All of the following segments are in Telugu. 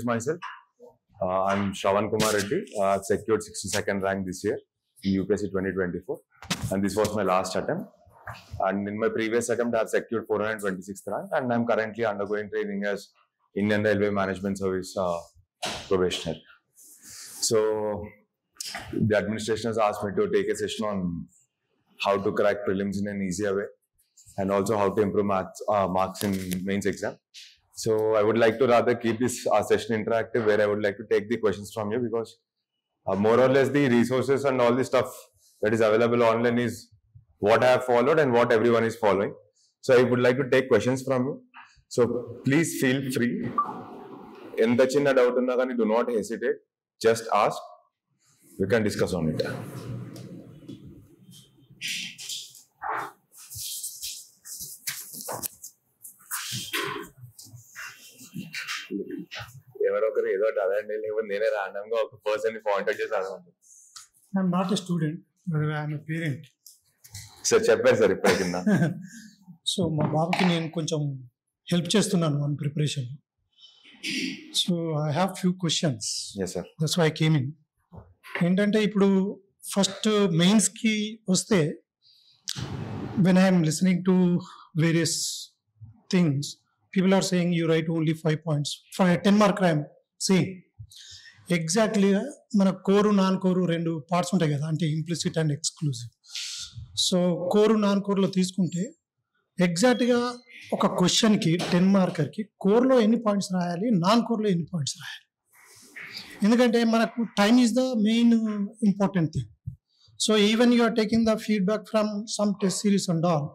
Myself. I'm Shravan Kumar Reddy. I've secured 62nd rank this year in UPSC 2024, and this was my last attempt. And in my previous attempt, I've secured 426th rank, and I'm currently undergoing training as Indian Railway Management Service probationer. So the administration has asked me to take a session on how to crack prelims in an easier way, and also how to improve marks in mains exam. So I would like to rather keep this session interactive, where I would like to take the questions from you, because more or less the resources and all the stuff that is available online is what I have followed and what everyone is following. So I would like to take questions from you. So please feel free. Enta chinna doubt unna gaani do not hesitate. Just ask. We can discuss on it. ఎవరొకరు ఏదో అడగండి, లేకపోతే నేనే ర్యాండమ్ గా ఒక పర్సన్ ని పాయింట్ చేసి అడగండి. I'm not a student, but I'm a parent. Sir చెప్పారు సార్ ఇప్పటి కింద. సో మా బాబుకి నేను కొంచెం హెల్ప్ చేస్తున్నాను మన preparation. So I have few questions. Yes sir. That's why I came in. ఏంటంటే ఇప్పుడు ఫస్ట్ మెయిన్స్కి వస్తే, when I'm listening to various things, people are saying you write only 5 points for a 10 mark. I am saying exactly మన కోరు నాన్ కోరు రెండు పార్ట్స్ ఉంటాయి కదా, అంటే ఇంప్లిసిట్ అండ్ ఎక్స్క్లూజివ్. సో కోరు నాన్ కోర్లో తీసుకుంటే ఎగ్జాక్ట్గా ఒక క్వశ్చన్కి 10 మార్కర్కి కోర్లో ఎన్ని పాయింట్స్ రాయాలి, నాన్ కోర్లో ఎన్ని పాయింట్స్ రాయాలి, ఎందుకంటే మనకు time is the main important thing. So even you are taking the feedback from some test series and all,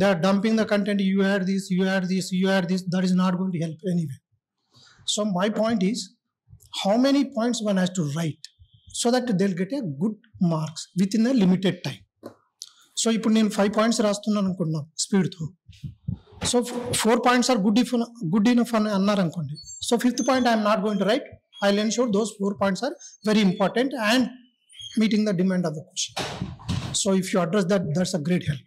they are dumping the content, you add this, you add this, you add this, that is not going to help anyway. So my point is, how many points one has to write so that they'll get a good marks within a limited time. So ఇప్పుడు నేను 5 points రాస్తున్నాను అనుకున్నాను స్పీడ్తో, so 4 points are good enough అని అన్నారు అనుకోండి. So 5th point I am not going to write. I'll ensure those 4 points are very important and meeting the demand of the question. So if you address that, that's a great help.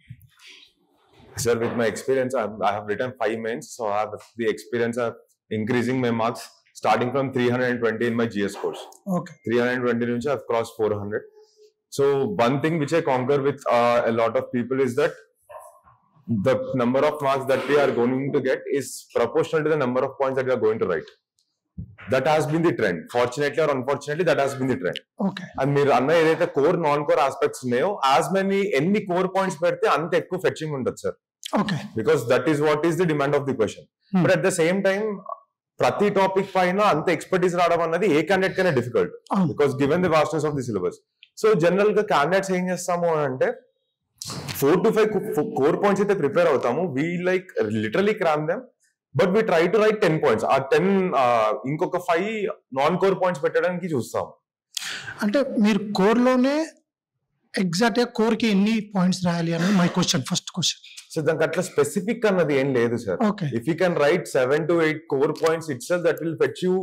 Sir, with my experience, I have written 5 mains, so I have the experience of increasing my marks starting from 320 in my GS course. Okay. 320 nunchi I have crossed 400. So one thing which I conquer with a lot of people is that the number of marks that we are going to get is proportional to the number of points that we are going to write. That has been the trend. Fortunately or unfortunately, that has been the trend. Okay. And మీరు అన్న ఏదైతే కోర్ నాన్ కోర్ ఆస్పెక్ట్స్ ఉన్నాయో, ఎన్ని కోర్ పాయింట్స్ పెడితే అంత ఎక్కువ ఫెచ్చింగ్ ఉంటుంది sir. Okay. Because that is what is the demand of the question. But at the same time, ప్రతి టాపిక్ పైన అంత ఎక్స్పర్టీస్ రావడం అన్నది ఏ క్యాండిడేట్ కైనా difficult, because given the vastness of the syllabus. So general గా క్యాండిడేట్స్ ఏం చేస్తాము అంటే 4 to 5 కోర్ పాయింట్స్ అయితే ప్రిపేర్ అవుతాము. We like literally cram them, but we try to write 10 points. ఆ 10 ఇంకొక 5 నాన్ కోర్ పాయింట్స్ పెట్టడానికి చూస్తాం. అంటే మీరు కోర్లోనే ఎగ్జాక్ట్ గా కోర్ కి ఎన్ని పాయింట్స్ రాయాలి అనేది my question, first question. So దానికి అట్లా స్పెసిఫిక్ అన్నది ఏం లేదు sir. If you can write 7 to 8 core points itself, that will fetch you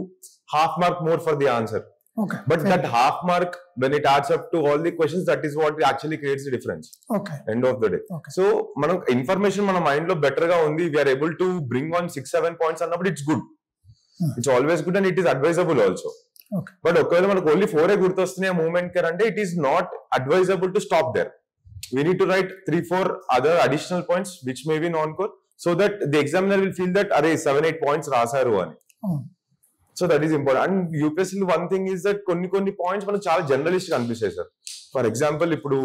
half mark more for the answer. Okay. But that half mark, when it adds up to all the questions, that is what actually creates the difference. Okay. End of the day. Okay. So మనం ఇన్ఫర్మేషన్ మన మైండ్ లో బెటర్ గా ఉంది, we are able to bring on 6-7 points అన్నప్పుడు it's good. It's always good and it is advisable also. Okay. But ఒకవేళ మనకు ఓన్లీ 4 గుర్తొస్తున్నాయి మూమెంట్ కేర్ అంటే, it is not advisable to stop there. We need to write 3-4 other additional points which may be non-core, so that the examiner will feel that array 7-8 points రాశారు అని. So that is important. And UPSC one thing is that కొన్ని పాయింట్స్ మనకు చాలా జనరలిస్ట్ గా అనిపిస్తాయి సార్. ఫర్ ఎగ్జాంపుల్, ఇప్పుడు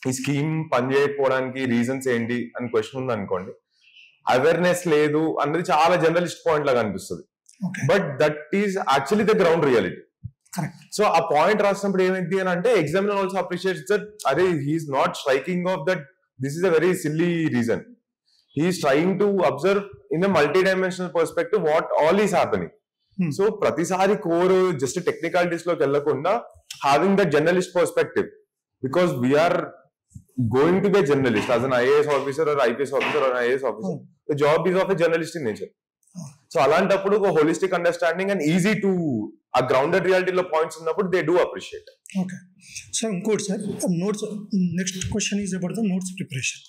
ఈ స్కీమ్ పనిచేయకపోవడానికి రీజన్స్ ఏంటి అని క్వశ్చన్ ఉంది అనుకోండి, అవేర్నెస్ లేదు అన్నది చాలా జనరలిస్ట్ పాయింట్ లాగా అనిపిస్తుంది. But that is actually the ground reality. So ఆ పాయింట్ రాసినప్పుడు ఏమైంది అని అంటే, ఎగ్జామినర్ ఆల్సో అప్రిషియేట్స్ దట్ అరే he's not striking off that this is a very silly reason. He's trying to observe in a multi dimensional perspective what all is happening. So ప్రతిసారి కోర్ జస్ట్ టెక్నికాలిటీస్ లోకి వెళ్లకుండా, having that journalist perspective, because we're going to be journalist as an IAS officer or IPS officer or IAS officer. The job is of a journalist in nature. So అలాంటప్పుడు ఒక holistic understanding and easy to uh grounded రియాలిటీలో పాయింట్స్ ఉన్నప్పుడు they do appreciate. Okay sir, ఇంకోటి sir, notes, next question is about the notes preparation.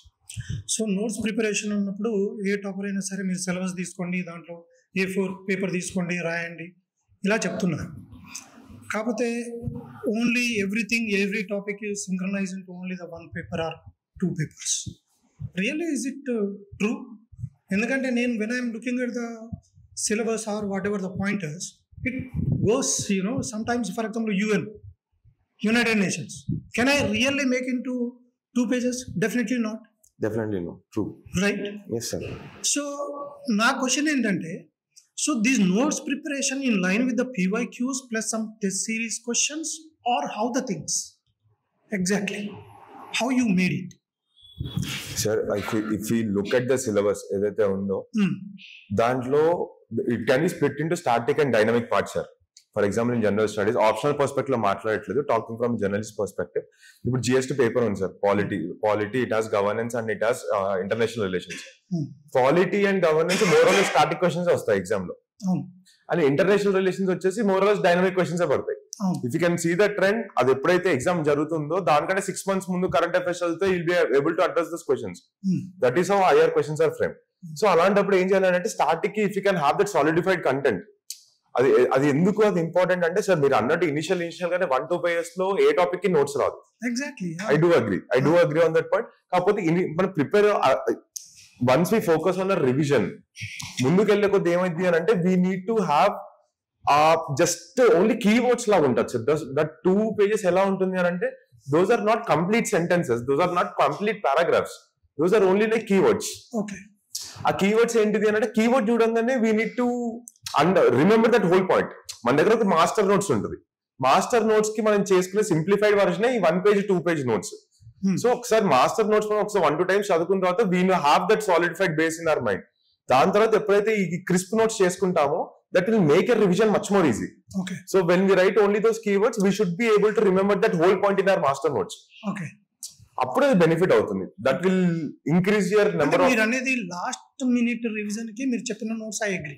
So notes preparation ఉన్నప్పుడు ఏ టాపర్ అయినా సరే మీరు సిలబస్ తీసుకోండి, దాంట్లో A4 పేపర్ తీసుకోండి, రాయండి. ఇలా చెప్తున్నారు. కాకపోతే only every topic is synchronise into only the 1 paper or 2 papers. Really, is it true? ఎందుకంటే నేను when I'm looking at the syllabus or whatever the pointers, it goes, sometimes, for example, United Nations. Can I really make into 2 pages? Definitely not. Definitely no. True. Right? Yes, sir. So, నా క్వశ్చన్ ఏంటంటే, so these notes preparation in line with the PYQs plus some test series questions, or how the things? Exactly. How you made it? Sir, if we look at the syllabus, ఏదైతే ఉందో దాంట్లో it can be split into static and dynamic parts, sir. For example, in general studies, optional perspective లో మాట్లాడట్లేదు, talking from journalist perspective. ఇప్పుడు GS2 పేపర్ ఉంది sir, polity, it has governance and it has international relations. Polity and governance more or less static questions వస్తాయి ఎగ్జామ్ లో, and international relations వచ్చేసి more or less dynamic questions పడతాయి. If you can see the trend, అది ఎప్పుడైతే ఎగ్జామ్ జరుగుతుందో దానికంటే 6 months ముందు కరెంట్ అఫైర్స్ చదివితే you'll be able to address those questions. That is how higher questions are framed. So అలాంటప్పుడు ఏం చేయాలంటే starting if you can have that solidified content, అది ఎందుకు అది ఇంపార్టెంట్ అంటే సార్ మీరు అన్నట్టు ఇనిషియల్ గానే 1-2 pages లో ఏ టాపిక్ కి నోట్స్ రాదు. Exactly, I do agree on that point. కాకపోతే మనం prepare once we focus on revision ముందుకెళ్లే కొద్ది ఏమైంది అని అంటే we need to have just only keywords లాగా ఉంటుంది సార్. దట్ 2 pages ఎలా ఉంటుంది అని అంటే those are not complete sentences, those are not complete paragraphs, those are only like keywords. Okay, ఆ కీవర్డ్స్ ఏంటిది అని అంటే కీవర్డ్ చూడంగానే we need to remember that whole point. మన దగ్గర ఒక మాస్టర్ నోట్స్ ఉంటుంది, మాస్టర్ నోట్స్ కి మనం చేసుకునే సింప్లిఫైడ్ వర్షన్ ఈ 1 page 2 page నోట్స్. సో ఒకసారి మాస్టర్ నోట్స్ మనం ఒకసారి 1-2 times చదువుకున్న తర్వాత we have that solidified base in our mind. దాని తర్వాత ఎప్పుడైతే ఈ క్రిస్ప్ నోట్స్ చేసుకుంటామో that will make your revision much more easy. Okay. So when we write only those keywords, we should be able to remember that whole point in our master notes. Okay. అప్పుడు అది బెనిఫిట్ అవుతుంది. That will increase your number of. మీరు అనేది లాస్ట్ మినిట్ రివిజన్ కి మీరు చెప్పిన notes I agree,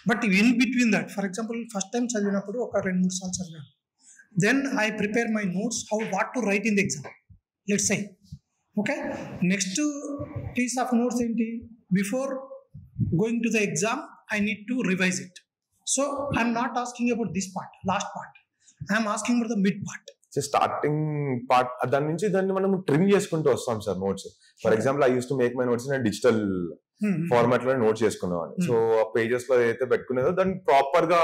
but in between that, for example first time చదివినప్పుడు ఒక 2-3 సార్లు చదివాను, then I prepare my notes how what to write in the exam, let's say. Okay, next piece of notes ఏంటి, before going to the exam I need to revise it. So I'm not asking about this part, last part. I'm asking about the mid part. Starting part దాని నుంచి దాన్ని మనం ట్రిమ్ చేసుకుంటూ వస్తాం sir notes. For example I used to make my notes in digital format లో నోట్స్ చేసుకున్నాం. సో ఆ పేజెస్ లో ఏదైతే పెట్టుకునేదో దాన్ని ప్రాపర్ గా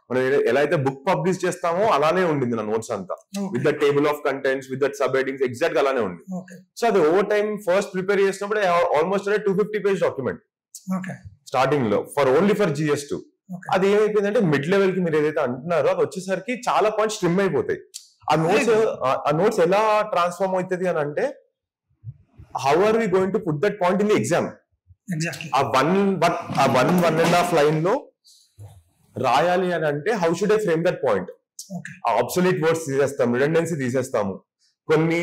మనం ఎలా అయితే బుక్ పబ్లిష్ చేస్తామో అలానే ఉండింది నా నోట్స్ అంతా, with the table of contents, with that sub headings, exact గా అలానే ఉంది. సో అది ఓవర్ టైమ్ ఫస్ట్ ప్రిపేర్ చేసినప్పుడు ఆల్మోస్ట్ 250 page డాక్యుమెంట్ స్టార్టింగ్ లో ఓన్లీ ఫర్ GS2. అది ఏమైపోయిందంటే మిడ్ లెవెల్ కి మీరు ఏదైతే అంటున్నారో అది వచ్చేసరికి చాలా పాయింట్స్ స్ట్రిమ్ అయిపోతాయి. ఆ నోట్స్ ఎలా ట్రాన్స్ఫార్మ్ అవుతుంది అని అంటే how are we going to put that point in the exam. ఆ 1.5 line లో రాయాలి అని అంటే how should I frame that point. Absolute words తీసేస్తాం, రిడెండెన్సీ తీసేస్తాము కొన్ని.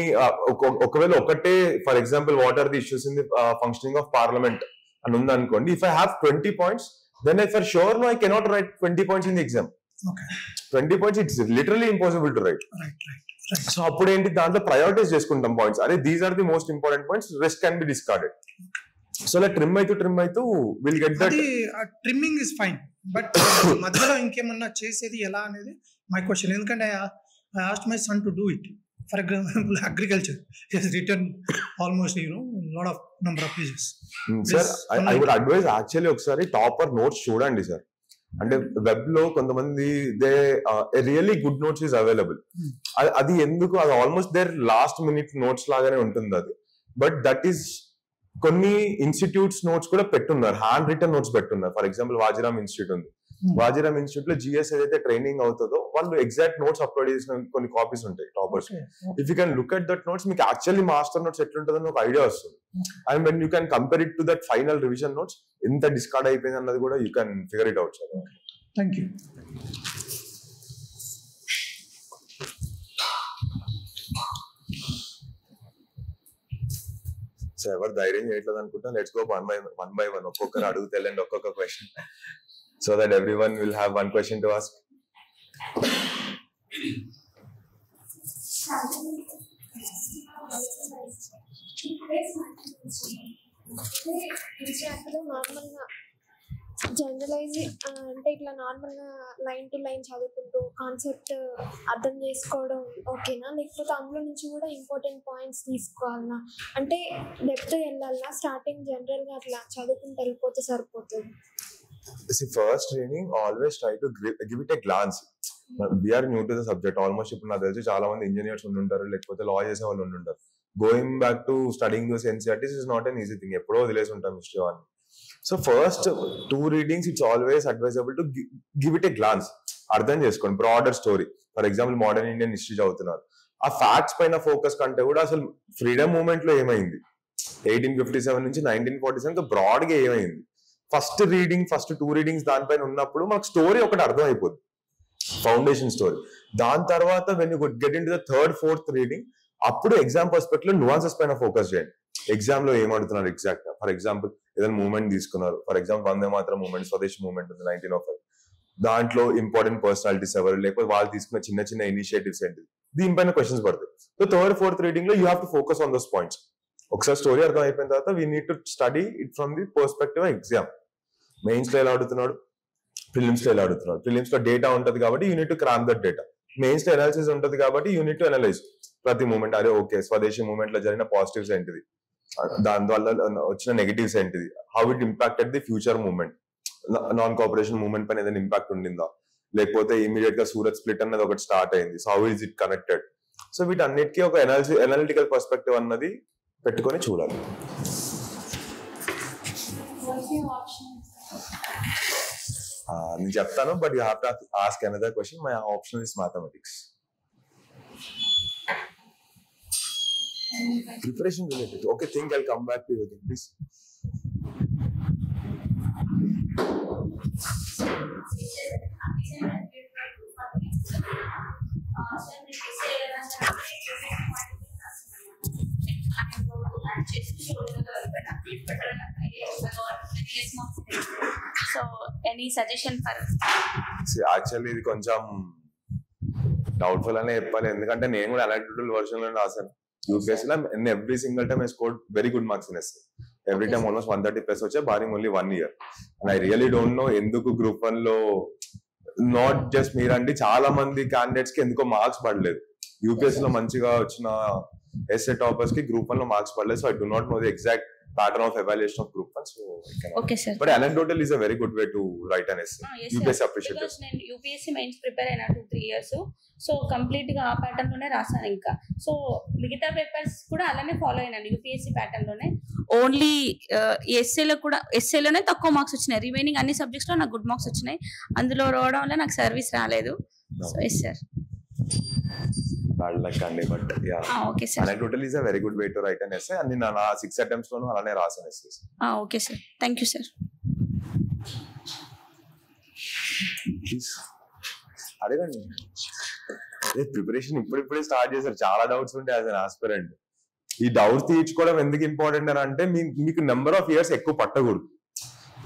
ఒకవేళ ఒకటే for example what are the issues in the functioning of parliament అని ఉంది అనుకోండి, if I have 20 points, then I for sure no I cannot write 20 points in the exam. Okay. 20 points it's literally impossible to write. Right. So అప్పుడు ఏంటి దాంట్లో ప్రయారిటైజ్ చేసుకుంటాం పాయింట్స్. అరే these are the most important points, rest can be discarded. So అలా ట్రిమ్ అయితూ will get that. Trimming is fine, but మధ్యలో ఇంకేమన్నా చేసేది ఎలా అనేది మై క్వశ్చన్. ఎందుకంటే I asked my son to do it. For example, agriculture, he has written almost, lot of number of pages. Sir, I would advise actually ఒకసారి టాపర్ నోట్స్ చూడండి సార్. అంటే వెబ్ లో కొంతమంది really good notes is available. అది ఎందుకు, అది almost there last minute notes లాగానే ఉంటుంది అది. బట్ దట్ ఈస్ కొన్ని ఇన్స్టిట్యూట్స్ నోట్స్ కూడా పెట్టున్నారు, హ్యాండ్ రిటన్ నోట్స్ పెట్టున్నారు. ఫర్ ఎగ్జాంపుల్ వాజిరామ్ ఇన్స్టిట్యూట్ ఉంది. వాజిరామ్ ఇన్స్టిట్యూట్ లో GS ఏదైతే ట్రైనింగ్ అవుతుందో వాళ్ళు ఎగ్జాక్ట్ నోట్స్ అప్లోడ్ చేసిన కొన్ని కాపీస్ ఉంటాయి toppers. If you can look at that notes, మీకు యాక్చువల్లీ మాస్టర్ నోట్స్ ఎట్లుంటుందని ఒక ఐడియా వస్తుంది. And when you can compare it to that final revision notes, ఎంత డిస్కార్డ్ అయిపోయింది అన్నది కూడా you can figure it out sir. Thank you. So ఎవరు ధైర్యం చేయట్లేదు అనుకుంటా, let's go one by one ఒక్కొక్కరు అడుగుతే వెళ్ళండి ఒక్కొక్క question, so that everyone will have one question to ask. Generalise అంటే ఇట్లా నార్మల్గా లైన్ టు లైన్ చదువుకుంటూ కాన్సెప్ట్ అర్థం చేసుకోవడం ఓకేనా, లేకపోతే అందులో నుంచి కూడా ఇంపార్టెంట్ పాయింట్స్ తీసుకోవాలన్నా, అంటే డెప్త్ వెళ్ళాలన్నా స్టార్టింగ్ జనరల్గా అట్లా చదువుకుంటూ వెళ్ళిపోతే సరిపోతుంది? See, first reading, always try to give it a glance. We are new to the subject. Almost ఇప్పుడు నాకు తెలిసి చాలా మంది ఇంజనీర్స్ ఉండుంటారు, లేకపోతే లా చేసే వాళ్ళు ఉండుంటారు. Going back to studying those NCERTs is not an easy thing. ఎప్పుడో వదిలేసి ఉంటాం హిస్టరీ అని. So first 2 readings it's always advisable to give it a glance. అర్థం చేసుకోండి broader story. For example modern Indian history చదువుతున్నారు, ఆ ఫ్యాక్ట్స్ పైన ఫోకస్ కంటే కూడా అసలు ఫ్రీడమ్ మూవ్మెంట్ లో ఏమైంది 1857 నుంచి 1947 బ్రాడ్ గా ఏమైంది, ఫస్ట్ 2 readings దానిపైన ఉన్నప్పుడు మనకు స్టోరీ ఒకటి అర్థం అయిపోద్ది, ఫౌండేషన్ స్టోరీ. దాని తర్వాత when you get in to the 3rd, 4th reading అప్పుడు ఎగ్జామ్ పర్స్పెక్టివ్ లో నువాన్సెస్ పైన ఫోకస్ చేయండి. ఎగ్జామ్ లో ఏం అడుగుతున్నారు ఎగ్జాక్ట్. ఫర్ ఎగ్జాంపుల్ ఏదైనా మూవ్మెంట్ తీసుకున్నారు, ఫర్ ఎగ్జాంపుల్ వందే మాత్రం మూవ్మెంట్, స్వదేశీ మూవ్మెంట్ ఉంది 1905, దాంట్లో ఇంపార్టెంట్ పర్సనాలిటీస్ ఎవరు, లేకపోతే వాళ్ళు తీసుకున్న చిన్న చిన్న ఇనిషియేటివ్స్ ఏంటి, దీనిపైన క్వశ్చన్స్ పడతాయి. సో 3rd, 4th reading లో you have to focus on those points. ఒకసారి స్టోరీ అర్థం అయిపోయిన తర్వాత we need to study it from the perspective exam. Mains లో ఎలా అడుగుతున్నాడు, ప్రిలిమ్స్ లో ఎలా అడుగుతున్నాడు. ప్రిలిమ్స్ లో డేటా ఉంటుంది కాబట్టి unit to cram that data. Mains లో అనాలిసిస్ ఉంటుంది కాబట్టి యూనిట్ టు అనలైజ్ ప్రతి మూమెంట్. అరే ఓకే, స్వదేశీ మూవ్మెంట్ లో జరిగిన పాజిటివ్స్ ఏంటిది, దాని వల్ల వచ్చిన నెగటివ్స్ ఏంటిది, how it impacted the future movement, non cooperation movement పైన ఏదైనా ఇంపాక్ట్ ఉండిందా, లేకపోతే ఇమీడియట్ గా సూరత్ స్ప్లిట్ అన్నది ఒకటి స్టార్ట్ అయింది, so how is it connected. So వీటన్నిటికీ ఒక అనలిటికల్ పర్స్పెక్టివ్ అన్నది పెట్టుకొని చూడాలి. నేను చెప్తాను, but you have to ask another question. My option is mathematics. Preparation related. Okay, think I'll come back to you again, please. So, any suggestion for? See, actually, ఇది కొంచెం డౌట్ఫుల్ అనే చెప్పాలి, ఎందుకంటే నేను కూడా అనలిటికల్ వర్షన్ లో రాశాను. యూపీఎస్సీలో every single time I scored very good marks in essay. Every time almost 130+ వచ్చాయి, barring only 1 year. And I really don't know ఎందుకు గ్రూప్ 1 లో నాట్ జస్ట్ మీరండి, చాలా మంది క్యాండిడేట్స్ కి ఎందుకో మార్క్స్ పడలేదు. యూపీఎస్సీ లో మంచిగా వచ్చిన ఎస్ఏ టాపర్స్ కి గ్రూప్ 1 లో మార్క్స్ పడలేదు. So I do not know the exact pattern of evaluation of group 1. So okay sir, but anecdotal is a very good way to write an essay. Yes, UPSC appreciate because నేను UPSC మెయిన్స్ ప్రిపేర్ అయినా 2-3 years. సో కంప్లీట్ గా ఆ ప్యాటర్న్ లోనే రాసాను. ఇంకా సో మిగతా పేపర్స్ కూడా అలానే ఫాలో అయినాను UPSC ప్యాటర్న్ లోనే. ఓన్లీ ఎస్ఏలో కూడా ఎస్ఏలోనే తక్కువ మార్క్స్ వచ్చినాయి, రిమైనింగ్ అన్ని సబ్జెక్ట్స్ లో నాకు గుడ్ మార్క్స్ వచ్చినాయి. అందులో రావడం వల్ల నాకు సర్వీస్ రాలేదు. So yes sir, but okay sir, anecdotal is a very good way to write an essay. and నేను నా 6 attempts లోను అలానే రాసాను essays. Okay sir, thank you sir. అడగండి. ప్రిపరేషన్ ఇప్పుడిప్పుడే స్టార్ట్ చేశారు, చాలా డౌట్స్ ఉంటాయి యాజ్ అన్ ఆస్పిరెంట్. ఈ డౌట్స్ తీర్చుకోవడం ఎందుకు ఇంపార్టెంట్ అని అంటే మీకు నెంబర్ ఆఫ్ ఇయర్స్ ఎక్కువ పట్టకూడదు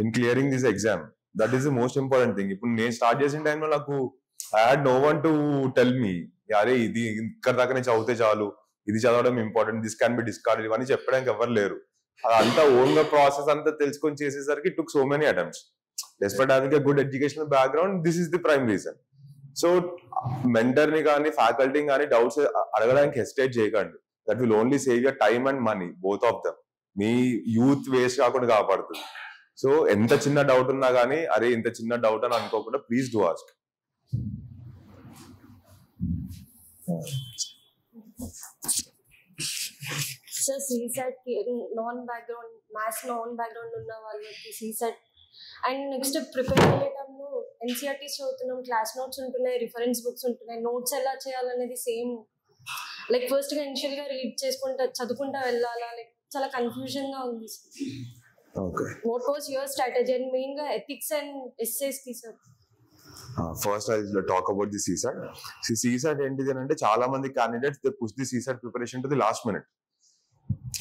in clearing this exam. That is the most important thing. ఇప్పుడు నేను స్టార్ట్ చేసిన టైంలో నాకు I had no one to tell me, అరే ఇది ఇక్కడ దాకా నేను చదివితే చాలు, ఇది చదవడం important, this can be discarded, ఇవన్నీ చెప్పడానికి ఎవరు లేరు. అదంతా ఓన్ గా ప్రాసెస్ అంతా తెలుసుకొని చేసేసరికి took so many attempts. Despite having a good educational background, this is the prime reason. So mentor ni gaani faculty gaani doubts అడగడానికి hesitate చేయకండి. That will only save your time and money, both of them. Me youth waste కాకుండా కాపాడుతుంది. సో ఎంత చిన్న డౌట్ ఉన్నా కానీ అరే ఇంత చిన్న డౌట్ అని అనుకోకుండా please do ask. Sir CSAT non background maths non background ఉన్న వాళ్ళకి సీసెట్ అండ్ నెక్స్ట్ ప్రిపేర్ అయ్యేటప్పుడు ఎన్సీఆర్టీస్ చదువుతున్నాం, క్లాస్ నోట్స్ ఉంటున్నాయి, రిఫరెన్స్ బుక్స్ ఉంటున్నాయి, నోట్స్ ఎలా చేయాలనేది సేమ్ లైక్ ఫస్ట్ గా ఇనిషియల్ గా రీడ్ చేసుకుంటా చదువుకుంటా వెళ్ళాలా, లైక్ చాలా కన్ఫ్యూజన్ గా ఉంది. What was your strategy and main గా ఎథిక్స్ అండ్ ఎస్సేస్ కి sir? First I talk about the CSAT. CSAT ఏంటిది అంటే చాలా మంది candidates they push the CSAT preparation to the last minute.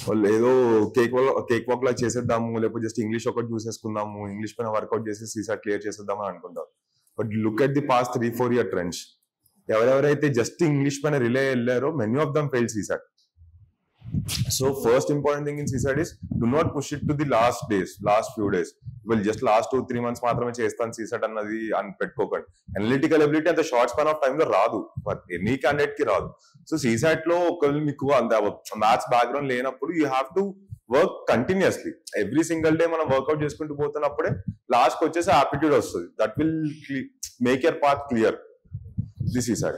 వాళ్ళు ఏదో కేక్ వాక్ లా చేసేద్దాము, లేకపోతే జస్ట్ ఇంగ్లీష్ ఒకటి చూసేసుకుందాము, ఇంగ్లీష్ పైన వర్కౌట్ చేసి సీసెట్ క్లియర్ చేసేద్దాం అని అనుకుంటారు. But look at the past 3-4 year trends. ఎవరెవరైతే జస్ట్ ఇంగ్లీష్ పైన రిలే వెళ్ళారో many of them fail CSAT. So first important thing in CSAT is do not push it to the last few days. Well, just last 2-3 months మాత్రమే చేస్తాను CSAT అన్నది అని పెట్టుకోకండి. అనలిటికల్ ఎబిలిటీ అంత షార్ట్ స్పాన్ ఆఫ్ టైమ్ లో రాదు, ఎనీ క్యాండిడేట్ కి రాదు. సో CSAT లో ఒకళ్ళు మీకు అంత మ్యాథ్స్ బ్యాక్గ్రౌండ్ లేనప్పుడు you have to work continuously. Every single day మనం వర్క్అవుట్ చేసుకుంటూ పోతున్నప్పుడే లాస్ట్ కి వచ్చేసి ఆప్టిట్యూడ్ వస్తుంది. That will make your path clear. This CSAT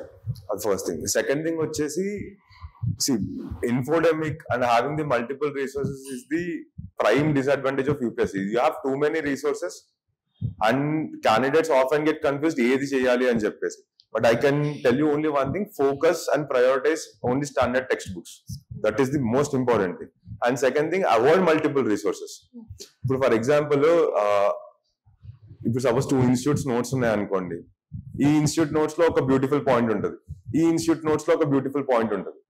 అది ఫస్ట్ థింగ్. సెకండ్ థింగ్ వచ్చేసి see, infodemic and having the multiple resources is the prime disadvantage of UPSC. You have too many resources and candidates often get confused ఏది చేయాలి అని చెప్పేసి. But I can tell you only one thing, focus and prioritize only standard textbooks. That is the most important thing. And second thing, avoid multiple resources. ఇప్పుడు ఫర్ ఎగ్జాంపుల్ ఇప్పుడు సపోజ్ 2 ఇన్స్టిట్యూట్స్ నోట్స్ ఉన్నాయి అనుకోండి. ఈ ఇన్స్టిట్యూట్ నోట్స్ లో ఒక బ్యూటిఫుల్ పాయింట్ ఉంటుంది, ఈ ఇన్స్టిట్యూట్ నోట్స్ లో ఒక బ్యూటిఫుల్ పాయింట్ ఉంటుంది.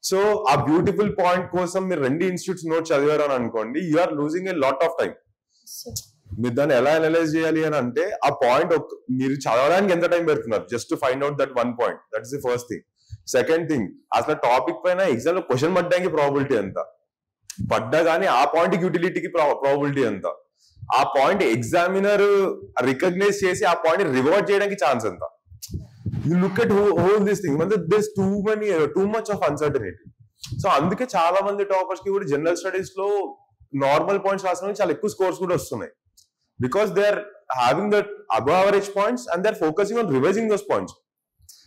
సో ఆ బ్యూటిఫుల్ పాయింట్ కోసం మీరు 2 ఇన్స్టిట్యూట్స్ నోట్ చదివారు అని అనుకోండి, you are losing a lot of time. మీరు దాన్ని ఎలా అనలైజ్ చేయాలి అని అంటే ఆ పాయింట్ మీరు చదవడానికి ఎంత టైం పెడుతున్నారు just to find out that one point. That is the first thing. Second thing, అసలు టాపిక్ పైన ఎగ్జామ్ లో క్వశ్చన్ పడడానికి ప్రాబిలిటీ ఎంత, పడ్డా కానీ ఆ పాయింట్ యూటిలిటీకి ప్రాబిలిటీ ఎంత, ఆ పాయింట్ ఎగ్జామినర్ రికగ్నైజ్ చేసి ఆ పాయింట్ రివార్డ్ చేయడానికి ఛాన్స్ ఎంత. You look at whole this thing. There's too much of uncertainty. So అందుకే చాలా మంది టాపర్స్ కి కూడా జనరల్ స్టడీస్ లో నార్మల్ పాయింట్స్ రాసిన చాలా ఎక్కువ స్కోర్స్ కూడా వస్తున్నాయి. Because they are having that above average points and they are focusing on revising those points.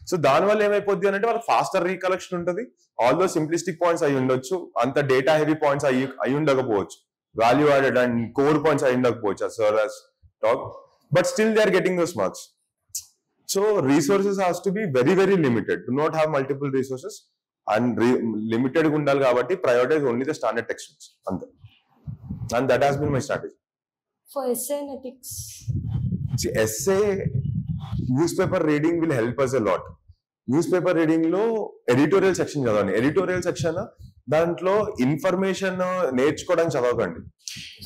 So దానివల్ల ఏమైపోద్ది అంటే వాళ్ళకి ఫాస్టర్ రీకలెక్షన్ ఉంటుంది. ఆల్ దో సింప్లిస్టిక్ పాయింట్స్ అయి ఉండొచ్చు, అంత డేటా హెవీ పాయింట్స్ అయి ఉండకపోవచ్చు, value added and core points అయి ఉండకపోవచ్చు as well as talk, but still they are getting those marks. So resources has to be very, very limited. Do not have multiple resources and limited gundal kabatti prioritize only the standard textbooks. And that has been my strategy. For essay and ethics, see, essay newspaper reading will help us a lot. Newspaper reading lo editorial section chadavani. Editorial section dantlo information నేర్చుకోవడానికి చదవకండి.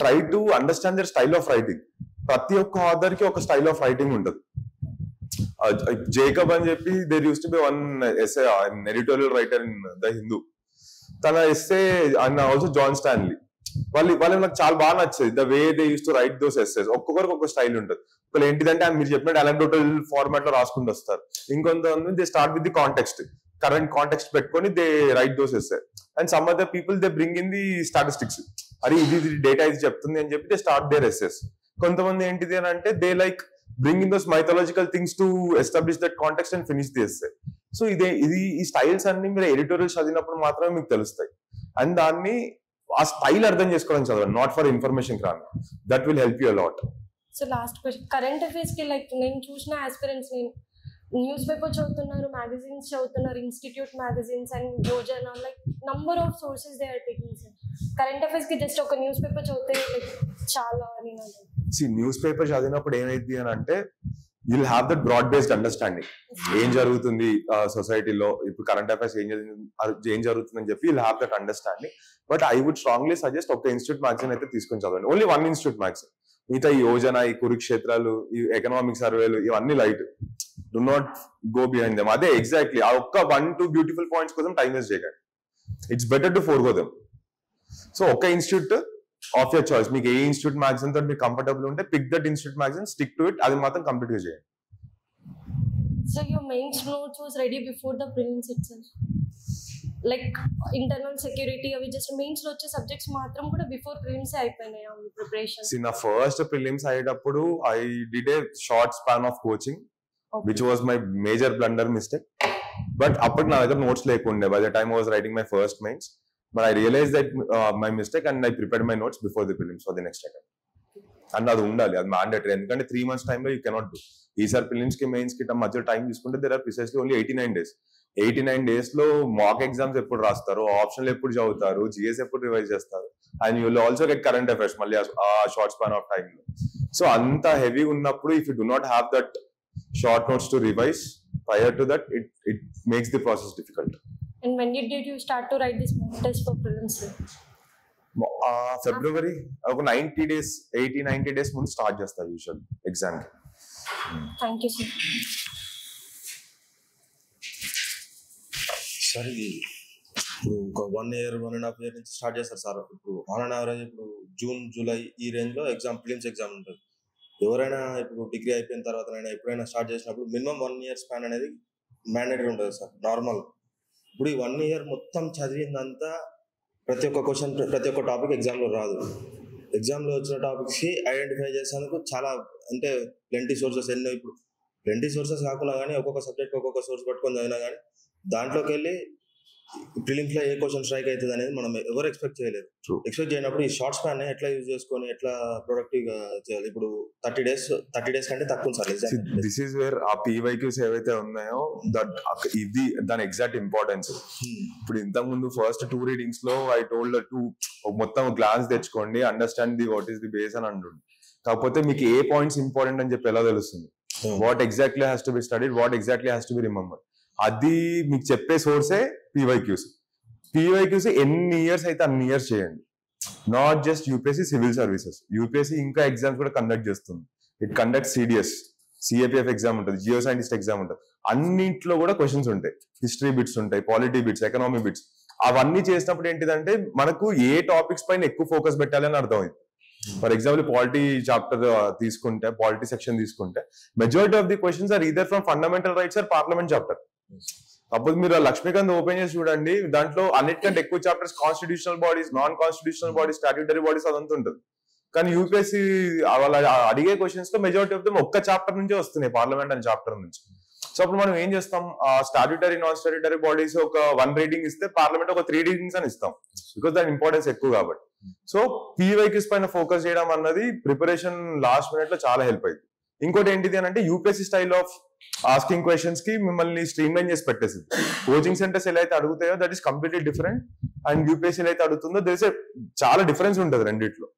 Try to understand their style of writing. ప్రతి ఒక్క ఆథర్ కి ఒక స్టైల్ ఆఫ్ రైటింగ్ ఉంటుంది. Jacob అని చెప్పి there used to be one essay, an editorial writer in The Hindu. తన essay and also John Stanley. వాళ్ళు నాకు చాలా బాగా నచ్చేది the way they used to write those essays. ఒక్కొక్కరికి ఒక్కొక్క స్టైల్ ఉంటుంది. ఒకళ్ళు ఏంటిదంటే మీరు చెప్పినట్టు anecdotal ఫార్మాట్ లో రాసుకుంటూ వస్తారు. ఇంకొంతమంది they start with the context, current context పెట్టుకొని they write those essay. And some other people they bring in the statistics. అరే ఇది డేటా ఇది చెప్తుంది అని చెప్పి దే స్టార్ట్ దేర్ essays. కొంతమంది ఏంటిది అని అంటే they like bring in those mythological things to establish that context and finish the essay. So ఈ స్టైల్స్ అన్ని మీరు ఎడిటోరియల్ చదివినప్పుడు మాత్రమే మీకు తెలుస్తాయి. అండ్ దాన్ని ఆ స్టైల్ అర్థం చేసుకోవడానికి చదవండి, నాట్ ఫర్ ఇన్ఫర్మేషన్ రాను. That will help you a lot. So last question, current affairs కి లైక్ నేను చూసిన ఆస్పిరెంట్స్ న్యూస్ పేపర్ చదువుతున్నారు, మ్యాగజైన్స్ చదువుతున్నారు, institute magazines and Yojana, like number of sources they are taking. Sir current affairs కి జస్ట్ ఒక న్యూస్ పేపర్ చదివితే లైక్ చాలా అని న్యూస్ పేపర్ చదివినప్పుడు ఏమైంది అని అంటే you'll have that broad based understanding. ఏం జరుగుతుంది సొసైటీలో, ఇప్పుడు కరెంట్ అఫైర్స్ ఏం జరుగుతుంది అని చెప్పి you'll have that understanding. But I would strongly suggest ఒక ఇన్స్టిట్యూట్ మ్యాగజైన్ అయితే తీసుకొని చదవండి. Only one institute magazine. మిగతా ఈ యోజన, ఈ కురుక్షేత్రాలు, ఈ ఎకనామిక్ సర్వేలు ఇవన్నీ light. Do not go behind them. అదే ఎగ్జాక్ట్లీ ఆ ఒక్క 1-2 బ్యూటిఫుల్ పాయింట్స్ కోసం టైం వేస్ట్ చేయకండి. It's better to forgo them. So ఒక ఇన్స్టిట్యూట్ ఆఫ్ యర్ చాయిస్, మీకు ఏ ఇన్స్టిట్యూట్ మ్యాగజైన్ తో మీకు కంఫర్టబుల్ ఉంటే pick that institute magazine, stick to it, అది మాత్రం కంప్లీట్ గా చేయండి. So your mains notes was ready before the prelims itself, like internal security అవి just mains లో వచ్చే సబ్జెక్ట్స్ మాత్రం కూడా బిఫోర్ ప్రిలిమ్స్ అయిపోయినాయి ప్రిపరేషన్. See, నా ఫస్ట్ ప్రిలిమ్స్ అయ్యేటప్పుడు I did a short span of coaching, which was my major blunder mistake. But అప్పటికి నా దగ్గర నోట్స్ లేకుండే by the time I was writing my first mains. But I realized that my mistake and I prepared my notes before the prelims for the next attempt. And అది ఉండాలి, అది మ్యాండేటరీ. ఎందుకంటే 3 months time లో యూ కెనాట్ డూ. ఈసారి ప్రిలిమ్స్ కి మెయిన్స్ కి మధ్య టైం తీసుకుంటే there are precisely only 89 days. 89 days లో మాక్ ఎగ్జామ్స్ ఎప్పుడు రాస్తారు, ఆప్షన్లు ఎప్పుడు చదువుతారు, జిఎస్ ఎప్పుడు రివైజ్ చేస్తారు, and you will also get current affairs మళ్ళీ ఆ షార్ట్ స్పాన్ ఆఫ్ టైమ్ లో. సో అంత హెవీ ఉన్నప్పుడు if you do not have that short notes to revise prior to that, it makes the process difficult. And when did you start to write this mock test for prelims? February, ఒక 80-90 days ముందు స్టార్ట్ చేస్తా యూజువల్ ఎగ్జామ్ కి. Thank you, sir. Sorry. ఇప్పుడు ఒక 1 year 1.5 year నుంచి స్టార్ట్ చేస్తారు సార్. ఇప్పుడు ఆన్ అండ్ యావరేజ్ ఇప్పుడు జూన్ జూలై ఈ రేంజ్ లో ఫిలిమ్స్ ఎగ్జామ్ ఉంటుంది. ఎవరైనా ఇప్పుడు డిగ్రీ అయిపోయిన తర్వాత ఎప్పుడైనా స్టార్ట్ చేసినప్పుడు మినిమం 1 year స్పాన్ అనేది మ్యాండేటరీ ఉంటుంది సార్ నార్మల్. ఇప్పుడు ఈ 1 year మొత్తం చదివిందంతా ప్రతి ఒక్క క్వశ్చన్ ప్రతి ఒక్క టాపిక్ ఎగ్జామ్లో రాదు. ఎగ్జామ్లో వచ్చిన టాపిక్స్కి ఐడెంటిఫై చేసేందుకు చాలా అంటే ప్లెంటీ సోర్సెస్ ఎన్నో. ఇప్పుడు ప్లెంటీ సోర్సెస్ కాకుండా కానీ ఒక్కొక్క సబ్జెక్ట్ ఒక్కొక్క సోర్స్ పట్టుకొని చదివినా కానీ దాంట్లోకి వెళ్ళి ప్రిలిమ్స్ లో ఏ క్వశ్చన్ స్ట్రైక్ అవుతుంది అనేది మనం ఎవరు ఎక్స్పెక్ట్ చేయలేదు. ఎక్స్పెక్ట్ చేయనప్పుడు ఈ షార్ట్ స్పాన్ ఎట్లా యూజ్ చేసుకొని ఎట్లా ప్రొడక్టివ్ గా చేయాలి. ఇప్పుడు 30 days కంటే తక్కువ సార్. దిస్ ఈస్ వేర్ ఆ PYQs ఏవైతే ఉన్నాయో ఇది దాని ఎగ్జాక్ట్ ఇంపార్టెన్స్. ఇప్పుడు ఇంతకు ముందు ఫస్ట్ 2 readings లో ఐ టోల్డ్ మొత్తం గ్లాన్స్ తెచ్చుకోండి, understand the what is the base అని అంటుండే. కాకపోతే మీకు ఏ పాయింట్స్ ఇంపార్టెంట్ అని చెప్పి ఎలా తెలుస్తుంది? What exactly has to be studied, what exactly has to be remember. అది మీకు చెప్పే సోర్సే PYQs. ఎన్ని ఇయర్స్ అయితే అన్ని ఇయర్స్ చేయండి. Not just UPSC civil services, UPSC ఇంకా ఎగ్జామ్స్ కూడా కండక్ట్ చేస్తుంది. It conduct CDS, CAPF exam ఉంటుంది, జియో సైంటిస్ట్ ఎగ్జామ్ ఉంటుంది. అన్నింటిలో కూడా క్వశ్చన్స్ ఉంటాయి, హిస్టరీ బిట్స్ ఉంటాయి, పాలిటీ బిట్స్, ఎకనామీ బిట్స్. అవన్నీ చేసినప్పుడు ఏంటిదంటే మనకు ఏ టాపిక్స్ పైన ఎక్కువ ఫోకస్ పెట్టాలి అని అర్థమైంది. ఫర్ ఎగ్జాంపుల్ పాలిటీ చాప్టర్ తీసుకుంటే, పాలిటీ సెక్షన్ తీసుకుంటే majority of the questions are either from fundamental rights or parliament chapter. అప్పుడు మీరు లక్ష్మీకాంత్ ఓపెన్ చేసి చూడండి, దాంట్లో అన్నిటికంటే ఎక్కువ chapters constitutional bodies, non constitutional bodies, statutory bodies అదంతా ఉంటుంది. కానీ UPSC వాళ్ళ అడిగే క్వశ్చన్స్ లో మెజారిటీ ఆఫ్ దమ్ ఒక్క చాప్టర్ నుంచే వస్తున్నాయి, పార్లమెంట్ అనే చాప్టర్ నుంచి. సో అప్పుడు మనం ఏం చేస్తాం, ఆ స్టాట్యూటరీ నాన్ స్టాట్యూటరీ బాడీస్ ఒక 1 reading ఇస్తే పార్లమెంట్ ఒక 3 readings అని ఇస్తాం, బికాస్ దాని ఇంపార్టెన్స్ ఎక్కువ కాబట్టి. సో PYQs పైన ఫోకస్ చేయడం అన్నది ప్రిపరేషన్ లాస్ట్ మినిట్ లో చాలా హెల్ప్ అయింది. ఇంకోటి ఏంటిది అని అంటే UPSC style of asking questions కి మిమ్మల్ని స్ట్రీమ్ లైన్ చేసి పెట్టేసింది. కోచింగ్ సెంటర్స్ ఎలా అయితే అడుగుతాయో that is completely different, and UPSC ఎలా అయితే అడుగుతుందో దేర్ ఇస్ చాలా డిఫరెన్స్ ఉంటుంది రెండిట్లో.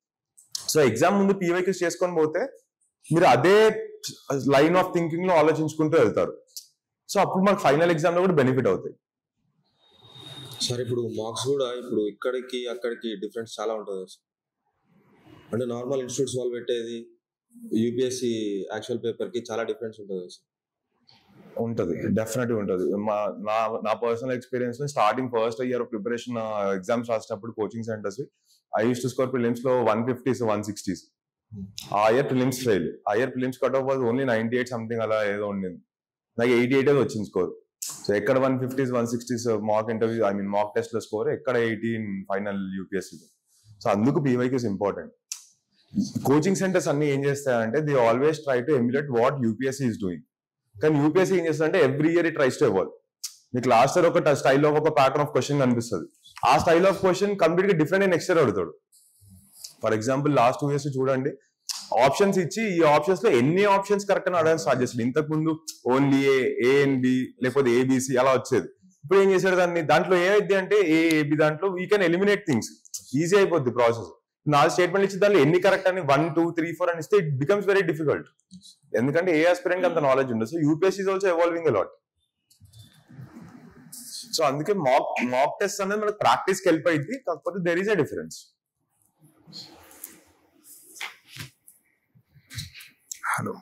సో ఎగ్జామ్ ముందు PYQs చేసుకొని పోతే మీరు అదే లైన్ ఆఫ్ థింకింగ్ లో ఆలోచించుకుంటూ వెళ్తారు. సో అప్పుడు మనకు ఫైనల్ ఎగ్జామ్ లో కూడా బెనిఫిట్ అవుతాయి. సార్ ఇప్పుడు మార్క్స్ కూడా ఇప్పుడు ఇక్కడికి అక్కడికి డిఫరెన్స్ చాలా ఉంటుంది. అంటే నార్మల్ ఇన్స్టిట్యూట్స్ వాళ్ళు పెట్టేది UPSC యాక్చువల్ పేపర్ కి చాలా డిఫరెన్స్ ఉంటుంది. ఉంటుంది, డెఫినెట్గా ఉంటుంది. నా పర్సనల్ ఎక్స్పీరియన్స్ లో starting first year of preparation exams రాసినప్పుడు coaching centres I used to score prelims లో 150s 160s. ఆ ఇయర్ ప్రిలిమ్స్ ఫెయిల్. ఆ year prelims cut off was only 98 something అలా ఏదో ఉండింది. నాకు 88 వచ్చింది స్కోర్. సో ఎక్కడ 150s 160s mock interview mock test లో స్కోర్, ఎక్కడ 18 ఫైనల్ UPSC. సో అందుకు PYQs ఇంపార్టెంట్. కోచింగ్ సెంటర్స్ అన్ని ఏం చేస్తాయంటే they always try to emulate what UPSC is doing. కానీ UPSC ఏం చేస్తుందంటే every year it tries to evolve. మీకు లాస్ట్ ఇయర్ ఒక స్టైల్ ఆఫ్ ఒక ప్యాటర్న్ ఆఫ్ క్వశ్చన్ కనిపిస్తుంది, ఆ స్టైల్ ఆఫ్ క్వశ్చన్ కంప్లీట్ గా డిఫరెంట్ నెక్స్ట్ ఇయర్ అడుగుతాడు. ఫర్ ఎగ్జాంపుల్ లాస్ట్ 2 years చూడండి, ఆప్షన్స్ ఇచ్చి ఈ ఆప్షన్స్ లో ఎన్ని ఆప్షన్స్ కరెక్ట్ అని అడగడం స్టార్ట్ చేస్తాడు. ఇంతకు ముందు ఓన్లీ A and B లేకపోతే ABC అలా వచ్చేది. ఇప్పుడు ఏం చేశాడు, దాంట్లో ఏమైంది అంటే AB దాంట్లో we can eliminate things, easy అయిపోద్ది ప్రాసెస్. 4 స్టేట్మెంట్ ఇచ్చి దాంట్లో ఎన్ని కరెక్ట్ అని 1 2 3 4 అని ఇస్తే ఇట్ బికమ్స్ వెరీ డిఫికల్ట్. ఎందుకంటే ఏ ఆస్పిరెంట్ అంత నాలెడ్జ్ ఉండదు. So UPSC is also evolving a lot. So అందుకే మాక్ టెస్ట్ అనేది మనకు ప్రాక్టీస్కి హెల్ప్ అయింది. కాకపోతే there is a difference. Hello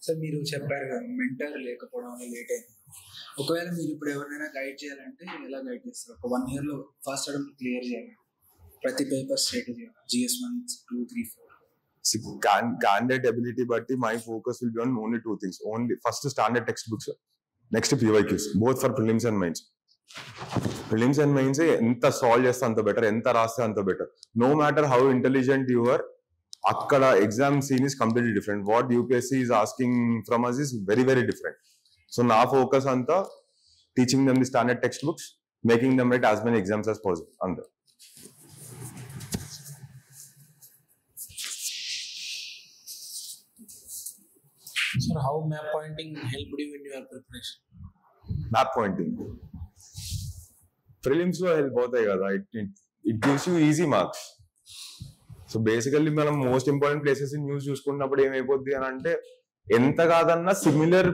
sir, మీరు చెప్పారు కదా మెంటర్ లేకపోవడం వల్ల లేట్ అయింది. ఒకవేళ మీరు ఇప్పుడు ఎవరినైనా గైడ్ చేయాలంటే ఎలా గైడ్ చేస్తారు? ఒక 1 year లో ఫస్ట్ అటెంప్ట్ క్లియర్ చేయాలి, ప్రతి పేపర్ స్ట్రేట్ చేయాలి, GS 1 2 3 4. Candidate ability batti my focus will be on only 2 things. Only first standard textbooks, next PYQs, both for prelims and mains. Prelims and mains enta solve chestha anta better, enta raste anta better. No matter how intelligent you are, akkada exam scene is completely different. What UPSC is asking from us is very very different. So na focus anta teaching them the standard textbooks, making them write as many exams as possible anta. Sir, how map pointing helped you in your preparation? Map pointing prelims lo help అవుతాయి కదా, it gives you easy marks. So basically మనం మోస్ట్ ఇంపార్టెంట్ ప్లేసెస్ న్యూస్ చూసుకున్నప్పుడు ఏమైపోద్ది అని అంటే ఎంత కాదన్నా సిమిలర్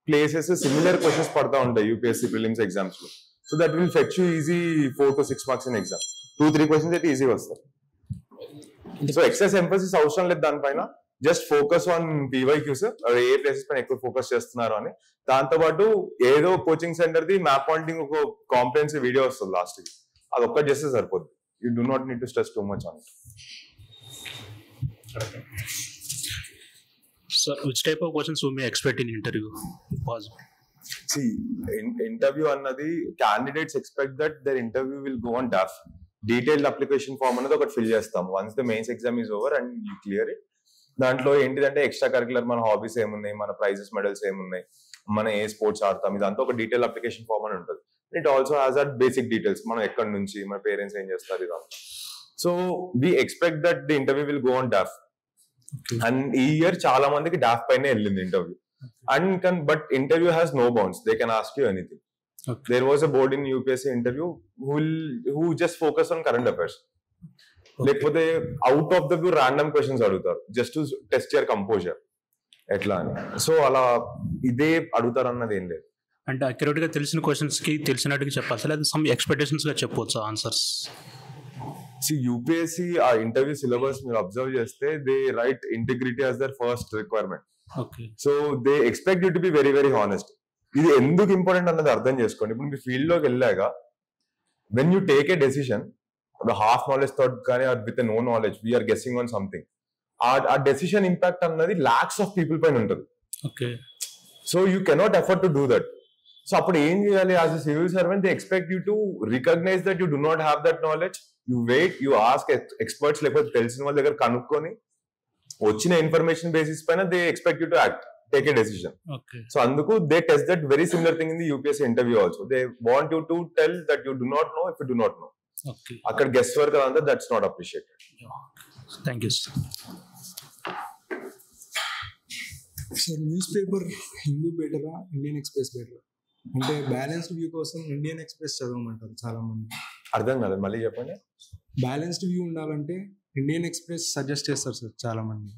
ప్లేసెస్ సిమిలర్ క్వశ్చన్స్ పడతా ఉంటాయి UPSC ప్రిలిమ్స్ ఎగ్జామ్స్ లో. So that will fetch you easy 4 to 6 marks in exam. 2-3 questions అయితే ఈజీగా వస్తాయి. సో ఎక్సెస్ ఎంఫసిస్ అవసరం లేదు దానిపైన. Just focus on PYQs, A places పైన ఎక్కువ ఫోకస్ చేస్తున్నారు అని. దాంతో పాటు ఏదో coaching centre the map pointing ఒక కాంప్రహెన్సివ్ వీడియో వస్తుంది లాస్ట్ కి, అది ఒక్కటి చేస్తే సరిపోద్ది. You do not need to stress too much on it. Sir, which type of questions we may expect in interview? Possible. See, interview అన్నది candidates expect that their interview will go on DAF. Detailed application form అనేది ఒకటి ఫిల్ చేస్తాం. Once the mains exam is over and you clear it, దాంట్లో ఏంటిదంటే ఎక్స్ట్రా కరికులర్ మన హాబీస్ ఏమున్నాయి, మన ప్రైజెస్ మెడల్స్ ఏమున్నాయి, మన ఏ స్పోర్ట్స్ ఆడతాం, ఇదంతా ఒక డీటెయిల్ అప్లికేషన్ ఫామ్ అని ఉంటుంది. It also has that basic details, మనం ఎక్కడి నుంచి, మన పేరెంట్స్ ఏం చేస్తారు, ఇదంతా. So we expect that the interview will go on DAF. అండ్ ఈ ఇయర్ చాలా మందికి DAF పైనే వెళ్ళింది interview. And but interview has no bounds, they can ask you anything. There was a board in UPSC interview who just focus on current affairs. లేకపోతే out of the view random questions అడుగుతారు just to test your composure ఎట్లా అని. సో అలా ఇదే అడుగుతారు అన్నది ఏం లేదు. అంటే అక్యురేట్ గా తెలిసిన క్వశ్చన్స్ కి తెలిసినట్టుగా చెప్పాలి, లేదా సమ్ ఎక్స్పెక్టేషన్స్ గా చెప్పవచ్చు ఆన్సర్స్. UPSC ఆ ఇంటర్వ్యూ సిలబస్ మీరు అబ్జర్వ్ చేస్తే they write integrity as their first requirement. So they expect you to be very very honest. ఇది ఎందుకు ఇంపార్టెంట్ అన్నది అర్థం చేసుకోండి. ఇప్పుడు మీ ఫీల్డ్ లోకి వెళ్ళాక when you take a decision half knowledge thought కానీ with no knowledge we're guessing on something, ఆ డెసిషన్ ఇంపాక్ట్ అన్నది లాక్స్ ఆఫ్ పీపుల్ పైన ఉంటుంది. So you cannot afford to do that. So అప్పుడు ఏం చేయాలి? As a civil servant they expect you to recognise that you do not have that knowledge. You wait, you ask experts, లేకపోతే తెలిసిన వాళ్ళ దగ్గర కనుక్కొని వచ్చిన ఇన్ఫర్మేషన్ బేసిస్ పైన they expect you to act, take a decision. So anduku they test that very similar thing in the UPSC interview also. They want you to tell that you do not know if you do not know. Akkada guess work adantha, that's not appreciated. Thank you sir. Sir, newspaper Hindu బెటరా, ఇండియన్ ఎక్స్ప్రెస్ బెటరా? అంటే బ్యాలెన్స్డ్ వ్యూ కోసం ఇండియన్ ఎక్స్ప్రెస్ చదవమంటారు చాలా మంది. అర్థం కాదు, మళ్ళీ చెప్పండి. బ్యాలెన్స్డ్ వ్యూ ఉండాలంటే ఇండియన్ ఎక్స్ప్రెస్ సజెస్ట్ చేస్తారు సార్ చాలా మంది.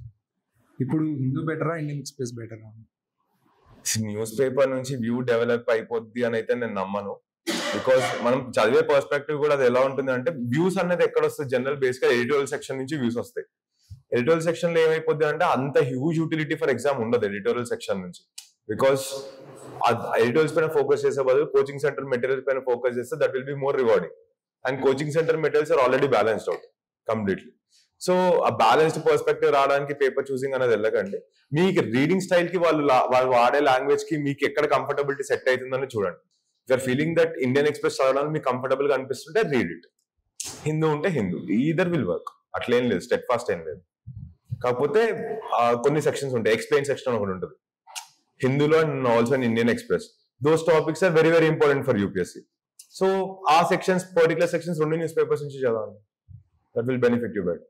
ఇప్పుడు హిందూ బెటరా, ఇండియన్ ఎక్స్ప్రెస్ బెటరా? న్యూస్ పేపర్ నుంచి వ్యూ డెవలప్ అయిపోద్ది అని అయితే నేను నమ్మను. బికాస్ మనం చదివే పర్స్పెక్టివ్ కూడా అది ఎలా ఉంటుంది అంటే, వ్యూస్ అనేది ఎక్కడ వస్తుంది? జనరల్ బేస్ గా ఎడిటోరియల్ సెక్షన్ నుంచి వ్యూస్ వస్తాయి. ఎడిటోరియల్ సెక్షన్ లో ఏమైపోద్ది అంటే అంత హ్యూజ్ యూటిలిటీ ఫర్ ఎగ్జామ్ ఉండదు ఎడిటోరియల్ సెక్షన్ నుంచి. బికాస్ ఎడిటోరియల్స్ పైన ఫోకస్ చేసే బదులు కోచింగ్ సెంటర్ మెటీరియల్స్ పైన ఫోకస్ చేస్తే that will be more rewarding. And coaching centre materials are already balanced out completely. So ఆ బ్యాలెన్స్డ్ పర్స్పెక్టివ్ రావడానికి పేపర్ చూసింగ్ అనేది వెళ్ళకండి. మీకు రీడింగ్ స్టైల్ కి వాళ్ళు వాడే లాంగ్వేజ్ కి మీకు ఎక్కడ కంఫర్టబిలిటీ సెట్ అవుతుందని చూడండి. You're feeling that Indian Express చదవడానికి మీకు కంఫర్టబుల్ గా అనిపిస్తుంటే రీడ్ ఇట్. హిందూ ఉంటే హిందూ, ఈదర్ విల్ వర్క్. అట్లేం లేదు, స్టెప్ ఫాస్ట్ ఏం లేదు. కాకపోతే కొన్ని సెక్షన్స్ ఉంటాయి, ఎక్స్ప్లెయిన్ సెక్షన్ ఒకటి ఉంటుంది హిందూలో and also in Indian Express. Those topics are very very important for UPSC. So ఆ సెక్షన్స్, పర్టికులర్ సెక్షన్స్ రెండు న్యూస్ పేపర్స్ నుంచి చదవాలి. That will benefit you better.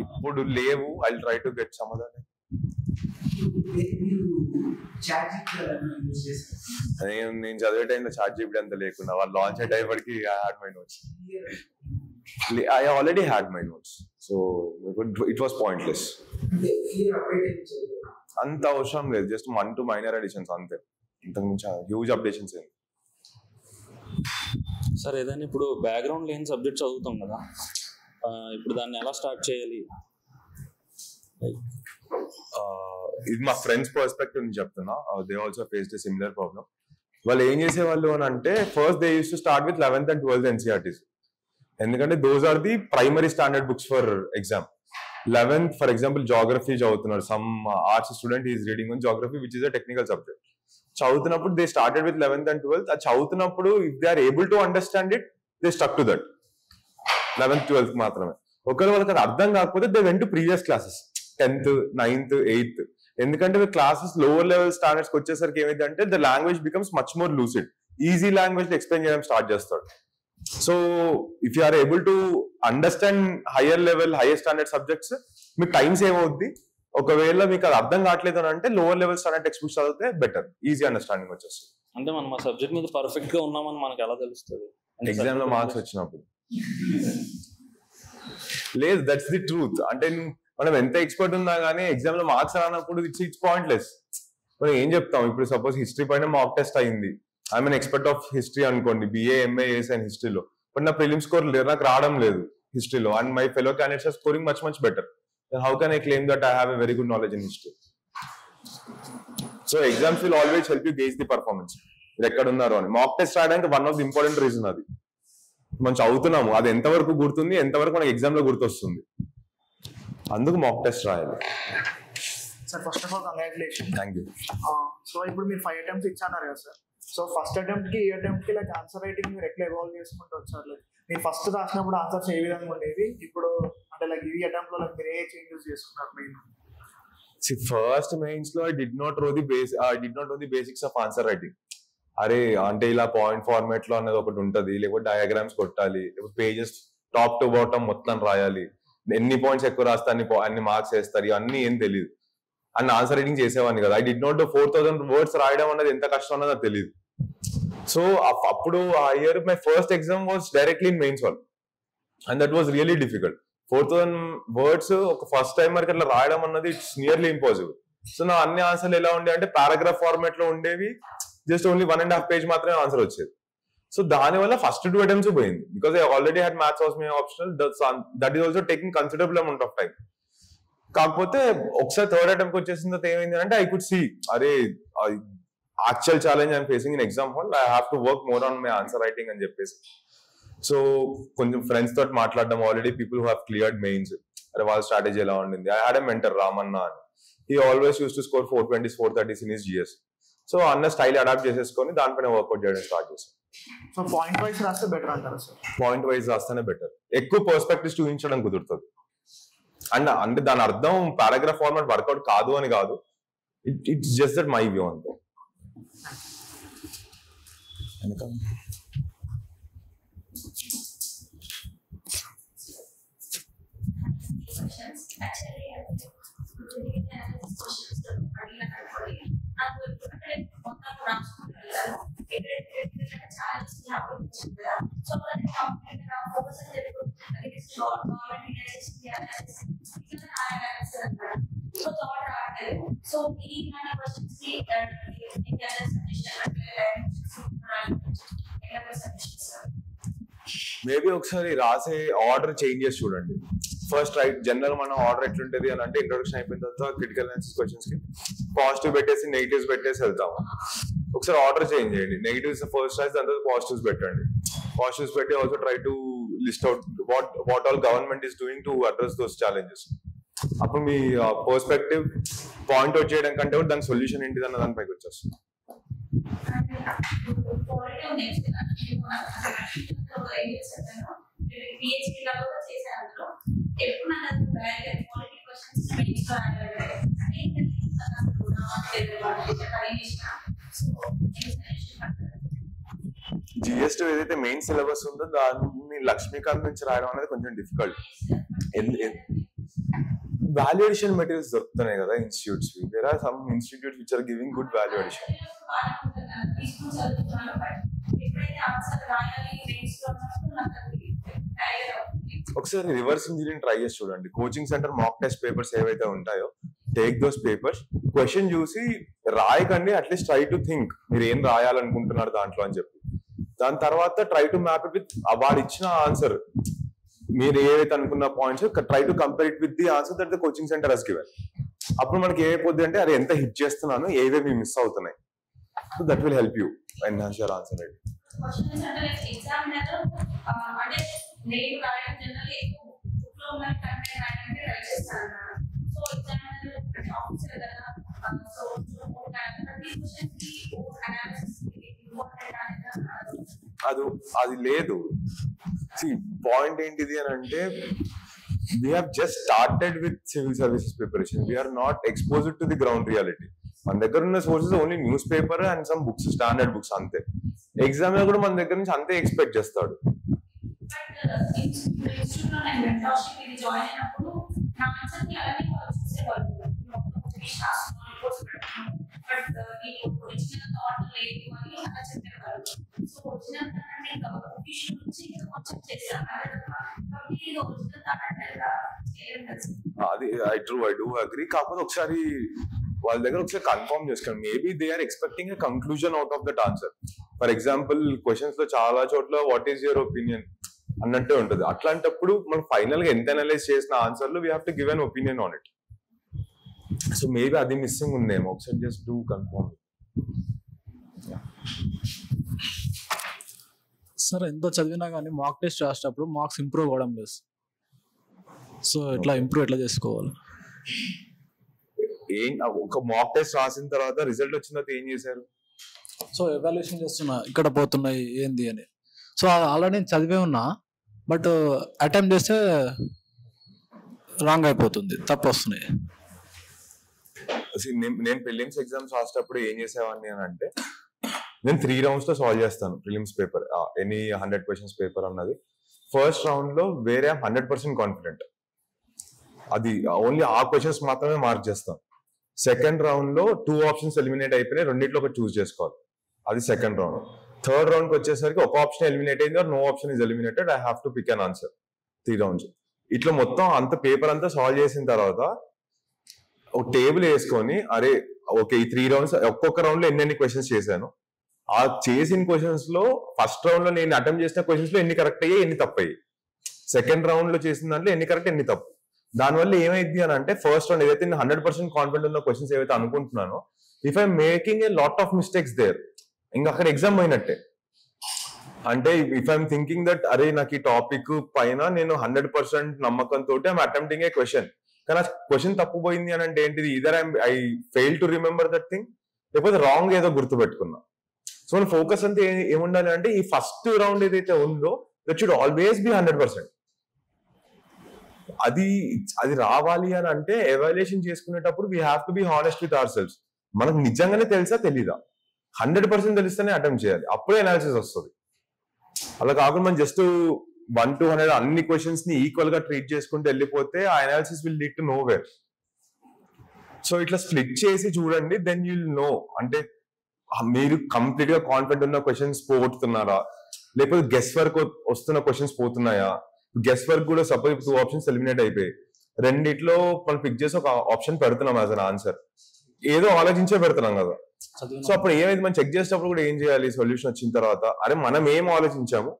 ఇప్పుడు లేవు. I try to get some other. నేను చదివే టైంలో ChatGPT అంత లేకుండా, వాళ్ళు లాంచ్ అయ్యే టైంకి I had my notes. I already had my notes, so it was pointless. అంత అవసరం లేదు, జస్ట్ 1 to minor additions అంతే, ఇంతకుమించి హ్యూజ్ అప్డేషన్స్ ఏం. సార్ ఏదైనా ఇప్పుడు బ్యాక్గ్రౌండ్ లేని సబ్జెక్ట్ చదువుతాం కదా, ఇప్పుడు దాన్ని ఎలా స్టార్ట్ చేయాలి? ఇది మా ఫ్రెండ్స్ పర్స్పెక్టివ్ నుంచి చెప్తున్నా. They also faced a similar problem. వాళ్ళు ఏం చేసేవాళ్ళు అని అంటే, first they used to start with 11th and 12th NCERTs. ఎందుకంటే those are the primary standard books for exam. 11th for example geography చదువుతున్నారు, some arts student is reading on geography which is a technical subject. చదువుతున్నప్పుడు they started with 11th and 12th. అది చదువుతున్నప్పుడు if they are able to understand it, they stuck to that 11th, 12th మాత్రమే. ఒకవేళ వాళ్ళకి అది అర్థం కాకపోతే they went to previous classes 10th, 9th, 8th. ఎందుకంటే క్లాసెస్ లోవర్ లెవెల్ స్టాండర్డ్స్ వచ్చేసరికి ఏమైంది అంటే the language becomes much more lucid. Easy language explain చేయడం స్టార్ట్ చేస్తాడు. So if you are able to understand higher level, higher standard subjects, మీకు టైం సేవ్ అవుద్ది. ఒకవేళ మీకు అది అర్థం కావట్లేదు అని అంటే lower level standard textbooks చదివితే బెటర్, ఈజీ అండర్స్టాండింగ్ వచ్చేస్తుంది. అంటే మనం ఆ సబ్జెక్ట్ మీద పర్ఫెక్ట్ గా ఉన్నామని మనకు ఎలా తెలుస్తుంది? ఎగ్జామ్ లో మార్క్స్ వచ్చినప్పుడు. లేదు, దట్స్ ది ట్రూత్. అంటే మనం ఎంత ఎక్స్పర్ట్ ఉన్నా కానీ ఎగ్జామ్ లో మార్క్స్ రానప్పుడు ఇట్స్ పాయింట్లెస్. మనం ఏం చెప్తాం? ఇప్పుడు సపోజ్ హిస్టరీ పైన మాక్ టెస్ట్ అయింది, I'm an expert of history అనుకోండి, BA MA చేశాను హిస్టరీలో, బట్ నా ప్రిలిమ్ స్కోర్ నాకు రావడం లేదు హిస్టరీలో, and my fellow candidates are scoring much better. How can I claim that I have a very good knowledge in history? So exams will always help you gauge the performance, మీరు ఎక్కడ ఉన్నారు అని. మాక్ టెస్ట్ రాయడానికి one of the important reason అది. మనం చదువుతున్నాము, అది ఎంతవరకు గుర్తుంది, ఎంతవరకు మనకి ఎగ్జామ్ లో గుర్తొస్తుంది, అందుకు మాక్ టెస్ట్ రాయాలి. Sir first of all congratulation. Thank you. So ఇప్పుడు మీరు 5 attempts ఇచ్చారు కదా సార్. సో ఫస్ట్ అటెంప్ట్ కి ఈ అటెంప్ట్ కి లైక్ ఆన్సర్ రైటింగ్ మీరు ఎట్లా ఎవాల్వ్ చేసుకుంటూ వచ్చారు? లైక్ మీరు ఫస్ట్ రాసినప్పుడు ఆన్సర్స్ ఏ విధంగా ఉండేవి, ఇప్పుడు అంటే లైక్ ఈ అటెంప్ట్ లో లైక్ మీరు ఏ చేంజెస్ చేసుకున్నారు మెయిన్? ఫస్ట్ మెయిన్స్ లో I did not know the basics of answer writing. అరే అంటే ఇలా పాయింట్ ఫార్మాట్ లో అనేది ఒకటి ఉంటది, లేకపోతే డయాగ్రామ్స్ కొట్టాలి, లేకపోతే పేజెస్ టాప్ టు బాటమ్ మొత్తం రాయాలి, ఎన్ని పాయింట్స్ ఎక్కువ రాస్తే అన్ని మార్క్స్ వేస్తారు, ఇవన్నీ ఏం తెలియదు. అండ్ ఆన్సర్ రైటింగ్ చేసేవాడిని కదా. I did not know 4000 words రాయడం అనేది ఎంత కష్టం అన్నది నాకు తెలియదు. సో అప్పుడు ఆ year my first exam was directly in mains hall, and that was really difficult. 4000 words ఒక ఫస్ట్ టైం వరకు అట్లా రాయడం అన్నది ఇట్స్ నియర్లీ ఇంపాసిబుల్. సో నా అన్ని ఆన్సర్లు ఎలా ఉండే అంటే పారాగ్రాఫ్ ఫార్మాట్ లో ఉండేవి, జస్ట్ ఓన్లీ 1.5 పేజ్ మాత్రమే ఆన్సర్ వచ్చేది. సో దానివల్ల ఫస్ట్ 2 attempts పోయింది, because I already had maths was my optional, that is also taking considerable amount of time. కాకపోతే ఒకసారి థర్డ్ అటెంప్ట్ వచ్చేసిన తర్వాత ఏమైంది అంటే ఐ కుడ్ సీ, అరే actual challenge I'm facing in exam hall, I have to work more on my answer writing అని చెప్పేసి. సో కొంచెం ఫ్రెండ్స్ తోటి మాట్లాడడం, already people who have cleared mains, అరే వాళ్ళ స్ట్రాటజీ ఎలా ఉండింది. I had a mentor Ramanna అని, he always used to score 420s 430s in his GS. So అన్న స్టైల్ అడాప్ట్ చేసేసుకొని దానిపైన వర్కౌట్ చేయడం స్టార్ట్ చేశాను. సో పాయింట్ వైజ్ రాస్తే బెటర్ అంటారా సార్? పాయింట్ వైజ్ రాస్తేనే బెటర్, ఎక్కువ పర్స్పెక్టివ్స్ చూపించడం కుదురుతుంది. అండ్ అంటే దాని అర్థం పారాగ్రాఫ్ ఫార్మాట్ వర్కౌట్ కాదు అని కాదు, it's just that my view అంతే. మేబీ ఒకసారి రాసే ఆర్డర్ చేంజ్ చేసి చూడండి. ఫస్ట్ రైట్ జనరల్ మన ఆర్డర్ ఎట్లుంటది అని అంటే ఇంట్రొడక్షన్ అయిపోయిన తర్వాత క్రిటికల్ అనాలిసిస్ క్వశ్చన్స్ కి పాజిటివ్ పెట్టేసి నెగిటివ్స్ పెట్టేసి వెళ్తాము. ఒకసారి ఆర్డర్ చేంజ్ చేయండి, నెగిటివ్స్ ఫస్ట్ రైజ్, దాని తర్వాత పాజిటివ్స్ పెట్టండి. పాజిటివ్స్ పెట్టి also try to list out what all government is doing to address those challenges. అప్పుడు మీ పర్స్పెక్టివ్ పాయింట్ అవుట్ చేయడం కంటే కూడా దాని సొల్యూషన్ ఏంటిది అన్న దానిపైకి వచ్చేస్తుంది. GS2 ఏదైతే మెయిన్ సిలబస్ ఉందో దాన్ని లక్ష్మీకాంత్ నుంచి రాయడం అనేది కొంచెం డిఫికల్ట్. వాల్యూ అడిషన్ మెటీరియల్స్ దొరుకుతున్నాయి కదా institutes, there are some institutes which are giving good value addition. ఒకసారి రివర్స్ ఇంజనీరింగ్ ట్రై చేసి చూడండి. Coaching centre mock test papers ఏవైతే ఉంటాయో, టేక్ దోస్ పేపర్స్, క్వశ్చన్ చూసి రాయకండి, అట్లీస్ట్ ట్రై టు థింక్ మీరు ఏం రాయాలనుకుంటున్నారు దాంట్లో అని చెప్పి. దాని తర్వాత try to map it with వాడు ఇచ్చిన ఆన్సర్, మీరు ఏవైతే అనుకున్న points try to compare it with the answer that the coaching centre has given. అప్పుడు మనకి ఏమైపోద్ది అంటే అరే ఎంత హిట్ చేస్తున్నాను, ఏవేవి మిస్ అవుతున్నాయి. So that will help you enhance your answer writing. అది లేదు. పాయింట్ ఏంటిది అని అంటే we have just started with civil services preparation. We are not exposed to the ground reality. మన దగ్గర ఉన్న sources only news paper and some books, standard books అంతే. ఎగ్జామ్ లో కూడా మన దగ్గర నుంచి అంతే ఎక్స్పెక్ట్ చేస్తాడు. అది ఐ డూ అగ్రీ. కాకపోతే ఒకసారి వాళ్ళ దగ్గర ఒకసారి కన్ఫర్మ్ చేసుకోండి. Maybe they are expecting a conclusion out of that answer. For example questions లో చాలా చోట్ల వాట్ ఈస్ యువర్ ఒపీనియన్ అన్నట్టే ఉంటుంది. అట్లాంటప్పుడు మనం ఫైనల్ గా ఎంత అనలైజ్ చేసిన ఆన్సర్లు we have to give an opinion on it. So maybe అది మిస్సింగ్ ఉందేమో, ఒకసారి జస్ట్ డూ కన్ఫర్మ్. సార్ ఎంతో చదివినా కానీ మాక్ టెస్ట్ రాసేటప్పుడు మార్క్స్ ఇంప్రూవ్ అవ్వడం లేదు. సో ఎట్లా ఇంప్రూవ్ ఎట్లా చేసుకోవాలి? ఒక మాక్ టెస్ట్ రాసిన తర్వాత రిజల్ట్ వచ్చిన తర్వాత ఏం చేశారు? సో ఎవాల్యుయేషన్ చేస్తున్నా ఇక్కడ పోతున్నాయి ఏంది అని. సో ఆల్రెడీ నేను చదివే ఉన్నా, బట్ అటెంప్ట్ చేస్తే రాంగ్ అయిపోతుంది, తప్పు వస్తున్నాయి. నేను ప్రిలిమ్స్ ఎగ్జామ్స్ రాసేటప్పుడు ఏం చేసేవాడిని అని అంటే, నేను 3 rounds లో సాల్వ్ చేస్తాను prelims paper, any 100 questions paper అన్నది. ఫస్ట్ రౌండ్ లో వేరే 100% కాన్ఫిడెంట్, అది ఓన్లీ ఆ క్వశ్చన్స్ మాత్రమే మార్క్ చేస్తాను. సెకండ్ రౌండ్ లో 2 options ఎలిమినేట్ అయిపోయినాయి, రెండిట్లో ఒకటి చూస్ చేసుకోవాలి, అది సెకండ్ రౌండ్. థర్డ్ రౌండ్ కి వచ్చేసరికి ఒక ఆప్షన్ ఎలిమినేట్ అయింది, no option is eliminated, I have to pick an answer. 3 rounds. ఇట్లా మొత్తం అంత పేపర్ అంతా సాల్వ్ చేసిన తర్వాత ఒక టేబుల్ వేసుకొని, అరే ఓకే ఈ 3 rounds ఒక్కొక్క రౌండ్ లో ఎన్ని క్వశ్చన్స్ చేశాను, ఆ చేసిన క్వశ్చన్స్ లో ఫస్ట్ రౌండ్ లో నేను అటెంప్ట్ చేసిన క్వశ్చన్స్ లో ఎన్ని కరెక్ట్ అయ్యాయి, ఎన్ని తప్పు అయ్యాయి, సెకండ్ రౌండ్ లో చేసిన దాంట్లో ఎన్ని కరెక్ట్ ఎన్ని తప్పు. దానివల్ల ఏమైంది అని అంటే, ఫస్ట్ రౌండ్ ఏదైతే నేను 100% కాన్ఫిడెంట్ ఉన్న క్వశ్చన్స్ ఏవైతే అనుకుంటున్నానో, if I making a lot of mistakes there, ఇంకా అక్కడ ఎగ్జామ్ పోయినట్టే. అంటే ఇఫ్ ఐఎమ్ థింకింగ్ దట్ అరే నాకు ఈ టాపిక్ పైన నేను 100% నమ్మకంతో ఐఎమ్ అటెంప్టింగ్ ఏ క్వశ్చన్, కానీ ఆ క్వశ్చన్ తప్పు పోయింది అని అంటే ఏంటిది, either I fail to remember that thing, లేకపోతే రాంగ్ ఏదో గుర్తుపెట్టుకున్నా. సో మన ఫోకస్ అంతా ఏముండాలి అంటే, ఈ ఫస్ట్ రౌండ్ ఏదైతే ఉందో దట్ షుడ్ ఆల్వేస్ బి 100%. అది రావాలి అని అంటే ఎవాల్యుయేషన్ చేసుకునేటప్పుడు we have to be honest with our selfs. మనకు నిజంగానే తెలుసా తెలీదా, 100% తెలిస్తేనే అటెంప్ట్ చేయాలి, అప్పుడే అనాలిసిస్ వస్తుంది. అలా కాకుండా మనం జస్ట్ 1 to 100 అన్ని క్వశ్చన్స్ ని ఈక్వల్ గా ట్రీట్ చేసుకుంటూ వెళ్ళిపోతే ఆ analysis will lead to know where. So ఇట్లా స్ప్లిట్ చేసి చూడండి, దెన్ యూ విల్ నో. అంటే మీరు కంప్లీట్ గా కాన్ఫిడెంట్ ఉన్న క్వశ్చన్స్ పోగొట్టుతున్నారా, లేకపోతే గెస్ వర్క్ వస్తున్న క్వశ్చన్స్ పోతున్నాయా. గెస్ వర్క్ కూడా సపోజ్ 2 options ఎలిమినేట్ అయిపోయి రెండిట్లో మనం పిక్ చేసి ఒక ఆప్షన్ పెడుతున్నాం యాజ్ అన్ ఆన్సర్, ఏదో ఆలోచించే పెడుతున్నాం కదా. సో అప్పుడు ఏమైంది, మనం చెక్ చేసేటప్పుడు కూడా ఏం చేయాలి, సొల్యూషన్ వచ్చిన తర్వాత అరే మనం ఏం ఆలోచించాము,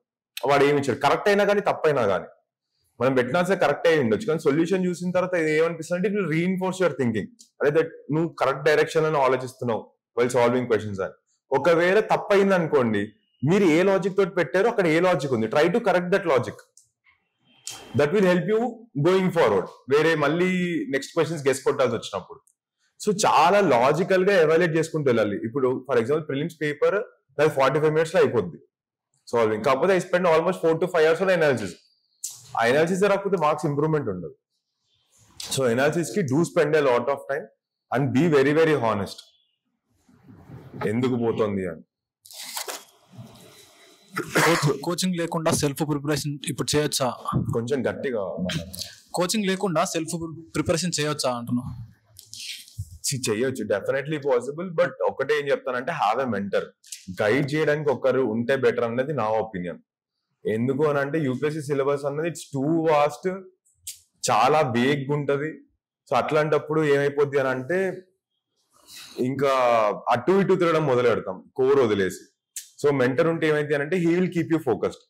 వాడు ఏమి ఇచ్చాడు, కరెక్ట్ అయినా కానీ తప్పైనా కానీ మనం పెట్టినా సరే కరెక్ట్ అయి ఉండొచ్చు, కానీ సొల్యూషన్ చూసిన తర్వాత ఏమనిపిస్తుంది అంటే, ఇట్ రీఇన్ఫోర్స్ యువర్ థింకింగ్, అదే దట్ నువ్వు కరెక్ట్ డైరెక్షన్ అని ఆలోచిస్తున్నావు వైల్ సాల్వింగ్ క్వశ్చన్స్ అని. ఒకవేళ తప్పైంది అనుకోండి, మీరు ఏ లాజిక్ తోటి పెట్టారో అక్కడ ఏ లాజిక్ ఉంది, try to correct that logic, that will help you going forward, వేరే మళ్ళీ నెక్స్ట్ క్వశ్చన్స్ గెస్ కొట్టాల్సి వచ్చినప్పుడు. సో చాలా లాజికల్ గా ఎవాల్యుయేట్ చేసుకుంటూ వెళ్ళాలి. ఇప్పుడు for example prelims paper 45 minutes లో అయిపోద్ది సాల్వింగ్, కాకపోతే I spend almost 4 to 5 hours on analysis. ఆ అనాలిసిస్ రాకపోతే మార్క్స్ ఇంప్రూవ్మెంట్ ఉండదు. సో అనాలిసిస్ కి do spend a lot of time and be very very honest, ఎందుకు పోతుంది అని. కోచింగ్ లేకుండా సెల్ఫ్ ప్రిపరేషన్ ఇప్పుడు చేయొచ్చా? కొంచెం గట్టిగా. కోచింగ్ లేకుండా సెల్ఫ్ ప్రిపరేషన్ చేయొచ్చా అంటున్నా? చేయొచ్చు, డెఫినెట్లీ పాసిబుల్. బట్ ఒకటే ఏం చెప్తానంటే, హ్యావ్ ఎ మెంటర్, గైడ్ చేయడానికి ఒకరు ఉంటే బెటర్ అన్నది నా ఒపీనియన్. ఎందుకు అని అంటే యూపీఎస్సీ సిలబస్ అన్నది ఇట్స్ టూ వాస్ట్, చాలా వేగ్ ఉంటది. సో అట్లాంటప్పుడు ఏమైపోద్ది అని అంటే, ఇంకా అటు ఇటు తిరగడం మొదలు పెడతాం కోర్ వదిలేసి. సో మెంటర్ ఉంటే ఏమైంది అని అంటే, he will keep you focused.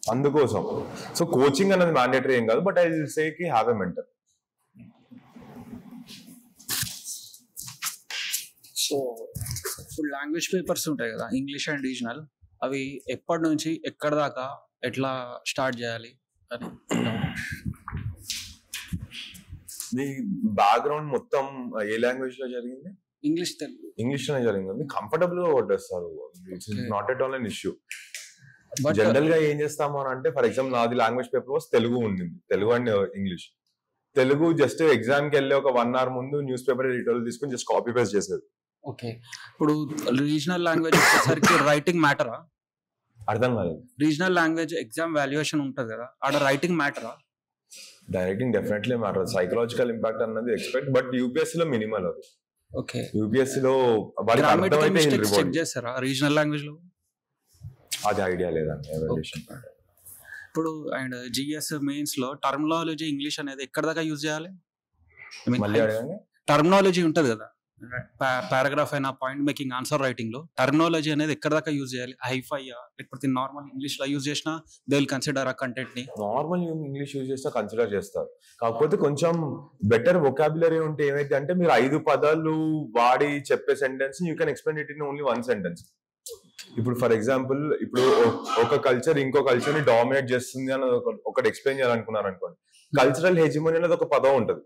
అందుకోసం సో కోచింగ్ అనేది మ్యాండేటరీ ఏం కాదు, బట్ ఐ విల్ సే కి హ్యావ్ ఎ మెంటర్. సో ఇప్పుడు లాంగ్వేజ్ పేపర్స్ ఉంటాయి కదా, ఇంగ్లీష్ అండ్ రీజనల్, అవి ఎప్పటి నుంచి ఎక్కడ దాకా ఎట్లా స్టార్ట్ చేయాలి అని? మీ బ్యాక్గ్రౌండ్ మొత్తం ఏ లాంగ్వేజ్ లో జరిగింది? ఇంగ్లీష్, తెలుగు. ఇంగ్లీష్ లోనే జరిగింది. మీకు కంఫర్టబుల్ గా కొట్టేస్తారు, not at all an issue. General గా ఏం చేస్తాము అని అంటే, ఫర్ ఎగ్జాంపుల్ నాది లాంగ్వేజ్ పేపర్ వాస్ తెలుగు ఉండింది, Telugu and English. Telugu just exam కి వెళ్ళి ఒక 1 hour ముందు న్యూస్ పేపర్ ఎడిటోరియల్ తీసుకుని జస్ట్ కాపీ పేస్ట్ చేసేది. ఓకే, ఇప్పుడు రీజనల్ లాంగ్వేజ్ వచ్చేసరికి రైటింగ్ మ్యాటరా? అర్థం కాలేదు. రీజనల్ లాంగ్వేజ్ ఎగ్జామ్ వాల్యుయేషన్ ఉంటది కదా, ఆడ రైటింగ్ మ్యాటరా? Writing definitely matter, psychological impact అన్నది ఎక్స్పెక్ట్, బట్ యూపీఎస్సీ లో మినిమల్ అది. ఓకే, యూపీఎస్సీ లో చెక్ చేస్తారా రీజనల్ లాంగ్వేజ్ లో? అది ఐడియా లేదండి ఎవాల్యుయేషన్. ఇప్పుడు అండ్ జిఎస్ మెయిన్స్ లో టర్మినాలజీ ఇంగ్లీష్ అనేది ఎక్కడ దాకా యూజ్ చేయాలి? మళ్ళీ అడగండి. టర్మినాలజీ ఉంటది కదా పారాగ్రాఫ్ అయినా పాయింట్ మేకింగ్ ఆన్సర్ రైటింగ్ లో టర్మినాలజీ అనేది ఎక్కడ దాకా యూజ్ చేయాలి? హైఫై లేకపోతే నార్మల్ ఇంగ్లీష్ లో యూజ్ చేసినా దే విల్ కన్సిడర్ ఆ కంటెంట్ ని? నార్మల్ ఇంగ్లీష్ యూజ్ చేసినా కన్సిడర్ చేస్తారు. కాకపోతే కొంచెం బెటర్ వొకాబులరీ ఉంటే ఏమైతే అంటే మీరు 5 పదాలు వాడి చెప్పే sentence you can explain it in only 1 sentence. ఇప్పుడు ఫర్ ఎగ్జాంపుల్ ఇప్పుడు ఒక కల్చర్ ఇంకో కల్చర్ ని డామినేట్ చేస్తుంది అని ఒకటి ఎక్స్ప్లెయిన్ చేయాలనుకున్నారు అనుకోండి, కల్చరల్ హెజిమోనీ అనేది ఒక పదం ఉంటుంది.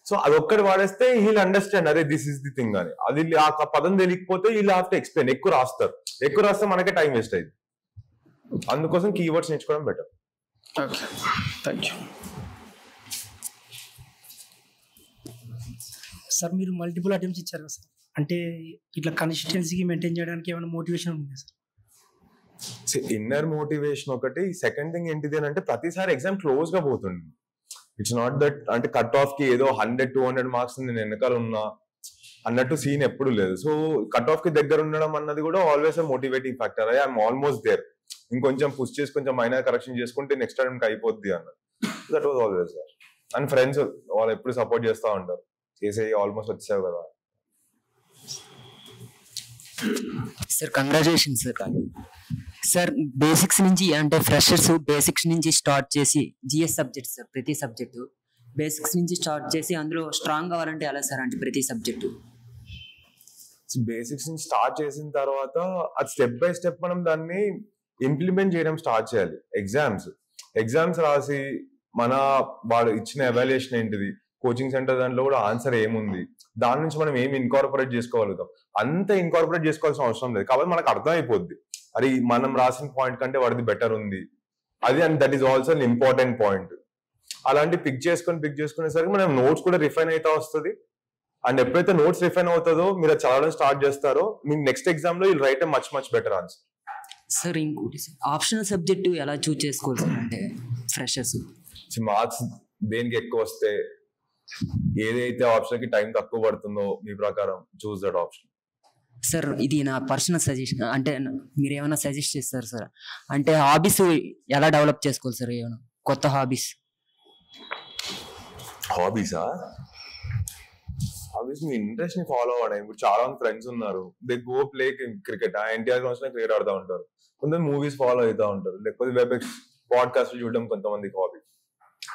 సో అది ఒక్కటి వాడేస్తే హీల్ అండర్స్టాండ్ అరే దిస్ ఇస్ ది థింగ్ అని. అది ఆ పదం తెలియకపోతే వీళ్ళు హావ్ టు ఎక్స్ప్లెయిన్. ఎక్కువ రాస్తే మనకే టైం వేస్ట్ అయింది. అందుకోసం కీవర్డ్స్ నేర్చుకోవడం బెటర్. సార్ మీరు మల్టిపుల్ అటెంప్ట్స్ ఇచ్చారు కదా సార్, అంటే ఇట్లా కన్సిస్టెన్సీకి మెయింటైన్ చేయడానికి ఏమైనా మోటివేషన్ ఉంది సార్? ఇన్నర్ మోటివేషన్ ఒకటి. సెకండ్ థింగ్ ఏంటిది అని అంటే ప్రతిసారి ఎగ్జామ్ క్లోజ్ గా పోతుంది. ఇట్స్ నాట్ దట్ అంటే కట్ ఆఫ్ కి ఏదో 100-200 మార్క్స్ నేను వెనకాల ఉన్నా అన్నట్టు సీన్ ఎప్పుడు లేదు. సో కట్ ఆఫ్ కి దగ్గర ఉండడం అన్నది కూడా always motivating factor. I'm almost there, ఇంకొంచెం పుష్ చేసి కొంచెం మైనర్ కరెక్షన్ చేసుకుంటే నెక్స్ట్ టైం అయిపోద్ది అన్న. That was always there. And friends వాళ్ళు ఎప్పుడు సపోర్ట్ చేస్తూ ఉంటారు, చేసే ఆల్మోస్ట్ వచ్చావు కదా. Sir congratulation sir. Sir basics నుంచి అంటే ఫ్రెషర్స్ బేసిక్స్ నుంచి స్టార్ట్ చేసి జిఎస్ సబ్జెక్ట్ సార్, ప్రతి సబ్జెక్టు బేసిక్స్ నుంచి స్టార్ట్ చేసి అందులో స్ట్రాంగ్ అవ్వాలంటే ఎలా సార్? అంటే ప్రతి సబ్జెక్టు బేసిక్స్ నుంచి స్టార్ట్ చేసిన తర్వాత అది స్టెప్ బై స్టెప్ మనం దాన్ని ఇంప్లిమెంట్ చేయడం స్టార్ట్ చేయాలి. ఎగ్జామ్స్ రాసి మన వాడు ఇచ్చిన ఎవాల్యుయేషన్ ఏంటిది, కోచింగ్ సెంటర్ దాంట్లో కూడా ఆన్సర్ ఏముంది, దాని నుంచి మనం ఏమి ఇన్కార్పొరేట్ చేసుకోగలుగుతాం, అంత ఇన్కార్పొరేట్ చేసుకోవాల్సిన అవసరం లేదు. కాబట్టి మనకు అర్థం అయిపోద్ది అది మనం రాసిన పాయింట్ కంటే వాడిది బెటర్ ఉంది అది. And that is also an important point. అలాంటి పిక్ చేసుకునేసరికి మనం నోట్స్ కూడా రిఫైన్ అవుతా వస్తుంది. అండ్ ఎప్పుడైతే నోట్స్ రిఫైన్ అవుతుందో మీరు చదవడం స్టార్ట్ చేస్తారో మీకు నెక్స్ట్ ఎగ్జామ్ లో right much much better answer. Sir ఇంకోటి ఆప్షనల్ సబ్జెక్టు ఎలా చూస్ చేసుకోవాలి సార్? అంటే ఫ్రెషర్స్ మార్క్స్ దేనికి ఎక్కువ వస్తే ఏదైతే ఆప్షన్ కి టైం తక్కువ పడుతుందో మీ ప్రకారం చూస్ దట్ ఆప్షన్. సార్ ఇది నా పర్సనల్ సజెషన్, అంటే మీరు ఏమైనా సజెస్ట్ చేస్తారు సార్? అంటే హాబీస్ ఎలా డెవలప్ చేసుకోవాలి సార్? ఏమైనా కొత్త హాబీస్ మీ ఇంట్రెస్ట్ ని ఫాలో అవ్వడం. ఇప్పుడు చాలా మంది ఫ్రెండ్స్ ఉన్నారు, they go play cricket. NTR grounds లో క్రికెట్ ఆడుతూ ఉంటారు. కొంతమంది మూవీస్ ఫాలో అవుతూ ఉంటారు, లేకపోతే వెబెక్స్ పాడ్కాస్ట్ చూడడం కొంతమందికి hobby.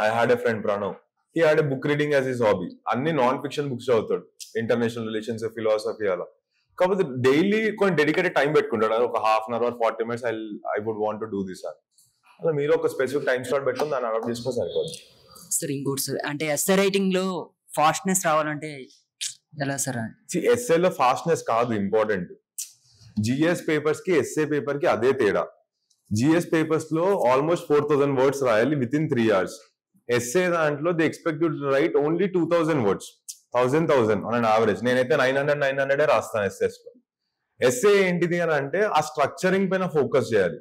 I had a friend Pranav, he had a book reading as his hobby. అన్ని నాన్ ఫిక్షన్ బుక్స్ చదువుతాడు, ఇంటర్నేషనల్ రిలేషన్స్, ఫిలాసఫీ అలా. కాకపోతే డైలీ కొన్ని డెడికేటెడ్ టైం పెట్టుకుంటాడు, ఒక half an hour 40 minutes I would want to do this అని. అలా మీరు ఒక స్పెసిఫిక్ టైం స్లాట్ పెట్టుకుని దాన్ని అడాప్ట్ చేసుకుని సరిపోతుంది సార్. ఇంకోటి సార్ అంటే ఎస్ఏ రైటింగ్ లో ఫాస్ట్నెస్ రావాలంటే ఎలా సార్? ఎస్ఏ లో ఫాస్ట్నెస్ కాదు ఇంపార్టెంట్, జిఎస్ పేపర్స్ కి ఎస్ఏ పేపర్ కి అదే తేడా. జిఎస్ పేపర్స్ లో ఆల్మోస్ట్ 4000 words రాయాలి విత్ ఇన్ 3 hours. ఎస్ఏ దాంట్లో they expect to right only 2000 words, 1000 on an average. నేనైతే 900 రాస్తాను ఎస్ఎస్ లో. ఎస్ఏ ఏంటిది అని అంటే ఆ స్ట్రక్చరింగ్ పైన ఫోకస్ చేయాలి.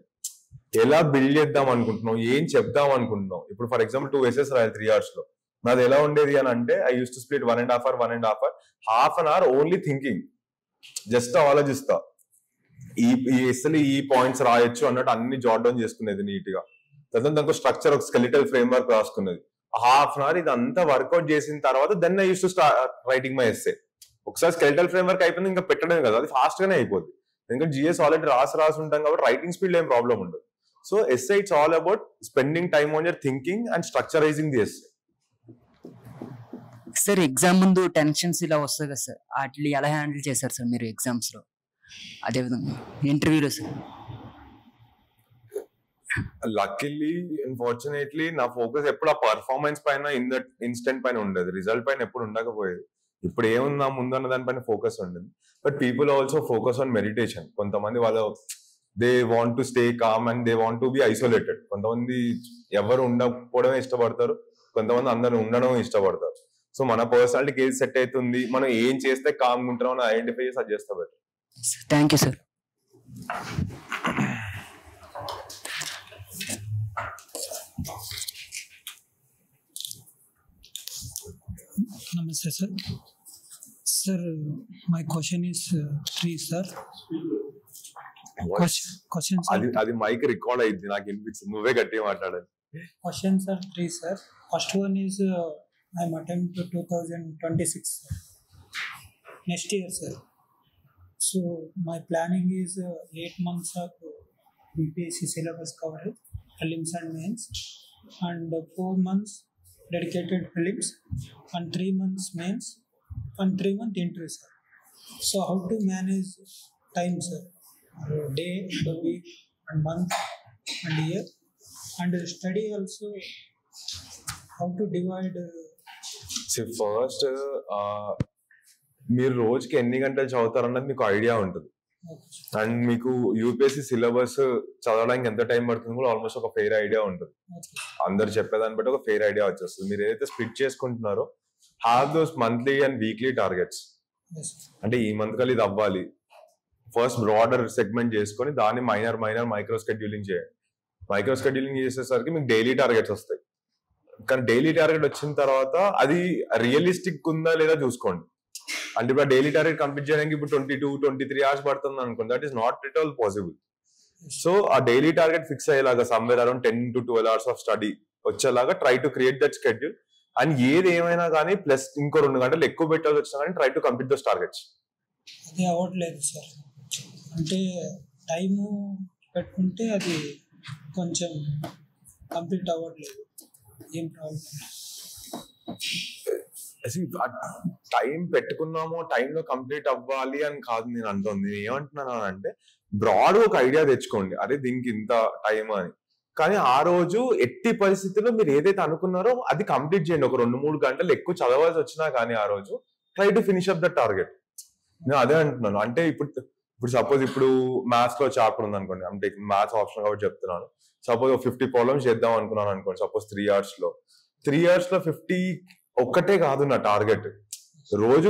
ఎలా బిల్డ్ చేద్దాం అనుకుంటున్నాం, ఏం చెప్దాం అనుకుంటున్నాం. ఇప్పుడు ఫర్ ఎగ్జాంపుల్ 2 essays రాయాలి 3 hours లో. నాది ఎలా ఉండేది అని అంటే I used to split 1.5 hour, half an hour only thinking, just ఆలోచిస్తా. ఈ ఎస్ఏలో ఈ పాయింట్స్ రాయొచ్చు అన్నట్టు అన్ని జాట్ డౌన్ చేసుకునేది నీట్ గా. తర్వాత దానికి స్ట్రక్చర్, ఒక స్కెలిటల్ ఫ్రేమ్ వర్క్ రాసుకునేది. హాఫ్ అన్ అవర్ ఇదంతా వర్కౌట్ చేసిన తర్వాత then I used to start writing my essay. ఒకసారి స్కెలిటల్ ఫ్రేమ్ వర్క్ అయిపోయింది, ఇంకా పెట్టడమే కదా, అది ఫాస్ట్ గానే అయిపోద్ది. ఎందుకంటే జిఎస్ ఆల్రెడీ రాసి ఉంటాం కాబట్టి రైటింగ్ స్పీడ్ ఏం ప్రాబ్లం ఉండదు. So essay it's all about spending time on your thinking and structurising the essay. Sir exam ముందు టెన్షన్స్ ఇలా వస్తాయి కదా సార్, వాటిని ఎలా హ్యాండిల్ చేశారు సార్ మీరు ఎగ్జామ్స్ లో? అదేవిధంగా ఇంటర్వ్యూలో సార్? లక్కీలీ అన్ఫార్చునేట్లీ నా ఫోకస్ ఎప్పుడు ఆ పర్ఫార్మెన్స్ పైన, ఇన్ దట్ ఇన్స్టెంట్ పైన ఉండేది, రిజల్ట్ పైన ఎప్పుడు ఉండకపోయేది. ఇప్పుడు ఏముందా ముందన్న దానిపైన ఫోకస్ ఉండేది. But people also focus on meditation. కొంతమంది వాళ్ళు they want to stay calm and they want to be isolated. కొంతమంది ఎవరు ఉండకపోవడమే ఇష్టపడతారు, కొంతమంది అందరు ఉండడం ఇష్టపడతారు. సో మన పర్సనాలిటీకి ఏది సెట్ అవుతుంది, మనం ఏం చేస్తే కామ్ ఉంటాం అని ఐడెంటిఫై చేసి అది చేస్తా better. Thank you sir. Namaste sir. Sir, my question is 3 sir. Question sir. అది మైక్ రికార్డ్ అయింది, నాకు వినిపించింది, నువ్వే గట్టిగా మాట్లాడాలి. Questions are 3 sir. First one is I'm attempt 2026. Next year, sir. So my planning is 8 months of UPSC syllabus coverage, prelims and mains, and 4 months dedicated prelims, and 3 months mains, and 3 month interview, sir. So how to manage time, sir? Day, the week, and month, and year, and study also. How to divide? First మీరు రోజుకి ఎన్ని గంటలు చదువుతారన్నది మీకు ఐడియా ఉంటుంది. అండ్ మీకు యూపీఎస్సీ సిలబస్ చదవడానికి ఎంత టైం పడుతుంది కూడా ఆల్మోస్ట్ ఒక ఫెయిర్ ఐడియా ఉంటుంది. అందరు చెప్పేదాన్ని బట్టి ఒక ఫెయిర్ ఐడియా వచ్చేస్తుంది. మీరు ఏదైతే స్ప్లిట్ చేసుకుంటున్నారో have those monthly and weekly targets. అంటే ఈ మంత్ కల్లా ఇది అవ్వాలి. ఫస్ట్ బ్రాడర్ సెగ్మెంట్ చేసుకొని దాన్ని మైనర్ మైక్రో స్కెడ్యూలింగ్ చేయండి. మైక్రో స్కెడ్యూలింగ్ చేసేసరికి మీకు డైలీ టార్గెట్స్ వస్తాయి. కానీ డైలీ టార్గెట్ వచ్చిన తర్వాత అది రియలిస్టిక్ ఉందా లేదా చూసుకోండి. అంటే ఇప్పుడు డైలీ టార్గెట్ కంప్లీట్ చేయడానికి ఇప్పుడు 22-23 hours పడుతుంది అనుకోండి. That is not at all possible. So ఆ డైలీ టార్గెట్ ఫిక్స్ అయ్యేలాగా somewhere around 10 to 12 hours of study వచ్చేలాగా try to create that schedule. And ఏది ఏమైనా కానీ ప్లస్ ఇంకో 2 గంటలు ఎక్కువ పెట్టాల్సి వచ్చినా కానీ try to complete those targets. అది అవ్వట్లేదు సార్. అంటే టైము పెట్టుకుంటే అది కొంచెం కంప్లీట్ అవ్వట్లేదు. ఏం ప్రాబ్లం? టైం పెట్టుకున్నామో టైంలో కంప్లీట్ అవ్వాలి అని కాదు నేను అంటుంది. నేను ఏమంటున్నాను అంటే బ్రాడ్ ఒక ఐడియా తెచ్చుకోండి, అరే దీనికి ఇంత టైం అని. కానీ ఆ రోజు ఎట్టి పరిస్థితుల్లో మీరు ఏదైతే అనుకున్నారో అది కంప్లీట్ చేయండి. ఒక 2-3 గంటలు ఎక్కువ చదవాల్సి వచ్చినా కానీ ఆ రోజు try to finish up the target. నేను అదే అంటున్నాను. అంటే ఇప్పుడు సపోజ్ ఇప్పుడు మ్యాథ్స్ లో చాప్టర్ ఉంది అనుకోండి, అంటే మ్యాథ్స్ ఆప్షన్ కాబట్టి చెప్తున్నాను. సపోజ్ 50 ప్రాబ్లమ్స్ చేద్దాం అనుకున్నాను అనుకోండి. సపోజ్ 3 hours లో 50 ఒక్కటే కాదు నా టార్గెట్. రోజు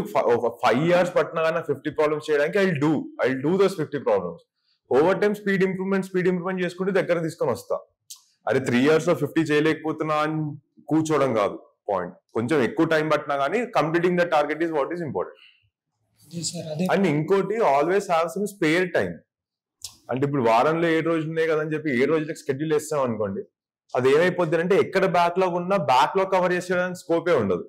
5 hours పట్టినా కానీ 50 ప్రాబ్లమ్స్ చేయడానికి I do those 50 problems. Over time speed improvement చేసుకుంటే దగ్గర తీసుకొని వస్తా. అరే 3 hours లో 50 చేయలేకపోతున్నా అని కూర్చోవడం కాదు పాయింట్. కొంచెం ఎక్కువ టైం పట్టినా కానీ completing the target is what is important. And ఇంకోటి always have some spare time. అంటే ఇప్పుడు వారంలో 7 రోజులు ఉన్నాయి కదని చెప్పి 7 రోజులకు స్కెడ్యూల్ వేస్తాం అనుకోండి, అది ఏమైపోద్ది అంటే ఎక్కడ బ్యాక్లాగ్ ఉన్నా బ్యాక్లాగ్ కవర్ చేసేయడానికి స్కోపే ఉండదు.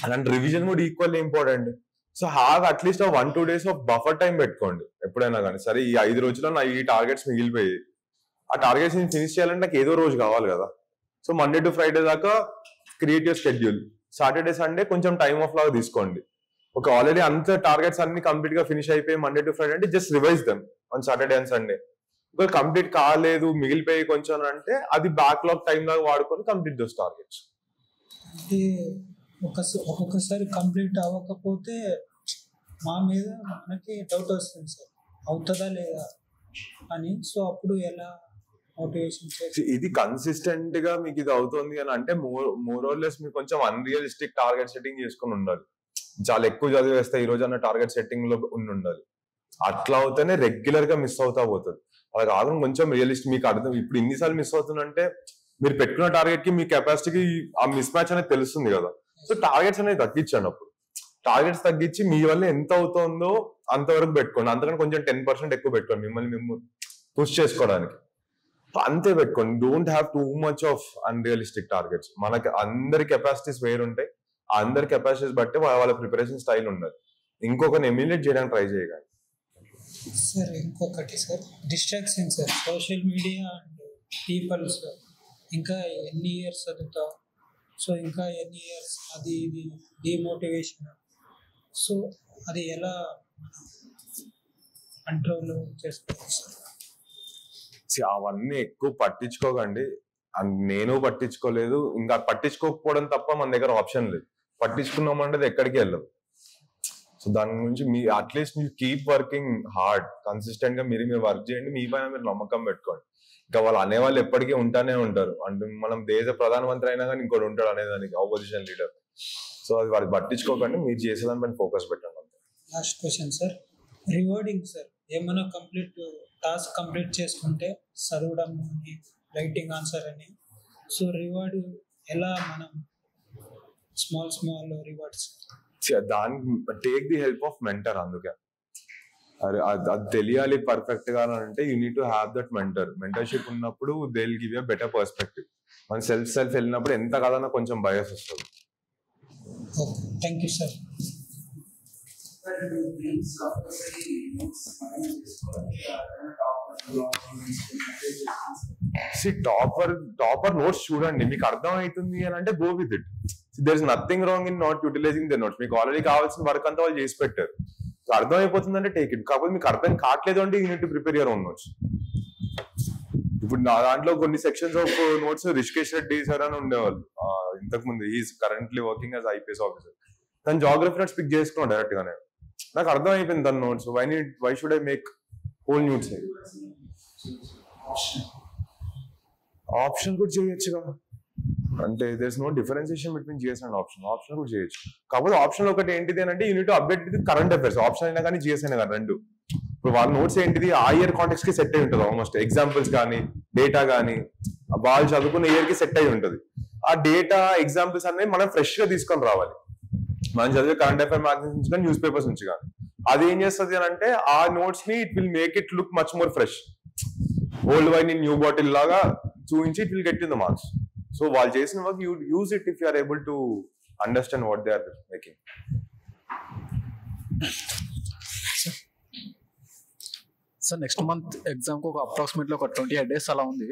అలాంటి రివిజన్ కూడా equally important. So have at least 1-2 days of buffer time పెట్టుకోండి ఎప్పుడైనా కానీ. సరే ఈ 5 రోజుల్లో నా ఈ టార్గెట్స్ మిగిలిపోయి ఆ టార్గెట్స్ ని ఫినిష్ చేయాలంటే నాకు ఏదో రోజు కావాలి కదా. సో మండే టు ఫ్రైడే దాకా create your schedule. Saturday Sunday కొంచెం టైం ఆఫ్ లాగా తీసుకోండి. ఒక ఆల్రెడీ అంత టార్గెట్స్ అన్ని కంప్లీట్ గా ఫినిష్ అయిపోయి మండే టు ఫ్రైడే అంటే just revise them on Saturday and Sunday. ఒకవేళ కంప్లీట్ కాలేదు మిగిలిపోయి కొంచెం అంటే అది బ్యాక్లాగ్ టైం లాగా వాడుకొని కంప్లీట్ దోస్ టార్గెట్స్. అంటే ఒక్కొక్కసారి కంప్లీట్ అవ్వకపోతే మా మీద మనకి డౌట్ వస్తుంది సార్, అవుతుందా లేదా అని. సో అప్పుడు ఎలా మోటివేషన్ చేసి ఇది కన్సిస్టెంట్ గా మీకు ఇది అవుతుంది అని అంటే మోర్ ఆర్ లెస్ మీకు కొంచెం అన్రియలిస్టిక్ టార్గెట్ సెట్టింగ్ చేసుకుని ఉండాలి. చాలా ఎక్కువ చదివేస్తే ఈ రోజు అన్న టార్గెట్ సెట్టింగ్ లో ఉండాలి. అట్లా అవుతేనే రెగ్యులర్ గా మిస్ అవుతా పోతుంది. అలా కాదు కొంచెం రియలిస్టిక్. మీకు అర్థం ఇప్పుడు ఇన్నిసార్లు మిస్ అవుతుందంటే మీరు పెట్టుకున్న టార్గెట్ కి మీ కెపాసిటీకి ఆ మిస్ మ్యాచ్ అనేది తెలుస్తుంది కదా. సో టార్గెట్స్ అనేది తగ్గించండి. అప్పుడు టార్గెట్స్ తగ్గించి మీ వల్ల ఎంత అవుతుందో అంతవరకు పెట్టుకోండి. అంతకని కొంచెం 10% ఎక్కువ పెట్టుకోండి మిమ్మల్ని పుష్ చేసుకోవడానికి. అంతే పెట్టుకోండి. Don't have too much of unrealistic targets. మనకి అందరి కెపాసిటీస్ వేరుంటాయి. అందరి కెపాసిటీస్ బట్టి వాళ్ళ ప్రిపరేషన్ స్టైల్ ఉండదు. ఇంకొకరిని ఎమ్యులేట్ చేయడానికి ట్రై చేయగలరు. సార్ ఇంకొకటి sir distraction sir, social media and people sir. ఇంకా ఎన్ని ఇయర్స్ చదువుతాం, సో ఇంకా ఎన్ని ఇయర్స్ అది ఇది డిమోటివేషన్. సో అది ఎలా కంట్రోల్ చేసుకోవచ్చు సార్? అవన్నీ ఎక్కువ పట్టించుకోకండి. నేను పట్టించుకోలేదు, ఇంకా పట్టించుకోకపోవడం తప్ప మన దగ్గర ఆప్షన్ లేదు. పట్టించుకున్నామంటే ఎక్కడికి వెళ్ళదు. సో దాని గురించి మీ అట్లీస్ట్ మీరు కీప్ వర్కింగ్ హార్డ్, కన్సిస్టెంట్ గా మీరు వర్క్ చేయండి. మీ పైన మీరు నమ్మకం పెట్టుకోండి. ఇంకా వాళ్ళు అనేవాళ్ళు ఎప్పటికీ ఉంటానే ఉంటారు. అంటే మనం దేశ ప్రధానమంత్రి అయినా కానీ ఇంకోటి ఉంటాడు అనేదానికి ఆపోజిషన్ లీడర్. సో అది వాళ్ళు పట్టించుకోకండి, మీరు చేసేదాని పైన ఫోకస్ పెట్టండి అంతే. Last question sir, rewarding sir. ఏమైనా టాస్క్ కంప్లీట్ చేసుకుంటే చదవడం అని, రైటింగ్ ఆన్సర్ అని, సో రివార్డ్ ఎలా మనం స్మాల్ రివార్డ్స్ దాని take the help of mentor. అందుకే అది తెలియాలి పర్ఫెక్ట్ గా అంటే you need to have that mentorship ఉన్నప్పుడు they will give you better perspective. మన సెల్ఫ్ వెళ్ళినప్పుడు ఎంత కాదన్నా కొంచెం బయాస్ వస్తుంది. Thank you sir. Topper notes చూడండి, మీకు అర్థం అవుతుంది అని అంటే go with it. There is nothing wrong in not utilizing the notes. మీకు ఆల్రెడీ కావాల్సిన వర్క్ అంతా వాళ్ళు చేసి పెట్టారు. అర్థం అయిపోతుంది అంటే టేక్ ఇట్. కాకపోతే మీకు అర్థం కావట్లేదు అంటే you need to prepare your own notes. ఇప్పుడు నా దాంట్లో కొన్ని sections of notes Rishikesh Reddy sir అని ఉండేవాళ్ళు ఇంతకు ముందు. Is currently working as IPS officer. తను జాగ్రఫీ నోట్స్ పిక్ చేసుకున్నాను డైరెక్ట్ గానే. నాకు అర్థం అయిపోయింది తన notes. Why should I make whole notes? Option కూడా చేయొచ్చుగా. అంటే there is no differentiation between GS and option. Option కూడా చేయొచ్చు. కాకపోతే ఆప్షన్ ఒకటి ఏంటిది అని అంటే unit update with current affairs. Option అయినా కానీ జిఎస్ అయినా కానీ రెండు. ఇప్పుడు వాళ్ళ నోట్స్ ఏంటిది ఆ ఇయర్ కాంటెక్స్ట్ కి సెట్ అయి ఉంటుంది. ఆల్మోస్ట్ ఎగ్జాంపుల్స్ కానీ డేటా కానీ వాళ్ళు చదువుకున్న ఇయర్ కి సెట్ అయి ఉంటుంది. ఆ డేటా ఎగ్జాంపుల్స్ అనేవి మనం ఫ్రెష్ గా తీసుకొని రావాలి. మనం చదివే కరెంట్ అఫైర్ మ్యాగజైన్స్ నుంచి కానీ న్యూస్ పేపర్స్ నుంచి కానీ. అది ఏం చేస్తుంది అని అంటే ఆ నోట్స్ ని it will make it look much more fresh. Old wine in new bottle లాగా చూపించి it will get in the marks. So వాళ్ళు చేసిన work you use it if you are able to understand what they are making. Sir next month ఎగ్జామ్కి ఒక అప్రాక్సిమేట్లీ ఒక 28 days అలా ఉంది.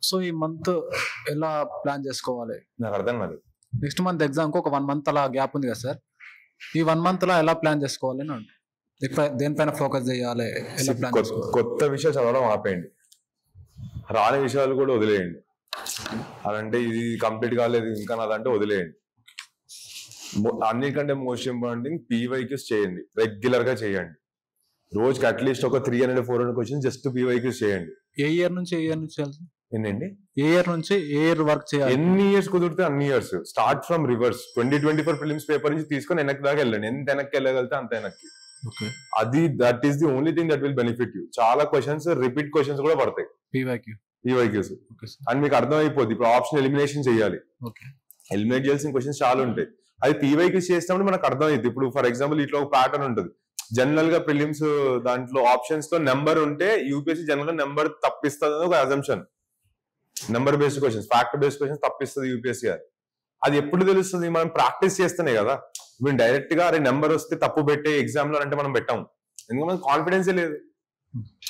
సో ఈ మంత్ ఎలా ప్లాన్ చేసుకోవాలి? నాకు అర్థం కాదు. నెక్స్ట్ మంత్ ఎగ్జామ్కి ఒక 1 month అలా గ్యాప్ ఉంది కదా సార్, ఈ 1 month లో ఎలా ప్లాన్ చేసుకోవాలి అని? దేనిపైన ఫోకస్ చేయాలి? ఎలా ప్లాన్ చేసుకోవాలి? కొత్త విషయాలు చదవడం ఆపేయండి, రాని విషయాలు కూడా వదిలేయండి. అదంటే ఇది కంప్లీట్ కాలేదు ఇంకా నాదంటే వదిలేయండి. అన్నిటికంటే మోస్ట్ ఇంపార్టెంట్ పీవైక్యూస్ చేయండి, రెగ్యులర్ గా చేయండి. రోజుకి అట్లీస్ట్ ఒక 300-400 క్వశ్చన్స్ జస్ట్ పీవైక్యూస్ చేయండి. ఏ ఇయర్ నుంచి ఏంటండి? ఏ ఇయర్ నుంచి ఏ ఇయర్ వర్క్ చేయాలి? ఎన్ని ఇయర్స్ కుదిరితే అన్ని years. Start from reverse. 2024 prelims paper నుంచి తీసుకొని వెనక్కి దాకా వెళ్ళండి. ఎంత వెనక్కి వెళ్ళగలితే అంత వెనక్కి. అది that is the only thing that will benefit you. చాలా క్వశ్చన్స్ రిపీట్ క్వశ్చన్స్ కూడా పడతాయి పీవైక్యూస్. అండ్ మీకు అర్థం అయిపోద్ది. ఇప్పుడు ఆప్షన్ ఎలిమినేషన్ చేయాలి, ఎలిమినేట్ చేయాల్సిన క్వశ్చన్స్ చాలా ఉంటాయి. అది పీవైక్యూస్ చేసినప్పుడు మనకు అర్థం అవుతుంది. ఇప్పుడు ఫర్ ఎగ్జాంపుల్ ఇట్లా ఒక ప్యాటర్న్ ఉంటుంది. జనరల్ గా ప్రిలిమ్స్ దాంట్లో ఆప్షన్స్ లో నెంబర్ ఉంటే యూపీఎస్సీ జనరల్ గా నెంబర్ తప్పిస్తుంది ఒక assumption. Number based questions, factor based questions తప్పిస్తుంది యూపీఎస్సీ. అది ఎప్పుడు తెలుస్తుంది? మనం ప్రాక్టీస్ చేస్తేనే కదా. మేము డైరెక్ట్ గా అరే నెంబర్ వస్తే తప్పు పెట్టే ఎగ్జామ్ లో అంటే మనం పెట్టాం, ఎందుకంటే మనకు కాన్ఫిడెన్సే లేదు.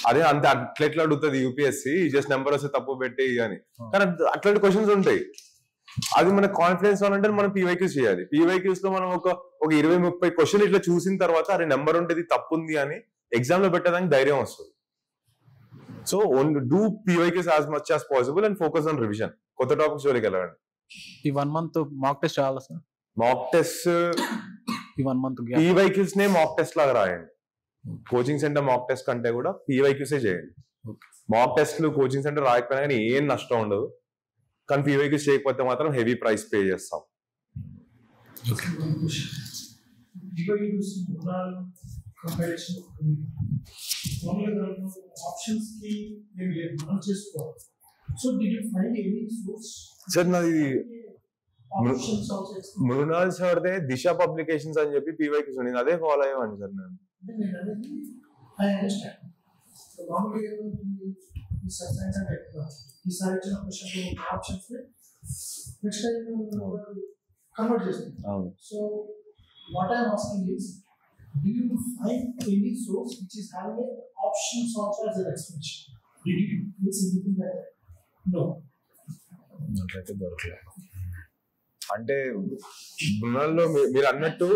అదే అంతే అట్లా అడుగుతుంది యూపీఎస్సీ, జస్ట్ నెంబర్ వస్తే తప్పు పెట్టే అని. కానీ అట్లాంటి క్వశ్చన్స్ ఉంటాయి. అది మనకు కాన్ఫిడెన్స్ అంటే మనం పీవైక్యూస్ చేయాలి. పీవైక్యూస్ లో మనం ఒక 20-30 క్వశ్చన్ ఇట్లా చూసిన తర్వాత అరే నెంబర్ ఉంటుంది తప్పు ఉంది అని ఎగ్జామ్ లో పెట్టడానికి ధైర్యం వస్తుంది. So do PYQs as much as possible and focus on revision. కొత్త టాపిక్స్ జోలికి వెళ్ళండి. ఈ 1 month మాక్ టెస్ట్ చేయాలి సార్. మాక్ టెస్ట్ ఈ 1 month పీవైక్యూస్ నే మాక్ టెస్ట్ లాగా రాయండి. కోచింగ్ సెంటర్ మాక్ టెస్ట్ కంటే కూడా పీవైక్యూసే చేయండి. మాక్ టెస్ట్లు కోచింగ్ సెంటర్ రాయకపోయినా కానీ ఏం నష్టం ఉండదు. కానీ పీవైక్యూస్ చేయకపోతే మాత్రం హెవీ ప్రైస్ పే చేస్తాం. సార్ నాది మృణాల్ సార్దే దిశ పబ్లికేషన్స్ అని చెప్పి పీవైక్యూస్ ఉంది, అదే ఫాలో అయ్యామండి సార్ నేను. So what I am asking is, do you find any source which is having an options also as an explanation? Did you do something like that? No. అంటే మృణాల్లో మీరు అన్నట్టు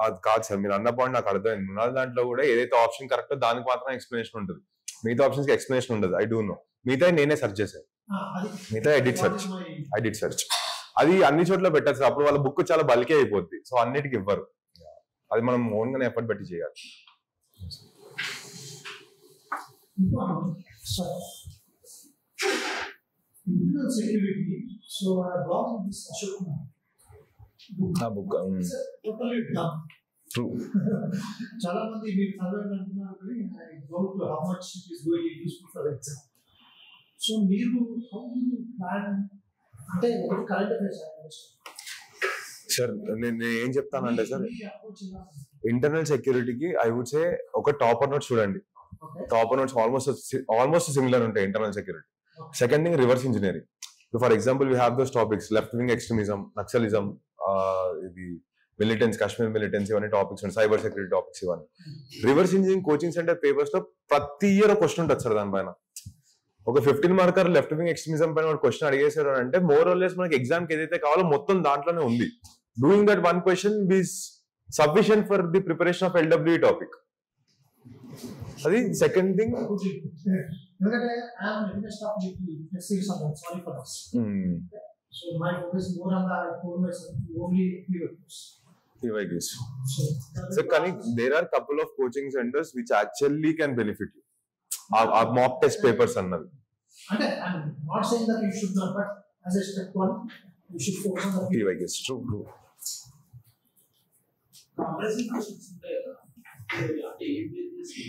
అది కాదు సార్. మీరు అన్న పాయింట్ నాకు అర్థమైంది. మృణాల్ దాంట్లో కూడా ఏదైతే ఆప్షన్ కరెక్టో దానికి మాత్రం ఎక్స్ప్లెనేషన్ ఉంటుంది, మిగతా ఆప్షన్స్ కి ఎక్స్ప్లెనేషన్ ఉండదు. I don't know. మిగతా నేనే సెర్చ్ చేశాను. మిగతా ఐ డిడ్ సెర్చ్. అది అన్ని చోట్ల పెట్టచ్చు. అప్పుడు వాళ్ళ బుక్ చాలా బల్కే అయిపోద్ది. సో అన్నిటికి ఇవ్వరు. అది మనం ఓన్ గానే ఎఫర్ట్ పెట్టి చేయాలి. Internal security. So I brought this Ashok Kumar book. Totally dumb. True. చాలా మంది మీరు చదవాలంటున్నారు కానీ I don't know how much it is going to be useful for exam. So మీరు how do you plan? అంటే ఒక కరెంట్ అఫైర్స్ సార్ నేను ఏం చెప్తానంటే సార్, ఇంటర్నల్ సెక్యూరిటీకి ఐ వుడ్ సే ఒక టాపర్ నోట్స్ చూడండి. టాపర్ నోట్స్ ఆల్మోస్ట్ సిమిలర్ ఉంటాయి internal security. Second thing reverse engineering. For example we have those topics left wing extremism, Naxalism, ఇది మిలిటెన్స్, కాశ్మీర్ మిలిటెన్స్, ఇవన్నీ టాపిక్స్ ఉంటాయి, సైబర్ సెక్యూరిటీ టాపిక్స్ ఇవన్నీ. Reverse engineering coaching centre papers లో ప్రతి ఇయర్ ఒక క్వశ్చన్ ఉంటుంది సార్ దానిపైన. ఒక 15 మార్కర్ లెఫ్ట్ వింగ్ ఎక్స్ట్రీమిజం పైన ఒక క్వశ్చన్ అడిగేశారు అంటే మోర్ ఆర్ లెస్ మనకి ఎగ్జామ్ కి ఏదైతే కావాలో మొత్తం దాంట్లోనే ఉంది. Doing that one question is sufficient for the preparation of LWE topic. అది సెకండ్ థింగ్. ఎందుకంటే I'm interest of series on that, sorry for this. So my focus more on the core methods, only PYQs. So there are couple of coaching centers which actually can benefit you. Our mock test papers అన్నవి. అంటే I'm not saying that you should not, but as a step one you should focus on the PYQs. True. Compressing questions ఉంటాయి కదా, అంటే ఏం చేసి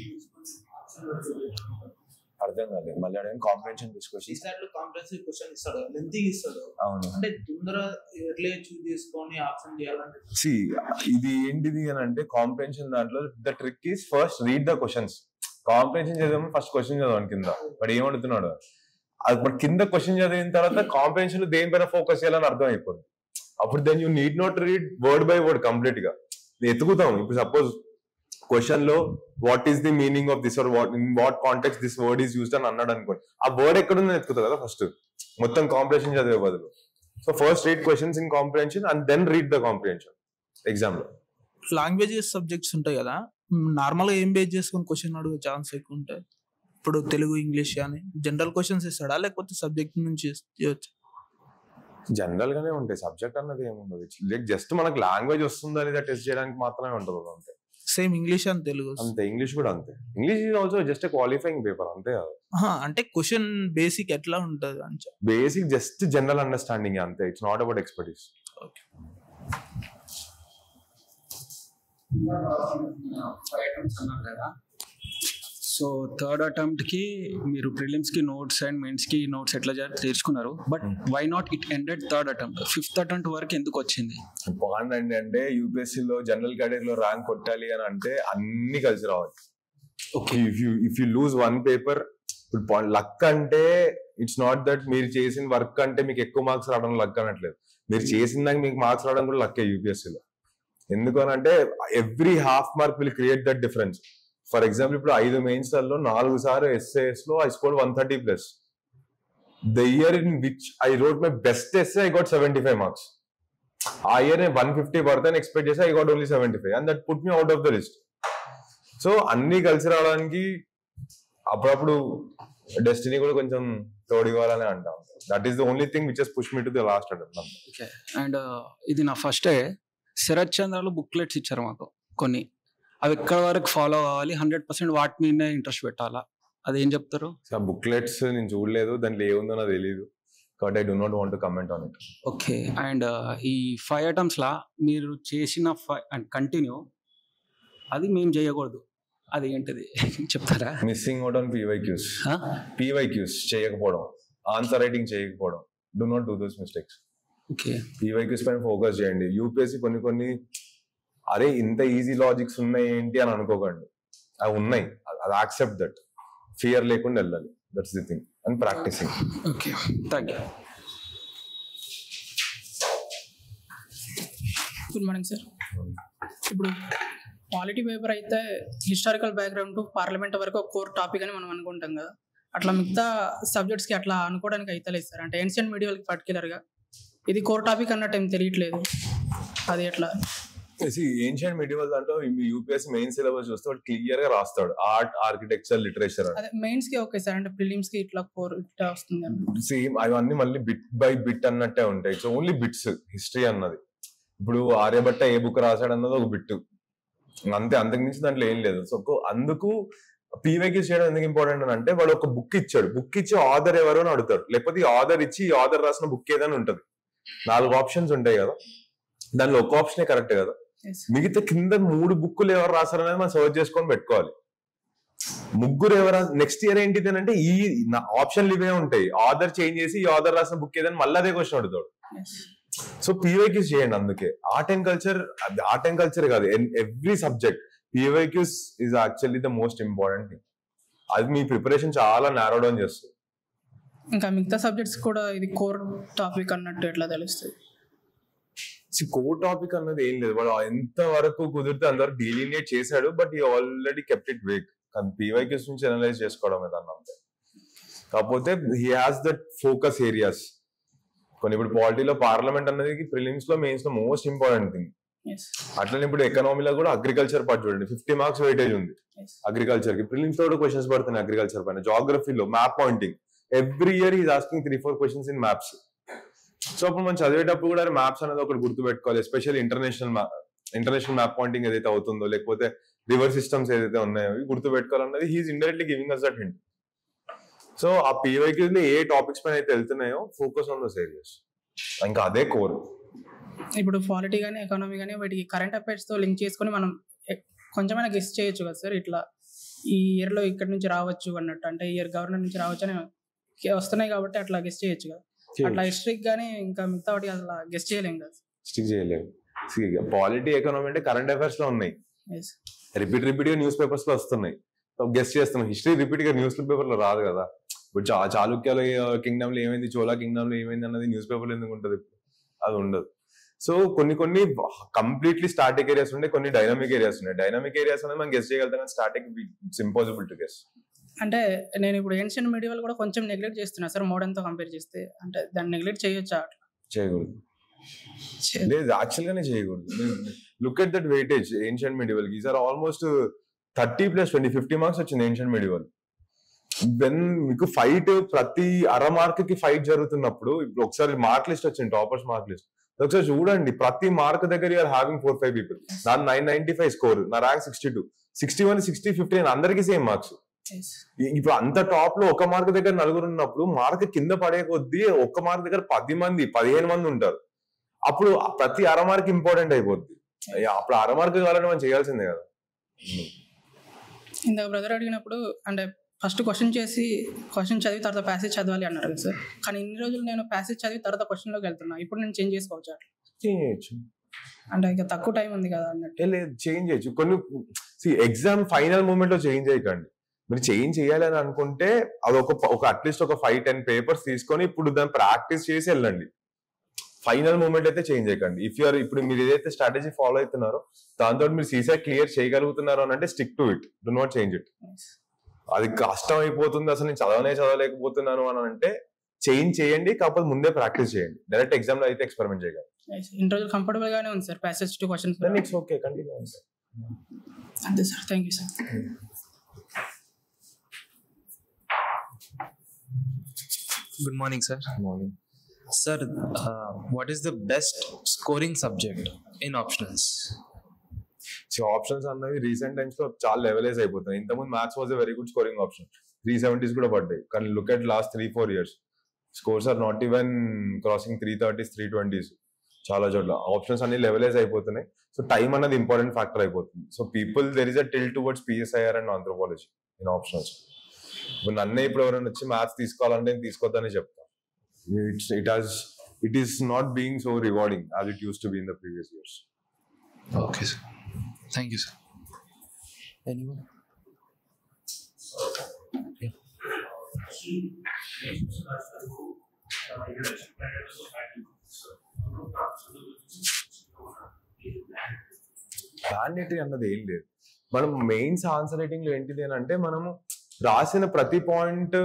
అర్థం కాలేదు మళ్ళీ అడగండి. కాంప్రహెన్షన్ క్వశ్చన్ ఈసారి కాంప్రెసివ్ క్వశ్చన్ ఇస్తాడు, లెంతీ ఇస్తాడు. అవును, అంటే తొందర ఎట్లా చూస్ చేసుకొని ఆప్షన్ చేయాలంటే ఇది ఏంటిది అని అంటే కాంప్రహెన్షన్ దాంట్లో the trick is first read the questions. Comprehension చదివాము ఫస్ట్ క్వశ్చన్ చదవండి కింద వాడు ఏమడుతున్నాడు, అది కింద క్వశ్చన్ చదివిన తర్వాత కాంప్రహెన్షన్ లో దేనిపైన ఫోకస్ చేయాలని అర్థం అయిపోతుంది. అప్పుడు then you need not read word by word complete గా ఎత్తుకుతాం. ఇప్పుడు సపోజ్ క్వశ్చన్ లో what is the meaning of this or what in what context this word is used అని అన్నాడు అనుకోండి, ఆ వర్డ్ ఎక్కడుందని ఎత్తుకుతా కదా ఫస్ట్, మొత్తం కాంప్రహెన్షన్ చదివే బదులు. So first read questions in comprehension and then read the comprehension exam లో. లాంగ్వేజెస్ సబ్జెక్ట్స్ ఉంటాయి కదా, నార్మల్ గా ఏం బేస్ చేసుకొని క్వశ్చన్ అడిగే ఛాన్స్ ఎక్కువ ఉంటాయి. ఇప్పుడు తెలుగు, ఇంగ్లీష్ కానీ జనరల్ క్వశ్చన్స్ ఇస్తాడా లేకపోతే సబ్జెక్ట్ నుంచి చేయొచ్చు? జనరల్ గానే ఉంటాయి, సబ్జెక్ట్ అన్నది ఏముండదు. లైక్ జస్ట్ మనకు లాంగ్వేజ్ వస్తుందా లేదా టెస్ట్ చేయడానికి మాత్రమే ఉంటుంది అంతే. సేమ్ ఇంగ్లీష్ అండ్ తెలుగు అంతే, ఇంగ్లీష్ కూడా అంతే. English is also just qualifying paper అంతే. అంటే క్వశ్చన్ బేసిక్ ఎట్లా ఉంటుంది అంటే బేసిక్ జస్ట్ జనరల్ అండర్స్టాండింగ్ అంతే, ఇట్స్ నాట్ అబౌట్ ఎక్స్పర్టీస్. అన్నారు కదా, సో థర్డ్ అటెంప్ట్ కి మీరు ప్రిలిమ్స్ కి నోట్స్ అండ్ మెయిన్స్ కి నోట్స్ ఎట్లా తెచ్చుకున్నారు, but why not it ended third attempt? Fifth attempt వరకు ఎందుకు వచ్చింది? పాయింట్ అంటే యూపీఎస్సీ లో జనరల్ కేటగిరీలో ర్యాంక్ కొట్టాలి అని అంటే అన్ని కలిసి రావాలి. If you lose one paper, ఇప్పుడు లక్ అంటే ఇట్స్ నాట్ దట్ మీరు చేసిన వర్క్ అంటే మీకు ఎక్కువ మార్క్స్ రావడం లక్ అనట్లేదు, మీరు చేసిన దానికి మీకు మార్క్స్ రావడం కూడా లక్కే యూపీఎస్సీలో. ఎందుకు అని అంటే every half mark will create that difference. For example ఇప్పుడు 5 మెయిన్స్ లలో 4 సార్లు ఎస్ఏఎస్ లో I scored 130+. The year in which I wrote my best essay I got 75 marks. ఆ ఇయర్ నేను 150 పడతాను ఎక్స్పెక్ట్ చేసి I got only 75 and that put me out of the list. So అన్ని కలిసి రావడానికి అప్పుడప్పుడు డెస్టినీ కూడా కొంచెం తోడివ్వాలని అంటాం. That is the only thing which has push me to the last attempt. And ఇది నా ఫస్టే శరత్ చంద్రలో బుక్లెట్స్ ఇచ్చారు మాకు కొన్ని, అవి ఎక్కడ వరకు ఫాలో అవ్వాలి, 100% వాటి మీదనే ఇంట్రెస్ట్ పెట్టాలా, అదేం చెప్తారు? బుక్లెట్స్ నేను చూడలేదు, దాంట్లో ఏముందో నాకు తెలియదు, కాబట్టి I do not want to comment on it. Okay. And ఈ 5 items లా మీరు చేసిన అండ్ కంటిన్యూ అది మేము చేయకూడదు, అది ఏంటిది చెప్తారా? మిస్సింగ్ అవుట్ ఆన్ PYQs చేయకపోవడం, ఆన్సర్ రైటింగ్ చేయకపోవడం. Do not do those mistakes. Okay, PYQs పైన ఫోకస్ చేయండి. యూపీఎస్సీ కొన్ని అరే ఇంత ఈజీ లాజిక్స్ ఉన్నాయి ఏంటి అని అనుకోకండి, అవి ఉన్నాయి, అది యాక్సెప్ట్ దట్, ఫియర్ లేకుండా వెళ్ళాలి. That's the thing and practising. Okay, thank you. Good morning sir. ఇప్పుడు పాలిటీ పేపర్ అయితే హిస్టారికల్ బ్యాక్గ్రౌండ్ టు పార్లమెంట్ వరకు ఒక కోర్ టాపిక్ అని మనం అనుకుంటాం కదా, అట్లా మిగతా సబ్జెక్ట్స్కి అట్లా అనుకోవడానికి అయితే లేదు సార్. అంటే ఏన్షియంట్ మీడియాలకి పర్టికులర్గా ఇది కోర్ టాపిక్ అన్నట్టు ఏం తెలియట్లేదు, అది ఎట్లా? ఏన్షియంట్ మీడియల్ దాంట్లో యూపీఎస్సీ మెయిన్ సిలబస్ చూస్తే వాడు క్లియర్ గా రాస్తాడు, ఆర్ట్, ఆర్కిటెక్చర్, లిటరేచర్. అదే మెయిన్స్ కి ఓకే సార్, అంటే ప్రిలిమ్స్ కి ఇట్లా కోర్ ఇట్లా వస్తుంది సేమ్. అవన్నీ మళ్ళీ బిట్ బై బిట్ అన్నట్టే ఉంటాయి. So only bits. హిస్టరీ అన్నది ఇప్పుడు ఆర్యభట్ట ఏ బుక్ రాశాడు అన్నది ఒక బిట్ అంతే, అంతకుమించి దాంట్లో ఏం లేదు. సో అందుకు PYQs చేయడం ఎందుకు ఇంపార్టెంట్ అని అంటే వాడు ఒక బుక్ ఇచ్చాడు, బుక్ ఇచ్చి ఆథర్ ఎవరు అని అడుగుతాడు, లేకపోతే ఈ ఆథర్ ఇచ్చి ఈ ఆథర్ రాసిన బుక్ ఏదైనా ఉంటుంది. 4 ఆప్షన్స్ ఉంటాయి కదా, దానిలో ఒక ఆప్షనే కరెక్ట్ కదా, మిగతా కింద 3 బుక్కులు ఎవరు రాశారు అనేది మనం సర్చ్ చేసుకొని పెట్టుకోవాలి. ముగ్గురు ఎవరు నెక్స్ట్ ఇయర్ ఏంటిది అంటే ఈ ఆప్షన్లు ఇవే ఉంటాయి, ఆథర్ చేంజ్ చేసి ఈ ఆథర్ రాసిన బుక్ ఏదైనా మళ్ళీ అదే క్వశ్చన్ అడుగుతాడు. సో PYQs చేయండి. అందుకే ఆర్ట్ అండ్ కల్చర్ కాదు, every subject PYQs is actually the most important thing. అది మీ ప్రిపరేషన్ చాలా నారో డౌన్ చేస్తుంది. ఇంకా మిగతా సబ్జెక్ట్స్ కూడా ఇది కోర్ టాపిక్ అన్నట్టు ఎట్లా తెలుస్తుంది? కోర్ టాపిక్ అన్నది ఏం లేదు, వాడు ఎంత వరకు కుదిరితే అంతవరకు డీలినియేట్ చేశాడు, బట్ ఈ ఆల్రెడీ కెప్ట్ ఇట్ వేక్. కానీ పీవైక్యూస్ నుంచి అనలైజ్ చేసుకోవడం ఏదన్నా అంతే. కాకపోతే he has that focus areas కొన్ని. ఇప్పుడు పాలిటీలో పార్లమెంట్ అనేది ప్రిలిమ్స్ లో మెయిన్స్ లో మోస్ట్ ఇంపార్టెంట్ థింగ్. అట్లనే ఇప్పుడు ఎకనామీలో కూడా అగ్రికల్చర్ పార్ట్ చూడండి, 50 మార్క్స్ వెయిటేజ్ ఉంది అగ్రికల్చర్ కి. ప్రిలిమ్స్ లో కూడా క్వశ్చన్స్ పడుతున్నాయి అగ్రికల్చర్ పైన. జాగ్రఫీలో map pointing every year is asking 3-4 questions in maps. So అప్పుడు మనం చదివేటప్పుడు కూడా మ్యాప్స్ అనేది ఒకటి గుర్తు పెట్టుకోవాలి. ఎస్పెషల్లీ ఇంటర్నేషనల్ మ్యాప్ పాయింటింగ్ ఏదైతే అవుతుందో, లేకపోతే రివర్ సిస్టమ్స్ ఏదైతే ఉన్నాయో గుర్తు పెట్టుకోవాలన్నది he is indirectly giving us that hint. So ఆ పీవైక్యూస్ లో ఏ టాపిక్స్ పైన అయితే వెళ్తున్నాయో ఫోకస్ ఆన్ దోస్ ఏరియాస్, ఇంకా అదే కోర్. ఇప్పుడు పాలిటీ కానీ ఎకానమీ కానీ వాటికి కరెంట్ అఫైర్స్ తో లింక్ చేసుకొని మనం కొంచెమైనా గెస్ట్ చేయొచ్చు కదా సార్, ఇట్లా ఈ ఇయర్ లో ఇక్కడ నుంచి రావచ్చు అన్నట్టు, అంటే ఇయర్ గవర్నర్ నుంచి రావచ్చు అని వస్తున్నాయి కాబట్టి అట్లా గెస్ట్ చేయొచ్చు కదా. అట్లా హిస్టరీకి కానీ ఇంకా మిగతా వాటి అసలు గెస్ట్ చేయలేము కదా. స్టిక్ చేయలేము. పాలిటీ ఎకానమీ అంటే కరెంట్ అఫైర్స్ లో ఉన్నాయి, రిపీట్ గా న్యూస్ పేపర్స్ లో వస్తున్నాయి. గెస్ట్ చేస్తున్నాం. హిస్టరీ రిపీట్ గా న్యూస్ పేపర్ లో రాదు కదా. ఇప్పుడు చాళుక్యాల కింగ్డమ్ లో ఏమైంది, చోళా కింగ్డమ్ లో ఏమైంది అన్నది న్యూస్ పేపర్ లో ఎందుకు ఉంటుంది, అది ఉండదు. సో కొన్ని కంప్లీట్లీ స్టాటిక్ ఏరియాస్ ఉంటాయి, కొన్ని డైనమిక్ ఏరియాస్ ఉన్నాయి. డైనమిక్ ఏరియాస్ అనేది మనం గెస్ చేయగలుగుతాం, కానీ static it's impossible to guess. అంటే నేను ఇప్పుడు ఏన్షియన్ మీడియల్ కూడా కొంచెం నెగ్లెక్ట్ చేస్తున్నా సార్ మోడర్న్ తో కంపేర్ చేస్తే, అంటే దాన్ని నెగ్లెక్ట్ చేయొచ్చా? చేయకూడదు, లేదు యాక్చువల్ గానే చేయకూడదు. Look at that weightage ancient medieval. These are almost 30+20 50 marks వచ్చింది ఏన్షియన్ మీడియల్. దెన్ మీకు ఫైట్ ప్రతి అర మార్క్ కి ఫైట్ జరుగుతున్నప్పుడు, ఇప్పుడు ఒకసారి మార్క్ లిస్ట్ వచ్చింది, టాపర్స్ మార్క్ లిస్ట్ ఒకసారి చూడండి. ప్రతి మార్క్ దగ్గర యూఆర్ హ్యావింగ్ 4-5 పీపుల్. నా 995 స్కోర్, నా ర్యాంక్ 62, 61, 60, 59 అందరికి సేమ్ మార్క్స్. ఇప్పుడు అంత టాప్ లో ఒక మార్క్ దగ్గర నలుగురు ఉన్నప్పుడు మార్క్ కింద పడే కొద్దీ ఒక్క మార్క్ దగ్గర 10 మంది 15 మంది ఉంటారు. అప్పుడు ప్రతి అర మార్క్ ఇంపార్టెంట్ అయిపోద్ది. అప్పుడు అర మార్క్ కావాలని మనం చేయాల్సిందే కదా. ఇందాక బ్రదర్ అడిగినప్పుడు అంటే ఫస్ట్ క్వశ్చన్ చదివి తర్వాత ప్యాసేజ్ చదవాలి అన్నారు కదా సార్. కానీ ఇన్ని రోజులు నేను ప్యాసేజ్ చదివి తర్వాత క్వశ్చన్ లోకి వెళ్తున్నా, ఇప్పుడు నేను చేంజ్ చేసుకోవచ్చు? చేంజ్ చేయొచ్చు, అంటే ఇంకా తక్కువ టైం ఉంది కదా అన్నట్టు. లేదు, చేంజ్ చేయొచ్చు. కొన్ని ఎగ్జామ్ ఫైనల్ మూమెంట్ లో చేంజ్ చేయకండి. మీరు చేంజ్ చేయాలని అనుకుంటే అది ఒక అట్లీస్ట్ ఒక 5-10 పేపర్స్ తీసుకొని ఇప్పుడు దాన్ని ప్రాక్టీస్ చేసి వెళ్ళండి. ఫైనల్ మూమెంట్ అయితే చేంజ్ చేయకండి. ఇప్పుడు మీరు ఏదైతే స్ట్రాటజీ ఫాలో అవుతున్నారో దాంతో మీరు సీసెట్ క్లియర్ చేయగలుగుతున్నారు అని అంటే stick to it, do not change it. అది కష్టం అయిపోతుంది, అసలు నేను చదవలేకపోతున్నాను అని అంటే చేంజ్ చేయండి, కాకపోతే ముందే ప్రాక్టీస్ చేయండి. డైరెక్ట్ ఎగ్జామ్ లో అయితే ఎక్స్పెరిమెంట్ చేయగలరు. ఇన్ని రోజులు కంఫర్టబుల్ గానే ఉంది sir passage to questions. It's okay, continue అంతే sir. Thank you sir. Good morning, sir. Good morning. Sir, what is the best scoring subject in optionals? So options అన్నవి రీసెంట్ టైమ్స్ లో చాలా లెవెలైజ్ అయిపోతున్నాయి. ఇంతకుముందు maths was a very good scoring option, 370s కూడా పడ్డాయి. కానీ look at last 3-4 years scores are not even crossing 330s, 320s. చాలా చోట్ల ఆప్షన్స్ అన్ని లెవెలైజ్ అయిపోతున్నాయి. సో టైం అన్నది ఇంపార్టెంట్ ఫ్యాక్టర్ అయిపోతుంది. So people there is a tilt towards PSIR and anthropology in optionals. ఇప్పుడు నన్నే ఇప్పుడు ఎవరైనా వచ్చి మ్యాథ్స్ తీసుకోవాలంటే నేను తీసుకోవద్దని చెప్తాను. It is not being so rewarding as it used to be in the previous years. Okay, sir. Thank you, sir. Anyone? Yeah. Mandatory అన్నది ఏం లేదు. మనం మెయిన్స్ ఆన్సర్ రైటింగ్ లో ఏంటిది అని అంటే మనము రాసిన ప్రతి పాయింట్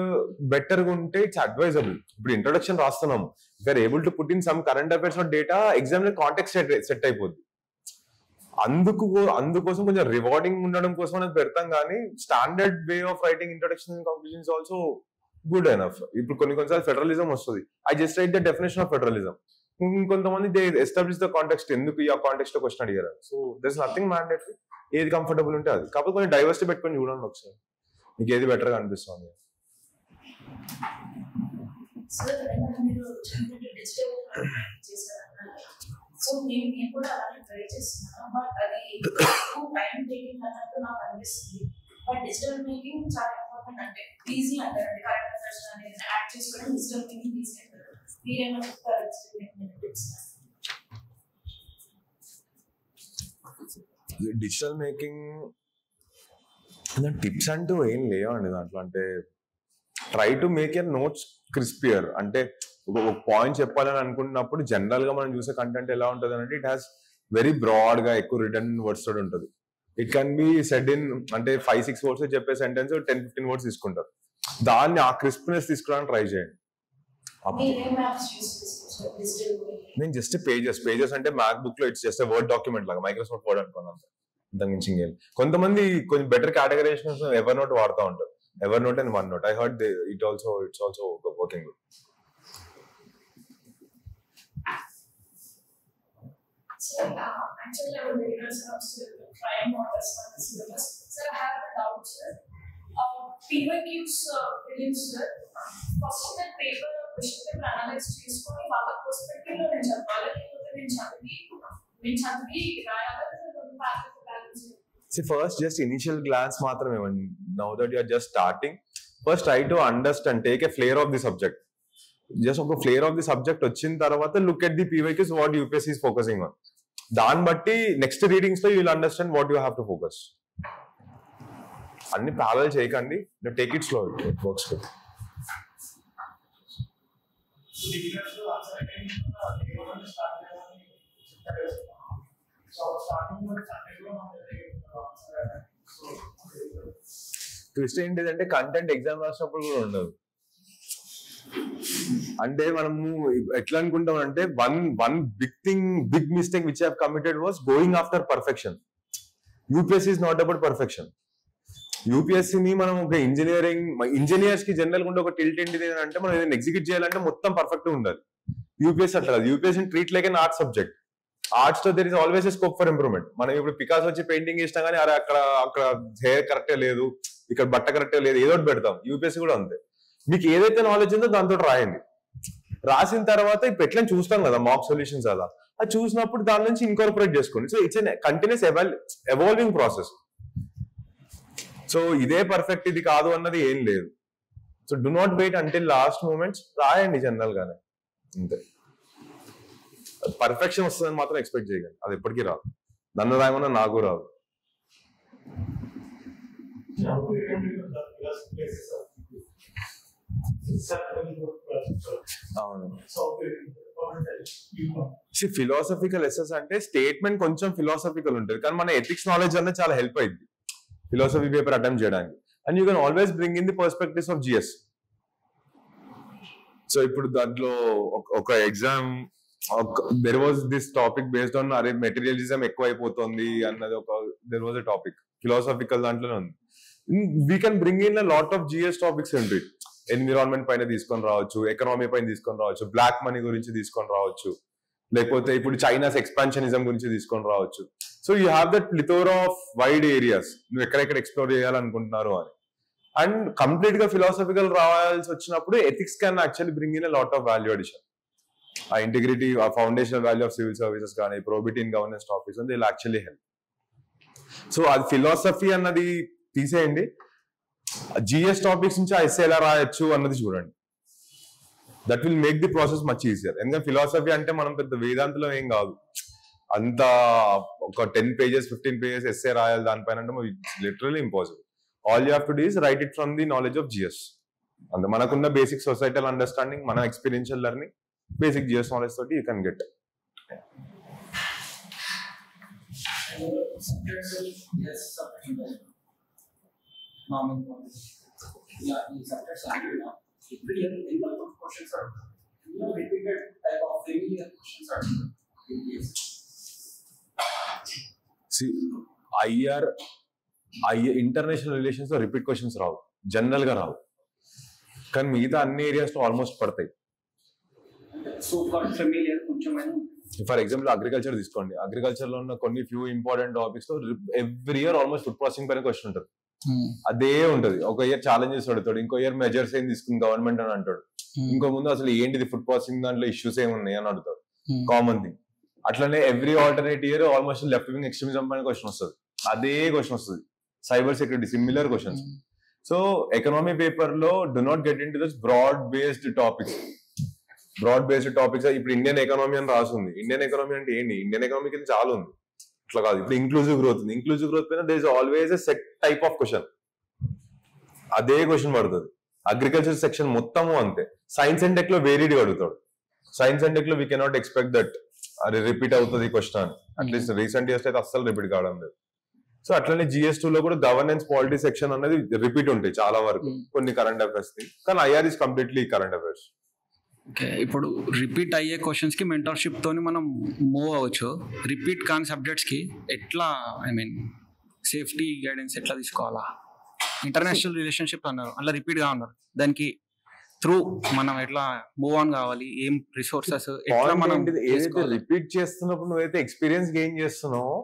బెటర్ గా ఉంటే ఇట్స్ అడ్వైజబుల్. ఇప్పుడు ఇంట్రొడక్షన్ రాస్తున్నాము, if are able to put in some current affairs data exam లో కాంటెక్స్ట్ సెట్ అయిపోద్ది. అందుకోసం కొంచెం రివార్డింగ్ ఉండడం కోసం అనేది పెడతాం. కానీ standard way of writing introduction and conclusions also good enough. ఇప్పుడు కొన్నిసార్లు ఫెడరలిజం వస్తుంది, I just write the definition of federalism. ఇంకొంతమంది దే ఎస్టాబ్లిష్ ద కాంటెక్స్ట్, ఎందుకు ఈ కాంటెక్స్ట్ లో క్వశ్చన్ అడిగారు. So there is nothing mandatory, ఏది కంఫర్టబుల్ ఉంటే అది. కాకపోతే కొంచెం డైవర్సిటీ పెట్టుకొని చూడండి ఒకసారి, మీకు ఏది బెటర్ గా అనిపిస్తుంది. సో నేను కూడా అలానే ట్రై చేస్తున్నాను, బట్ అది టైం టేకింగ్ అన్నట్టు నాకు అనిపిస్తుంది. బట్ డిజిటల్ మేకింగ్ చాలా ఇంపార్టెంట్. అంటే ఈజీ అంటారండి, కరెంట్ అఫైర్స్ అనేది యాడ్ చేసుకోవడం డిజిటల్ మేకింగ్ ఈజీ అంటారు. మీరేమో చెప్తారు digital making tips? Digital making tips అంటూ ఏం లేవండి దాంట్లో. అంటే try to make your notes crispier. అంటే ఒక పాయింట్ చెప్పాలని అనుకున్నప్పుడు జనరల్ గా మనం చూసే కంటెంట్ ఎలా ఉంటుంది అంటే ఇట్ హ్యాస్ వెరీ బ్రాడ్ గా ఎక్కువ రిటర్న్ వర్డ్స్ తోటి ఉంటుంది. It can be said in అంటే 5-6 వర్డ్స్ చెప్పే సెంటెన్స్ 10-15 వర్డ్స్ తీసుకుంటారు. దాన్ని ఆ క్రిస్ప్నెస్ తీసుకోవడానికి ట్రై చేయండి. నేను జస్ట్ పేజెస్ అంటే మ్యాక్ బుక్ లో ఇట్స్ జస్ట్ వర్డ్ డాక్యుమెంట్ లాగా మైక్రోసాఫ్ట్ వర్డ్ అనుకున్నాను. అంతకు మించి ఇంకేం. కొంతమంది కొంచెం బెటర్ కేటగరైజేషన్స్ ఎవర్ నోట్ వాడుతూ ఉంటారు. Ever note and one note. I heard it's also working good. Sir, actually, I would very much love to try and models for the syllabus. Sir, I have a doubt, sir. PYQs, prelims, sir. First, that paper, question paper analyze చేసుకొని వాళ్ళ పర్స్పెక్టివ్ లో నేను చెప్పాలి, లేకపోతే నేను చదివి రాయాలి, balance. See, first just initial glance మాత్రమే. Now that you are just starting, first try to understand, take a flavor of the subject. Just ఒక ఫ్లేవర్ ఆఫ్ ది సబ్జెక్ట్ వచ్చిన తర్వాత look at the PYQs what UPSC is focusing on. దాన్ని బట్టి నెక్స్ట్ రీడింగ్స్ లో you will understand what you have to focus. అన్ని ప్యారల్ చేయకండి, take it slow, it works good. Twist ఏంటిదంటే కంటెంట్ ఎగ్జామ్ రాసినప్పుడు కూడా ఉండదు. అంటే మనము ఎట్లా అనుకుంటాం అంటే one big mistake which have committed was going after perfection. UPSC is not about perfection. యూపీఎస్సీని మనం ఒక ఇంజనీర్స్ కి జనరల్ గా ఒక టిల్ట్ ఏంటిది అంటే మనం ఏదైనా ఎగ్జిక్యూట్ చేయాలంటే మొత్తం పర్ఫెక్ట్ గా ఉండాలి. యూపీఎస్సీ అట్లా కాదు. UPSC treat like an art subject. Arts లో there is always a scope for improvement. మనం ఇప్పుడు పికాస్ వచ్చి పెయింటింగ్ ఇష్టం కానీ అరే అక్కడ హెయిర్ కరెక్టే లేదు, ఇక్కడ బట్ట కరెక్టే లేదు, ఏదో పెడతాం. యూపీఎస్సీ కూడా అంతే. మీకు ఏదైతే నాలెడ్జ్ ఉందో దాంతో రాయండి. రాసిన తర్వాత ఇప్పుడు ఎట్లా చూస్తాం కదా మాక్ సొల్యూషన్స్, అలా అది చూసినప్పుడు దాని నుంచి ఇన్కార్పొరేట్ చేసుకోండి. So it's an continuous evolving process. So ఇదే పర్ఫెక్ట్ ఇది కాదు అన్నది ఏం లేదు. So do not wait until last moments, రాయండి జనరల్ గానే అంతే. పర్ఫెక్షన్ వస్తుందని మాత్రం ఎక్స్పెక్ట్ చేయకండి, అది ఎప్పటికీ రాదు. నన్ను రాయమన్నా నాకు రాదు. ఫిలాసఫికల్ ఎసెస్ అంటే స్టేట్మెంట్ కొంచెం ఫిలాసఫికల్ ఉంటుంది, కానీ మన ఎథిక్స్ నాలెడ్జ్ అనేది చాలా హెల్ప్ అయింది ఫిలాసఫీ పేపర్ అటెంప్ట్ చేయడానికి. And you can always bring in the perspectives of GS. So ఇప్పుడు దాంట్లో ఒక exam there was this topic based on అరే మెటీరియలిజం ఎక్కువ అయిపోతుంది అన్నది there was a topic philosophical దాంట్లోనే ఉంది. We can bring in a lot of GS topics ఏంటి, ఎన్విరాన్మెంట్ పైన తీసుకొని రావచ్చు, ఎకనామీ పైన తీసుకొని రావచ్చు, బ్లాక్ మనీ గురించి తీసుకొని రావచ్చు, లేకపోతే ఇప్పుడు చైనాస్ ఎక్స్పాన్షనిజం గురించి తీసుకొని రావచ్చు. So you have that plethora of wide areas నువ్వు ఎక్కడెక్కడ ఎక్స్ప్లోర్ చేయాలనుకుంటున్నారు అని. అండ్ కంప్లీట్ గా ఫిలాసఫికల్ రావాల్సి వచ్చినప్పుడు ethics can actually bring in a lot of value addition. ఆ ఇంటిగ్రిటీ, ఆ foundational value of civil services కానీ, probity in governance topics they will actually help. So అది ఫిలాసఫీ అన్నది తీసేయండి, జిఎస్ టాపిక్స్ నుంచి ఎస్ఏ ఎలా రాయొచ్చు అన్నది చూడండి. That will make the process much easier. ఎందుకంటే ఫిలాసఫీ అంటే మనం పెద్ద వేదాంతలో ఏం కాదు, అంత ఒక 10 pages 15 pages ఎస్ఏ రాయాలి దానిపైన అంటే literally impossible. All you have to do is write it from the knowledge of GS. అంతే, మనకున్న బేసిక్ సొసైటల్ అండర్స్టాండింగ్, మన experiential learning, basic GS knowledge తోటి you can get. International relations లో రిపీట్ క్వశ్చన్స్ రావు, జనరల్ గా రావు, కానీ మిగతా అన్ని ఏరియాస్ లో ఆల్మోస్ట్ పడతాయి. ఫర్ ఎగ్జాంపుల్ అగ్రికల్చర్ తీసుకోండి. అగ్రికల్చర్ లో ఉన్న కొన్ని ఫ్యూ ఇంపార్టెంట్ టాపిక్స్ లో every year almost food processing పైన క్వశ్చన్ ఉంటుంది. అదే ఉంటది. ఒక ఇయర్ ఛాలెంజెస్ అడుగుతాడు, ఇంకో ఇయర్ మెజర్స్ ఏం తీసుకుంది గవర్నమెంట్ అని అంటాడు, ఇంకో ముందు అసలు ఏంటిది ఫుడ్ ప్రాసెసింగ్ దాంట్లో ఇష్యూస్ ఏమున్నాయి అని అడుగుతాడు, కామన్ థింగ్. అట్లనే every alternate year almost left wing extremism పైన క్వశ్చన్ వస్తుంది, అదే క్వశ్చన్ వస్తుంది. Cyber security similar questions. So economy paper లో do not get in to this broad based topics. ఇప్పుడు ఇండియన్ ఎకనామీ అని రాసింది. ఇండియన్ ఎకనామీ అంటే ఏంటి? ఇండియన్ ఎకనామీ కింద చాలా ఉంది, అట్లా కాదు. ఇప్పుడు ఇంక్లూజివ్ గ్రోత్ ఉంది. ఇంక్లూజివ్ గ్రోత్ పైన there is always a set type of question, అదే క్వశ్చన్ పడుతుంది. అగ్రికల్చర్ సెక్షన్ మొత్తము అంతే. సైన్స్ అండ్ టెక్ లో వేరీడ్ అడుగుతాడు. సైన్స్ అండ్ టెక్ లో వీ కెనాట్ ఎక్స్పెక్ట్ దట్ అది రిపీట్ అవుతుంది క్వశ్చన్ అని. అట్లీస్ట్ రీసెంట్ ఇయర్స్ అయితే అస్సలు రిపీట్ కావడం లేదు. సో అట్లనే GS2 లో కూడా గవర్నెన్స్ పాలిటీ సెక్షన్ అనేది రిపీట్ ఉంటాయి చాలా వరకు కొన్ని కరెంట్ అఫైర్స్ కి. కానీ IR is completely current affairs. Okay, ఇప్పుడు రిపీట్ అయ్యే క్వశ్చన్స్ కి మెంటర్షిప్ తోని మనం మూవ్ అవ్వచ్చు. రిపీట్ కాని సబ్జెక్ట్స్ కి ఎట్లా, ఐ మీన్ సేఫ్టీ గైడెన్స్ ఎట్లా తీసుకోవాలా? ఇంటర్నేషనల్ రిలేషన్షిప్ అన్నారు, అలా రిపీట్ గా ఉన్నారు, దానికి త్రూ మనం ఎట్లా మూవ్ ఆన్ కావాలి, ఏం రిసోర్సెస్ ఎట్లా మనం ఏదైతే రిపీట్ చేస్తున్నప్పుడు నువ్వైతే ఎక్స్పీరియన్స్ గెయిన్ చేస్తున్నావో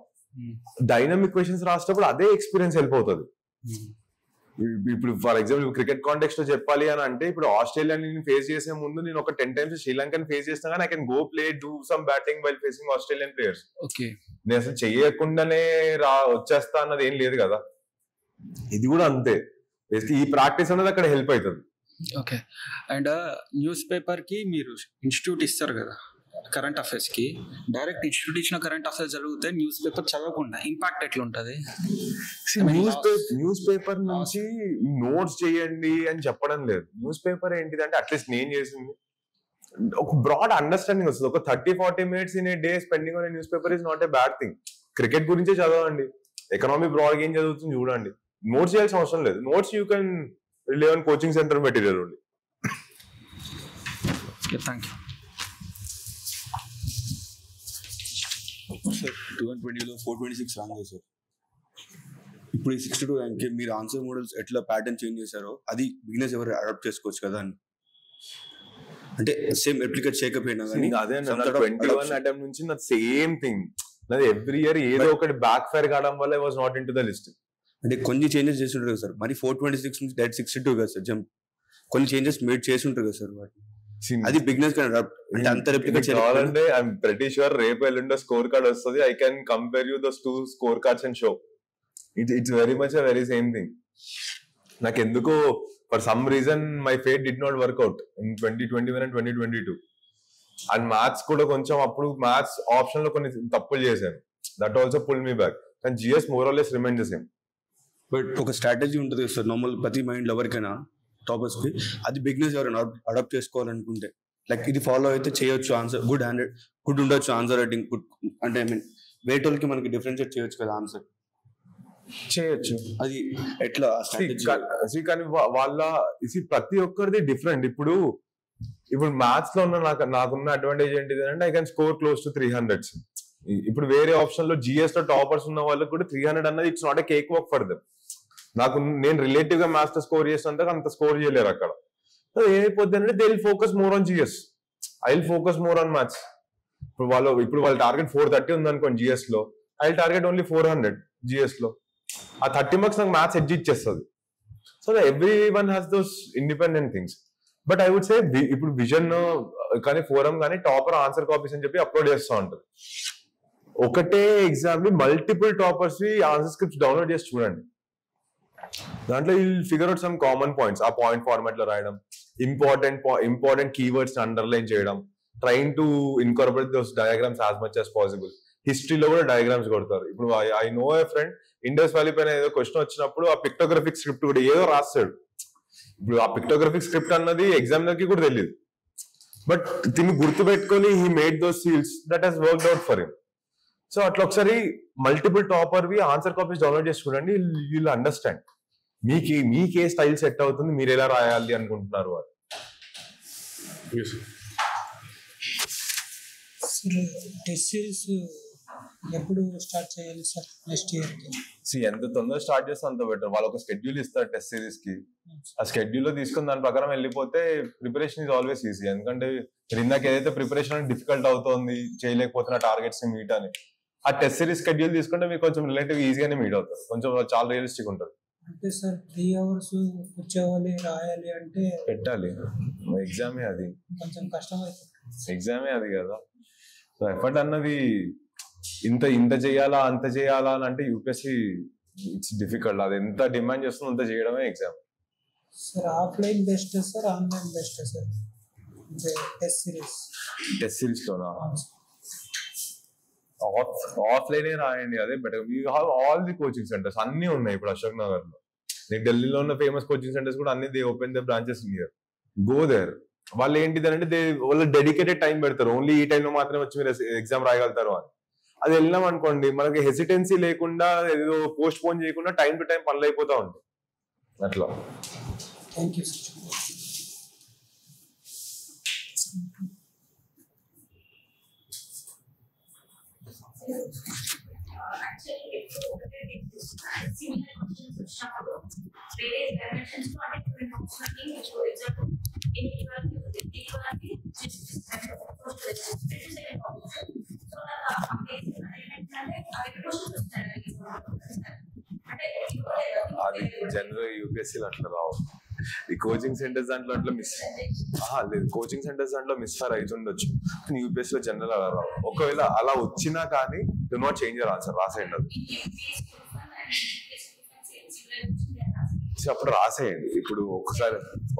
డైనమిక్ క్వశ్చన్స్ రాసినప్పుడు అదే ఎక్స్పీరియన్స్ వెళ్ళిపోతుంది. ఇప్పుడు ఫర్ ఎగ్జాంపుల్ క్రికెట్ కాంటెక్స్ట్ లో చెప్పాలి అని అంటే, ఇప్పుడు ఆస్ట్రేలియాని ఫేస్ చేసే ముందు నేను ఒక 10 times శ్రీలంకని ఫేస్ చేసినా కానీ I can go play do some batting while facing Australian players. Okay, నేను అసలు చెయ్యకుండానే వచ్చేస్తా అన్నది ఏం లేదు కదా. ఇది కూడా అంతే, ఈ ప్రాక్టీస్ అనేది అక్కడ హెల్ప్ అవుతుంది. ఓకే, అండ్ న్యూస్ పేపర్ కి మీరు ఇన్స్టిట్యూట్ ఇస్తారు కదా కరెంట్ అఫైర్స్ కి, డైరెక్ట్ ఇన్స్టిట్యూట్ ఇచ్చిన కరెంట్ అఫైర్స్ జరిగితే న్యూస్ పేపర్ చదవకుండా ఇంపాక్ట్ ఎట్లా ఉంటది? న్యూస్ పేపర్ నుంచి నోట్స్ చేయండి అని చెప్పడం లేదు. న్యూస్ పేపర్ ఏంటిది అంటే అట్లీస్ట్ నేను చేసింది ఒక బ్రాడ్ అండర్స్టాండింగ్ వస్తుంది. ఒక 30-40 minutes in a day spending on news paper is not a bad thing. Cricket గురించే చదవండి, ఎకనామీ బ్రాడ్ ఏం చదువుతుంది చూడండి, నోట్స్ చేయాల్సిన అవసరం లేదు. Notes you can rely on coaching centre material only. Thank you sir. 2020లో 426 ర్యాంక్ సార్. ఇప్పుడు ఈ 62 ర్యాంక్ మీరు ఆన్సర్ మోడల్స్ ఎట్లా ప్యాటర్న్ చేంజ్ చేశారో అది బిగినర్స్ ఎవరు అడాప్ట్ చేసుకోవచ్చు కదా అని. అంటే సేమ్ రెప్లికేట్ చేయకపోయినా కానీ అదే 21 అటెంప్ట్ నుంచి నా సేమ్ థింగ్ నాది ఎవ్రీ ఇయర్ ఏదో ఒకటి బ్యాక్ ఫైర్ కావడం వల్ల I was not in to the list. అంటే కొన్ని చేంజెస్ చేసి ఉంటారు కదా సార్, మరి 426 నుంచి డైరెక్ట్ 62 కదా సార్ జంప్. కొన్ని చేంజెస్ మేడ్ చేసి ఉంటారు కదా సార్ వాటి, అది బిగినర్స్ కెన్ అడాప్ట్. అంటే అంత రెప్లికేట్ చేయాలంటే ఐ యామ్ ప్రెటీ ష్యూర్ రేపు ఎల్లుండి స్కోర్ కార్డ్ వస్తుంది. I can compare you those 2 score cards and show it's very much a very same thing. నాకు ఎందుకో for some reason my fate did not work out in 2021 and 2022. And maths కూడా కొంచెం అప్పుడు మ్యాథ్స్ ఆప్షన్ లో కొన్ని తప్పులు చేశాను, that also pull me back. కానీ GS more or less remain the same. But ఒక స్ట్రాటజీ ఉంటుంది సార్ నార్మల్ ప్రతి మైండ్ ఎవరికైనా టాపర్స్ కి, అది బిగినర్స్ ఎవరైనా అడాప్ట్ చేసుకోవాలనుకుంటే లైక్ ఇది ఫాలో అయితే చేయొచ్చు. ఆన్సర్ గుడ్ ఉండొచ్చు, ఆన్సర్ రైటింగ్ గుడ్, అంటే ఐ మీన్ వేట్ వాళ్ళకి మనకి డిఫరెన్షియేట్ చేయొచ్చు కదా ఆన్సర్ చేయొచ్చు. అది ఎట్లా కానీ వాళ్ళ ప్రతి ఒక్కరిది డిఫరెంట్. ఇప్పుడు మ్యాథ్స్ లో ఉన్న నాకున్న అడ్వాంటేజ్ ఏంటిది అంటే I can score close to 300s. ఇప్పుడు వేరే ఆప్షన్ లో GS లో టాపర్స్ ఉన్న వాళ్ళకి కూడా 300 అన్నది it's not a cake work for them. నేను రిలేటివ్ గా మ్యాథ్స్ లో స్కోర్ చేసినంత అంత స్కోర్ చేయలేరు అక్కడ. సో ఏమైపోద్ది అంటే they will focus more on GS, I will focus more on maths. ఇప్పుడు వాళ్ళ టార్గెట్ 430 ఉంది అనుకోండి GS లో, I will target only 400 GS లో. ఆ 30 marks నాకు మ్యాథ్స్ ఎడ్జ్ ఇచ్చేస్తుంది. So every one has those independent things. But I would సే ఇప్పుడు విజన్ కానీ ఫోరం కానీ టాపర్ ఆన్సర్ కాపీస్ అని చెప్పి అప్లోడ్ చేస్తూ ఉంటుంది. ఒకటే exam multiple toppers answer scripts download చేసి చూడండి. దాంట్లో will figure out some common points, ఆ పాయింట్ ఫార్మాట్ లో రాయడం, ఇంపార్టెంట్ కీవర్డ్స్ అండర్లైన్ చేయడం, trying to incorporate those diagrams as much as possible. హిస్టరీలో కూడా డయాగ్రామ్స్ కొడతారు. ఇప్పుడు I know A friend Indus valley పైన ఏదో క్వశ్చన్ వచ్చినప్పుడు ఆ పిక్టోగ్రఫిక్ స్క్రిప్ట్ కూడా ఏదో రాస్తాడు. ఇప్పుడు ఆ పిక్టోగ్రఫిక్ స్క్రిప్ట్ అన్నది ఎగ్జామినర్ కి కూడా తెలియదు, బట్ దీన్ని గుర్తు పెట్టుకొని he made those seals that has worked out for him. So అట్లా ఒకసారి మల్టిపుల్ టాపర్ వి ఆన్సర్ కాపీస్ డౌన్లోడ్ చేసి చూడండి, యుల్ అండర్స్టాండ్ మీకే స్టైల్ సెట్ అవుతుంది, మీరు ఎలా రాయాలి అనుకుంటున్నారు అని. టెస్ట్ సిరీస్ ఎప్పుడు స్టార్ట్ చేయాలి సార్ నెక్స్ట్ ఇయర్ కి? ఎంత తొందరగా స్టార్ట్ చేస్తే అంత బెటర్. వాళ్ళు ఒక షెడ్యూల్ ఇస్తారు టెస్ట్ సిరీస్ కి, ఆ షెడ్యూల్ లో తీసుకుని దాని ప్రకారం వెళ్ళిపోతే ప్రిపరేషన్ ఈజ్ ఆల్వేస్ ఈజీ. ఎందుకంటే ఇందాక ఏదైతే ప్రిపరేషన్ డిఫికల్ట్ అవుతుంది, చేయలేకపోతున్న టార్గెట్స్ ని మీట్ అని, ఆ టెస్ట్ సిరీస్ షెడ్యూల్ తీసుకుంటే మీకు కొంచెం రిలేటివ్ ఈజీగానే మీట్ అవుతారు, కొంచెం చాలా రియలిస్టిక్ ఉంటుంది. అంటే సార్ 3 hours కూర్చోవాలి రాయాలి అంటే పెట్టాలి, ఎగ్జామే అది, కొంచెం కష్టం అవుతుంది. ఎగ్జామే అది కదా. సో ఎఫర్ట్ అన్నది ఇంత చేయాలా అంత చేయాలా అని అంటే యూపీఎస్సీ ఇట్స్ డిఫికల్ట్. అది ఎంత డిమాండ్ చేస్తుందో అంత చేయడమే exam. Sir offline best sir online best sir test series లోనా? ఆఫ్లైన్ రాయండి, అదే better. You have all the coaching centres అన్ని ఉన్నాయి ఇప్పుడు అశోక్ నగర్ లో. నీకు ఢిల్లీలో ఉన్న ఫేమస్ కోచింగ్ సెంటర్స్ కూడా అన్ని they open the branches near, go there. వాళ్ళు ఏంటిది అంటే వాళ్ళు డెడికేటెడ్ టైం పెడతారు, ఓన్లీ ఈ టైంలో మాత్రమే వచ్చి మీరు ఎగ్జామ్ రాయగలుగుతారు అని. అది వెళ్ళాం అనుకోండి మనకి హెసిటెన్సీ లేకుండా ఏదో పోస్ట్ పోన్ చేయకుండా టైం టు టైం పనులు అయిపోతా ఉంటాయి అట్లా. Thank you. అది జనరల్ యూపీఎస్సీలో అట్లా రావు. ఈ కోచింగ్ సెంటర్స్ దాంట్లో అట్లా లేదు, కోచింగ్ సెంటర్స్ దాంట్లో మిస్ఫైర్ అవుతుండొచ్చు, యూపీఎస్సీ లో జనరల్ అలా రావు. ఒకవేళ అలా వచ్చినా కానీ do not change your answer, రాసేయండి. అది అప్పుడు రాసేయండి. ఇప్పుడు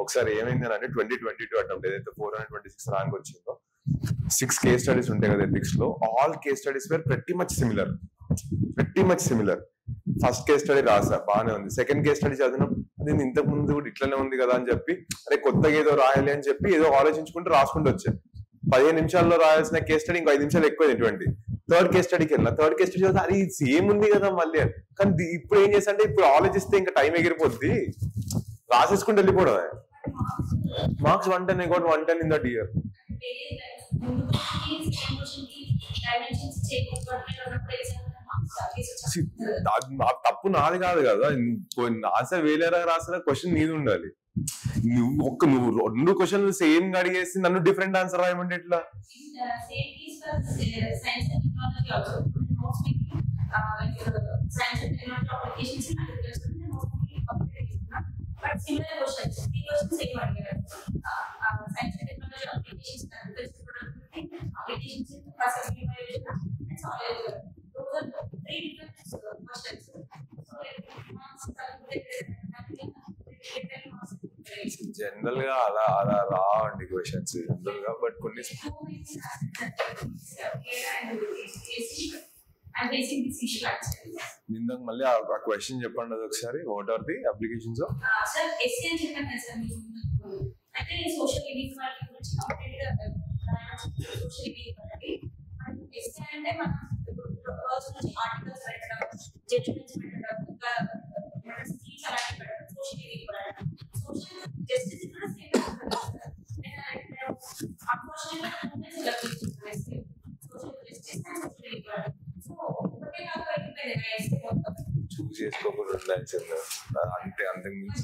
ఒకసారి ఏమైంది అంటే 2022 అటెంప్ట్ ఏదైతే 426 ర్యాంక్ వచ్చిందో 6 కేస్ స్టడీస్ ఉంటాయి కదా ఎథిక్స్ లో, all case studies were pretty much similar. First case study రాసా బాగానే ఉంది, సెకండ్ కేస్ స్టడీ చదివినాం అది ఇంతకు ముందు కూడా ఇట్లనే ఉంది కదా అని చెప్పి అరే కొత్తగా ఏదో రాయాలి అని చెప్పి ఏదో ఆలోచించుకుంటూ రాసుకుంటూ వచ్చాను. 15 నిమిషాల్లో రాయాల్సిన కేస్ స్టడీ ఇంకో 5 నిమిషాలు ఎక్కువ 20. థర్డ్ కేస్ స్టడీకి వెళ్ళిన, థర్డ్ కేస్ స్టడీ అది సేమ్ ఉంది కదా మళ్ళీ. కానీ ఇప్పుడు ఏం చేస్తా అంటే ఇప్పుడు ఆలోచిస్తే ఇంకా టైం ఎగిరిపోద్ది, రాసేసుకుంటూ వెళ్ళిపోవడం. Marks 110, I got 110 in that year. తప్పు నాది కాదు కదా, ఆన్సర్ వేలేరా రాసిన క్వశ్చన్ నీది ఉండాలి. నువ్వు 2 క్వశ్చన్లు సేమ్ గా అడిగేసి నన్ను డిఫరెంట్ ఆన్సర్ రాయమంటే ఎట్లా? జనరల్ గా అలా రావండి క్వశ్చన్స్ జనరల్ గా, బట్ కొన్ని ఇందాక మళ్ళీ ఆ క్వశ్చన్ చెప్పండి అది ఒకసారి. What are the applications? Choose చేసుకోకుండా ఉండాలి అంతే, అంతకు మించి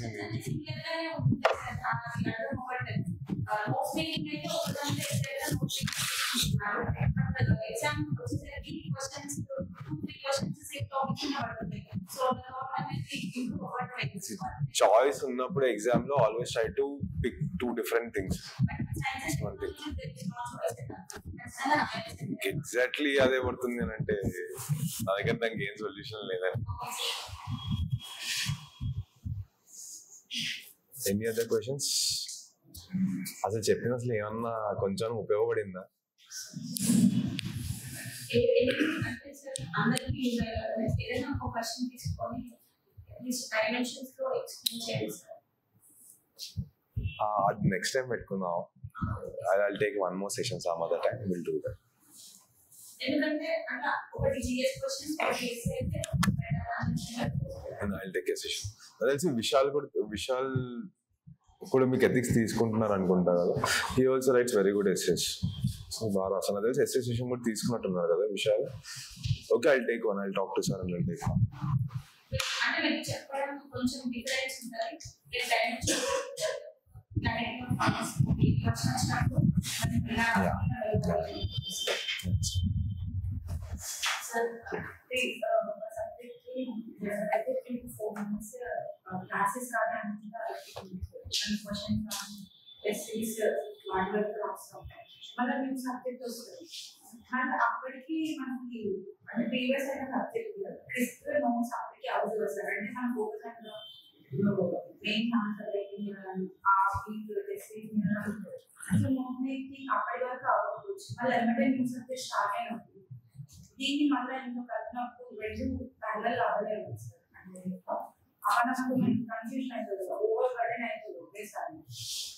చాయిస్ ఉన్నప్పుడు ఎగ్జామ్ లో always try to pick 2 different things. Exactly అదే పడుతుంది అని అంటే నా దగ్గర దానికి ఏం సొల్యూషన్ లేదని. Any other questions? అసలు చెప్పిన అసలు ఏమన్నా కొంచెం ఉపయోగపడిందా? అది నెక్స్ట్ టైం పెట్టుకుందాం. I'll take one more session some other time. We'll do that. And I'll take a session. తెలిసి విశాల్ కూడా మీకు ఎథిక్స్ తీసుకుంటున్నారు అనుకుంటా కదా. He also writes very good essays. సో బాగా రాస్తున్నా తెలిసి ఎస్ఎస్ సెషన్ కూడా తీసుకున్నట్టున్నారు కదా Vishal. Okay, I'll take one. I'll talk to sir and I'll take one. అప్పటికి మనకి అంటే ప్రీవియస్ అయిన సబ్జెక్ట్ క్రిస్టల్ నోట్స్ అప్పటికి అవసరం వస్తారు. అంటే మనం ఫోకస్ మెయిన్ ఆన్సర్ అప్పటి వరకు అవ్వకపోవచ్చు. మళ్ళీ ఎమ్మటే న్యూస్ అంటే స్టార్ట్ అయినప్పుడు దీన్ని మళ్ళీ ఇంకా కలిపినప్పుడు రెండు ప్యారల్ అవ్వలేదు సార్. అంటే కన్ఫ్యూజన్ అవుతుంది కదా, ఓవర్ బర్డెన్ అవుతుంది ఒకేసారి.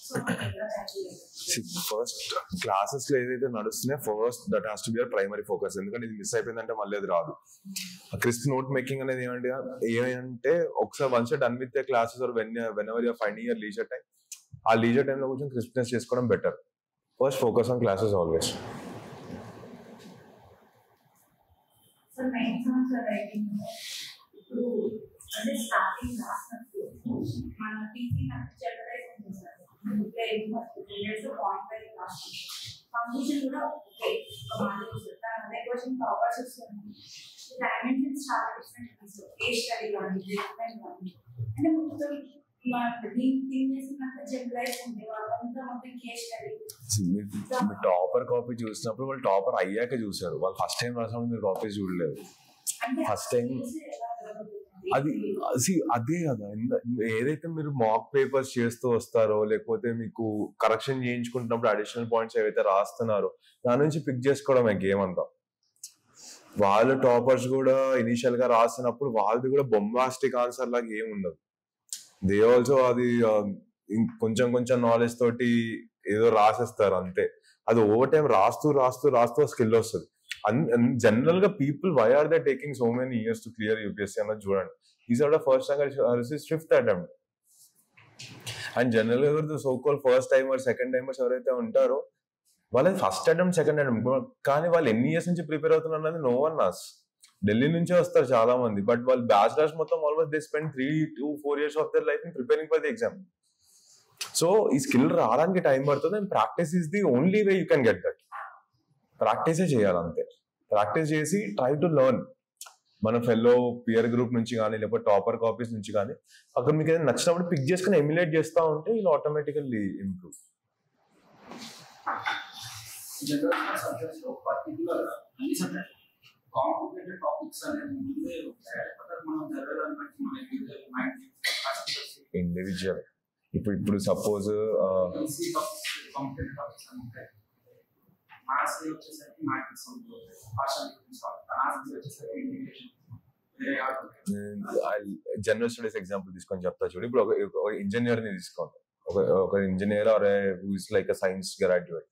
సో ఫస్ట్ క్లాసెస్ లో ఏదైతే నడుస్తున్నాయో first that has to be your primary focus. ఎందుకంటే ఇది మిస్ అయిపోయిందంటే మళ్ళీ అది రాదు. క్రిస్ప్ నోట్ మేకింగ్ అనేది ఏమంటే ఒకసారి once done with the classes or whenever you're finding your leisure time, ఆ లీజర్ టైంలో కొంచెం క్రిస్ప్నెస్ చేసుకోవడం better. First focus on classes always. ఇప్పుడు అంటే స్టార్టింగ్ రాసినప్పుడు మన టీచింగ్ అంటే జనరలైజ్ ఉంటుంది సార్. పాయింట్ వైజ్ రాస్తాం, కంక్లూజన్ కూడా ఓకే అదే క్వశ్చన్ టాపర్స్ వస్తుంది. డైమెన్షన్స్ చాలా డిఫరెంట్ ఉంటుంది. కేస్ స్టడీ కానీ ట్రీట్మెంట్ కానీ అంటే మొత్తం మీ టాపర్ కాపీ చూసినప్పుడు వాళ్ళు టాపర్ అయ్యాక చూసారు, వాళ్ళు ఫస్ట్ టైం రాసినప్పుడు మీరు కాపీ చూడలేదు. ఫస్ట్ టైం అది అదే కదా, ఏదైతే మీరు మాక్ పేపర్స్ చేస్తూ వస్తారో లేకపోతే మీకు కరెక్షన్ చేయించుకుంటున్నప్పుడు అడిషనల్ పాయింట్స్ ఏవైతే రాస్తున్నారో దాని నుంచి పిక్ చేసుకోవడమే గేమ్ అంతా. వాళ్ళు టాపర్స్ కూడా ఇనిషియల్ గా రాసినప్పుడు వాళ్ళది కూడా బొంబాస్టిక్ ఆన్సర్ లాగా ఏమి ఉండదు. దే ఆల్సో అది కొంచెం కొంచెం నాలెడ్జ్ తోటి ఏదో రాసేస్తారు అంతే. అది ఓవర్ టైం రాస్తూ రాస్తూ రాస్తూ స్కిల్ వస్తుంది. జనరల్ గా people why are they taking so many years to clear UPSC అన్నది చూడండి. Is are the first time fifth attempt. And general గా so call first timers second timers ఎవరైతే ఉంటారో వాళ్ళది ఫస్ట్ అటెంప్ట్ సెకండ్ అటెంప్ట్, కానీ వాళ్ళు ఎన్ని ఇయర్స్ నుంచి ప్రిపేర్ అవుతున్నారు అన్నది నో వన్ నాస్. ఢిల్లీ నుంచే వస్తారు చాలా మంది, బట్ వాళ్ళు బ్యాచిలర్స్ మొత్తం almost they spend 3 to 4 years of their life in preparing for the exam. So ఈ స్కిల్ రావడానికి టైం పడుతుంది. And practice is the only way you can get that. ప్రాక్టీసే చేయాలి అంతే. ప్రాక్టీస్ చేసి ట్రై టు లెర్న్ మన ఫెల్లో పియర్ గ్రూప్ నుంచి కానీ లేకపోతే టాపర్ కాపీస్ నుంచి కానీ అక్కడ మీకు ఏదైనా నచ్చినప్పుడు పిక్ చేసుకుని ఎమ్యులేట్ చేస్తూ ఉంటే ఇలా ఆటోమేటికల్లీ ఇంప్రూవ్. ఇండివిజువల్ ఇప్పుడు సపోజ్ జనరల్ స్టడీస్ ఎగ్జాంపుల్ తీసుకొని చెప్తా చూడు. ఇప్పుడు ఒక ఇంజనీర్ ని తీసుకోండి. ఒక engineer or who is like a science graduate,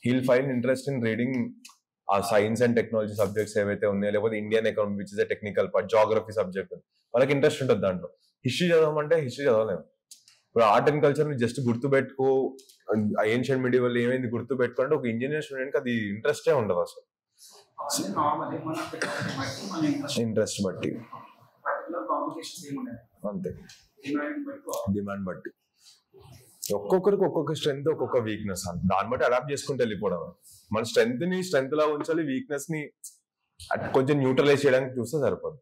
he'll find interest in reading ఆ సైన్స్ అండ్ టెక్నాలజీ సబ్జెక్ట్స్ ఏవైతే ఉన్నాయో, లేకపోతే Indian economy which is a technical part, geography subject వాళ్ళకి ఇంట్రెస్ట్ ఉంటుంది దాంట్లో. హిస్టరీ చదవమంటే హిస్టరీ చదవలేము. ఇప్పుడు ఆర్ట్ అండ్ కల్చర్ ని జస్ట్ గుర్తుపెట్టుకో, ఏన్షియంట్ మిడివల్ ఏమైంది గుర్తు పెట్టుకుంటే ఒక ఇంజనీర్ స్టూడెంట్ కి అది ఇంట్రెస్టే ఉండదు అసలు. ఇంట్రెస్ట్ బట్టి అంతే, డిమాండ్ బట్టి ఒక్కొక్కరికి ఒక్కొక్క స్ట్రెంగ్త్ ఒక్కొక్క వీక్నెస్, దాన్ని బట్టి అడాప్ట్ చేసుకుంటూ వెళ్ళిపోవడం. మన స్ట్రెంగ్త్ ని స్ట్రెంగ్త్ లా ఉంచాలి, వీక్నెస్ ని కొంచెం న్యూట్రలైజ్ చేయడానికి చూస్తే సరిపోదు.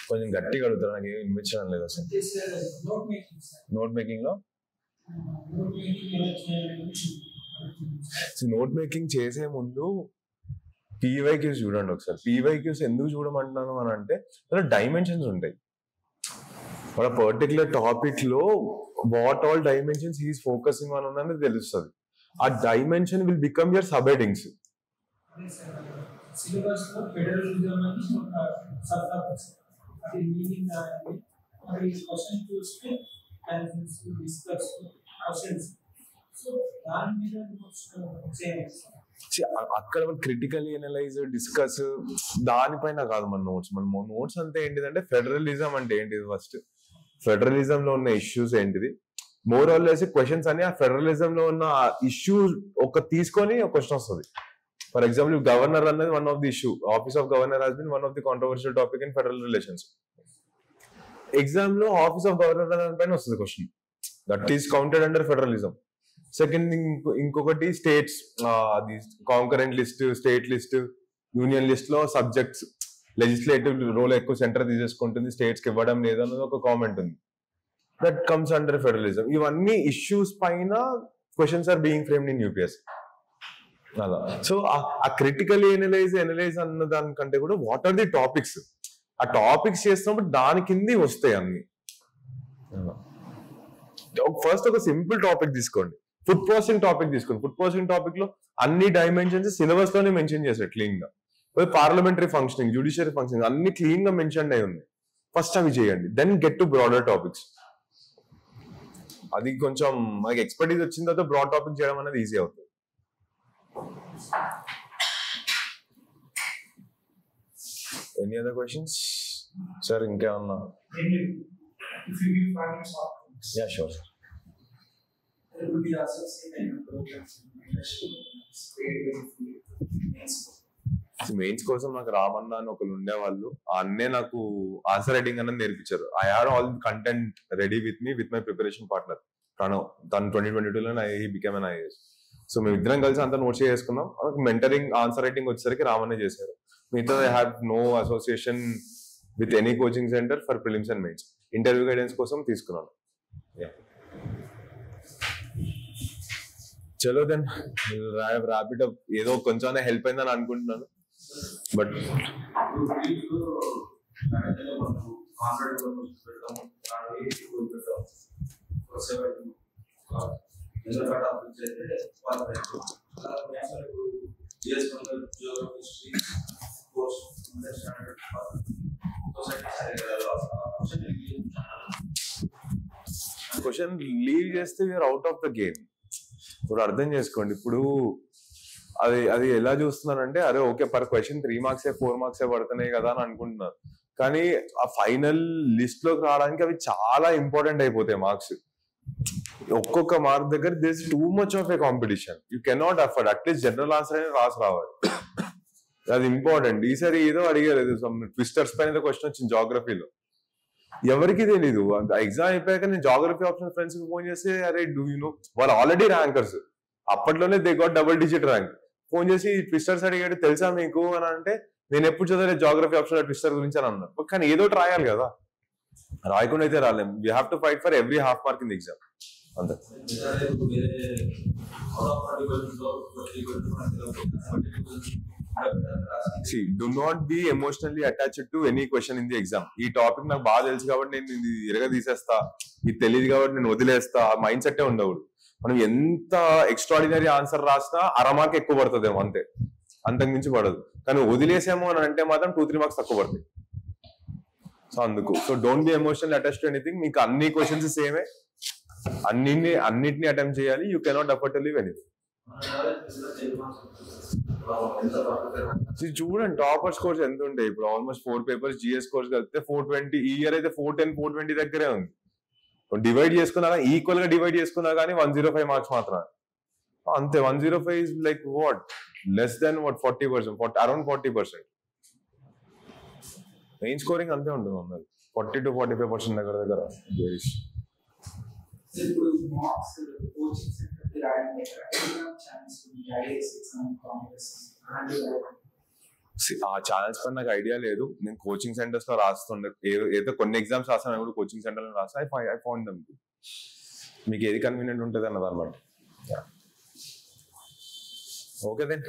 కొంచెం గట్టిగా అడుగుతారు, నాకు ఏమి వినిపించడం లేదు అసలు. నోట్ మేకింగ్ లో నోట్ మేకింగ్ చేసే ముందు పీవైక్యూస్ చూడండి ఒకసారి. పీవైక్యూస్ ఎందుకు చూడమంటున్నాను అని అంటే దాంట్లో డైమెన్షన్స్ ఉంటాయి. ఒక పర్టికులర్ టాపిక్ లో what all dimensions he's focusing on అనేది తెలుస్తుంది. ఆ dimension will become your sub headings. Syllabus లో ఫెడరలిజం అని ఒక సబ్ టాపిక్స్, అది మీనింగ్ అనేది మరి క్వశ్చన్ చూస్తే డైమెన్షన్స్ డిస్కస్ క్వశ్చన్స్, సో దాని మీద అక్కడ క్రిటికల్ ఎనలైజ్ డిస్కస్ దానిపైన కాదు మన నోట్స్. మన నోట్స్ అంతా ఏంటిదంటే ఫెడరలిజం అంటే ఏంటిది, ఫస్ట్ ఫెడరలిజం లో ఉన్న ఇష్యూస్ ఏంటిది, మోర్ ఆర్ లెస్ క్వశ్చన్స్ అని ఆ ఫెడరలిజం లో ఉన్న ఇష్యూ ఒక తీసుకొని ఒక క్వశ్చన్ వస్తుంది. ఫర్ ఎగ్జాంపుల్ గవర్నర్ అనేది one of the issue, office of governor has been one of the controversial topic in federal relations. Exam లో ఆఫీస్ ఆఫ్ గవర్నర్ పైన వస్తుంది question, that is counted under federalism. Second ఇంకొకటి స్టేట్స్, అది concurrent list, state list, union list లో సబ్జెక్ట్స్, లెజిస్లేటివ్ రోల్ ఎక్కువ సెంటర్ తీసేసుకుంటుంది, స్టేట్స్ కి ఇవ్వడం లేదన్నది ఒక కామెంట్ ఉంది, దట్ కమ్స్ అండర్ ఫెడరలిజం. ఇవన్నీ ఇష్యూస్ పైన questions are being framed in UPS అలా. సో ఆ క్రిటికల్ ఎనలైజ్ అన్న దానికంటే కూడా వాట్ ఆర్ ది టాపిక్స్, ఆ టాపిక్స్ చేస్తున్నప్పుడు దాని కింద వస్తాయి అన్ని. ఫస్ట్ ఒక సింపుల్ టాపిక్ తీసుకోండి, ఫుడ్ ప్రాసెసింగ్ టాపిక్ తీసుకోండి. ఫుడ్ ప్రాసెసింగ్ టాపిక్ లో అన్ని డైమెన్షన్స్ సిలబస్ లోనే మెన్షన్ చేశారు క్లీన్ గా. పార్లమెంటరీ ఫంక్షనింగ్, జ్యుడిషియరీ ఫంక్షనింగ్ అన్ని క్లీన్ గా మెన్షన్ అయి ఉంది. ఫస్ట్ అవి చేయండి, then get to broader topics. అది కొంచెం మనకి ఎక్స్పర్టీస్ వచ్చిన తర్వాత బ్రాడ్ టాపిక్ చేయడం అనేది ఈజీ అవుతుంది. Any other questions sir? ఇంకేమన్నా? Yeah sure. మెయిన్స్ కోసం నాకు రామన్న అని ఒకరు ఉండేవాళ్ళు. ఆ అన్నే నాకు ఆన్సర్ రైటింగ్ అనేది నేర్పించారు. I had all content ready with me with my preparation partner Pranav. తను 2022లో హీ బికమ్ ఎన్ ఐఏఎస్. సో మేము ఇద్దరం కలిసి అంతా నోట్స్ చేసుకున్నాం. మెంటరింగ్ ఆన్సర్ రైటింగ్ వచ్చేసరికి రామన్నే చేశారు. మీతో I have no association with any coaching centre for prelims and mains. Interview guidance కోసం తీసుకున్నాను. చలో దెన్ ర్యాప్ ఇట్ అప్. ఏదో కొంచెం హెల్ప్ అయిందని అనుకుంటున్నాను. బట్ క్వశ్చన్ లీవ్ చేస్తే you're out of the game. ఇప్పుడు అర్థం చేసుకోండి. ఇప్పుడు అది ఎలా చూస్తున్నానంటే, అరే ఓకే పర్ క్వశ్చన్ 3 మార్క్సే 4 మార్క్సే పడుతున్నాయి కదా అని అనుకుంటున్నారు. కానీ ఆ ఫైనల్ లిస్ట్ లోకి రావడానికి అవి చాలా ఇంపార్టెంట్ అయిపోతాయి మార్క్స్. ఒక్కొక్క మార్క్ దగ్గర this too much of A competition. You cannot afford. At least general answer అయినా రాసి రావాలి, అది ఇంపార్టెంట్. ఈసారి ఏదో అడిగారు, ట్విస్టర్స్ పైన క్వశ్చన్ వచ్చింది జాగ్రఫీలో, ఎవరికి తెలీదు. ఎగ్జామ్ అయిపోయాక నేను జాగ్రఫీ ఆప్షన్ ఫ్రెండ్స్ కి ఫోన్ చేసి, అరే డూ యూ నో, వాళ్ళు ఆల్రెడీ ర్యాంకర్స్, అప్పట్లోనే they got double digit rank. Phone చేసి ట్విస్టర్స్ అడిగాడు తెలుసా మీకు అని అంటే, నేను ఎప్పుడు చదవలేదు జాగ్రఫీ ఆప్షన్ ట్విస్టర్ గురించి అని అన్నారు. కానీ ఏదో రాయాలి కదా, రాయకుండా అయితే రాలేం. We have to fight for every half mark in the exam. అంతే. See, do not be emotionally attached to any question in the exam. ఈ టాపిక్ నాకు బాగా తెలుసు కాబట్టి నేను ఇది ఇరగ తీసేస్తా, ఇది తెలియదు కాబట్టి నేను వదిలేస్తా, ఆ మైండ్ సెట్టే ఉండకూడదు. మనం ఎంత ఎక్స్ట్రాడినరీ ఆన్సర్ రాసినా అరమార్క్ ఎక్కువ పడుతుందేమో అంతే, అంతకు మించి పడదు. కానీ వదిలేసాము అని అంటే మాత్రం 2-3 మార్క్స్ తక్కువ పడతాయి. సో అందుకు don't be emotional attach to anything. మీకు అన్ని క్వశ్చన్స్ సేమే, అన్నిటిని అటెంప్ట్ చేయాలి. You cannot afford to leave anything. చూడండి టాపర్ స్కోర్స్ ఎంత ఉంటాయి. ఇప్పుడు ఆల్మోస్ట్ 4 పేపర్స్ జిఎస్ స్కోర్స్ కలిపితే 420. ఈ ఇయర్ అయితే 410, 420 దగ్గరే ఉంది. డివైడ్ చేసుకున్నా ఈక్వల్ గా డివైడ్ చేసుకున్నా కానీ 105 మార్క్స్ మాత్రం అంతే. 105 is like what, less than what 40%, around 40%. Main scoring అంతే ఉంటుంది అన్నది, 40 to 45% దగ్గర. ఆ ఛానల్స్ పైన నాకు ఐడియా లేదు. నేను కోచింగ్ సెంటర్స్ లో రాస్తుండే, ఏదో కొన్ని ఎగ్జామ్స్ రాస్తాను కూడా కోచింగ్ సెంటర్ లో రాస్తా. I found them. మీకు ఏది కన్వీనియంట్ ఉంటుంది అన్నది అనమాట. Okay then.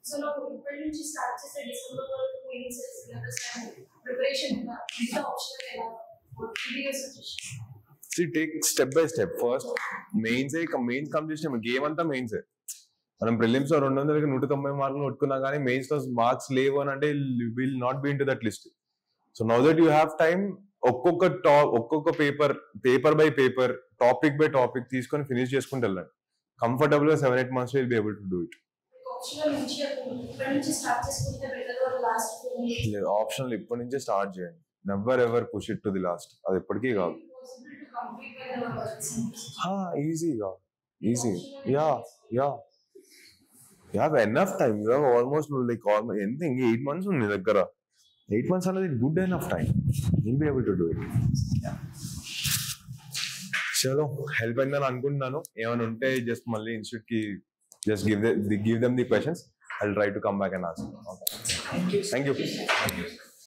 సో నాకు ఇప్పటి నుంచి స్టార్ట్ చేస్తే డిసెంబర్ వరకు మెయిన్స్ సిలబస్ ప్రిపరేషన్ ఇంత ఆప్షనల్ ఎలా 3 years వచ్చేసి. See, take step by step. First mains complete చేసిన గేమ్ అంతా మెయిన్స్. మనం ప్రిలిమ్స్ లో 200కి 190 మార్కులు కొట్టుకున్నా కానీ మెయిన్స్ లో మార్క్స్ లేవు అని అంటే will not be in to that list. So now that you have time, ఒక్కొక్క paper by paper, topic by topic తీసుకొని ఫినిష్ చేసుకుంటూ వెళ్ళండి. కంఫర్టబుల్ గా 7-8 months will be able to do it. Optional ఇప్పటి నుంచే స్టార్ట్ చేయండి. Never ever push it to the last. అది ఎప్పటికీ కాదు. ఈజీగా easy. Yeah you have enough time. You have almost like ఎంత 8 months ఉంది దగ్గర. 8 months అనేది good enough time. Will be able to do it. చలో హెల్ప్ అయిందని అనుకుంటున్నాను. ఏమైనా ఉంటే జస్ట్ మళ్ళీ ఇన్స్టిట్యూట్ కి just give them the questions. I'll try to come back and answer. Okay. Thank you.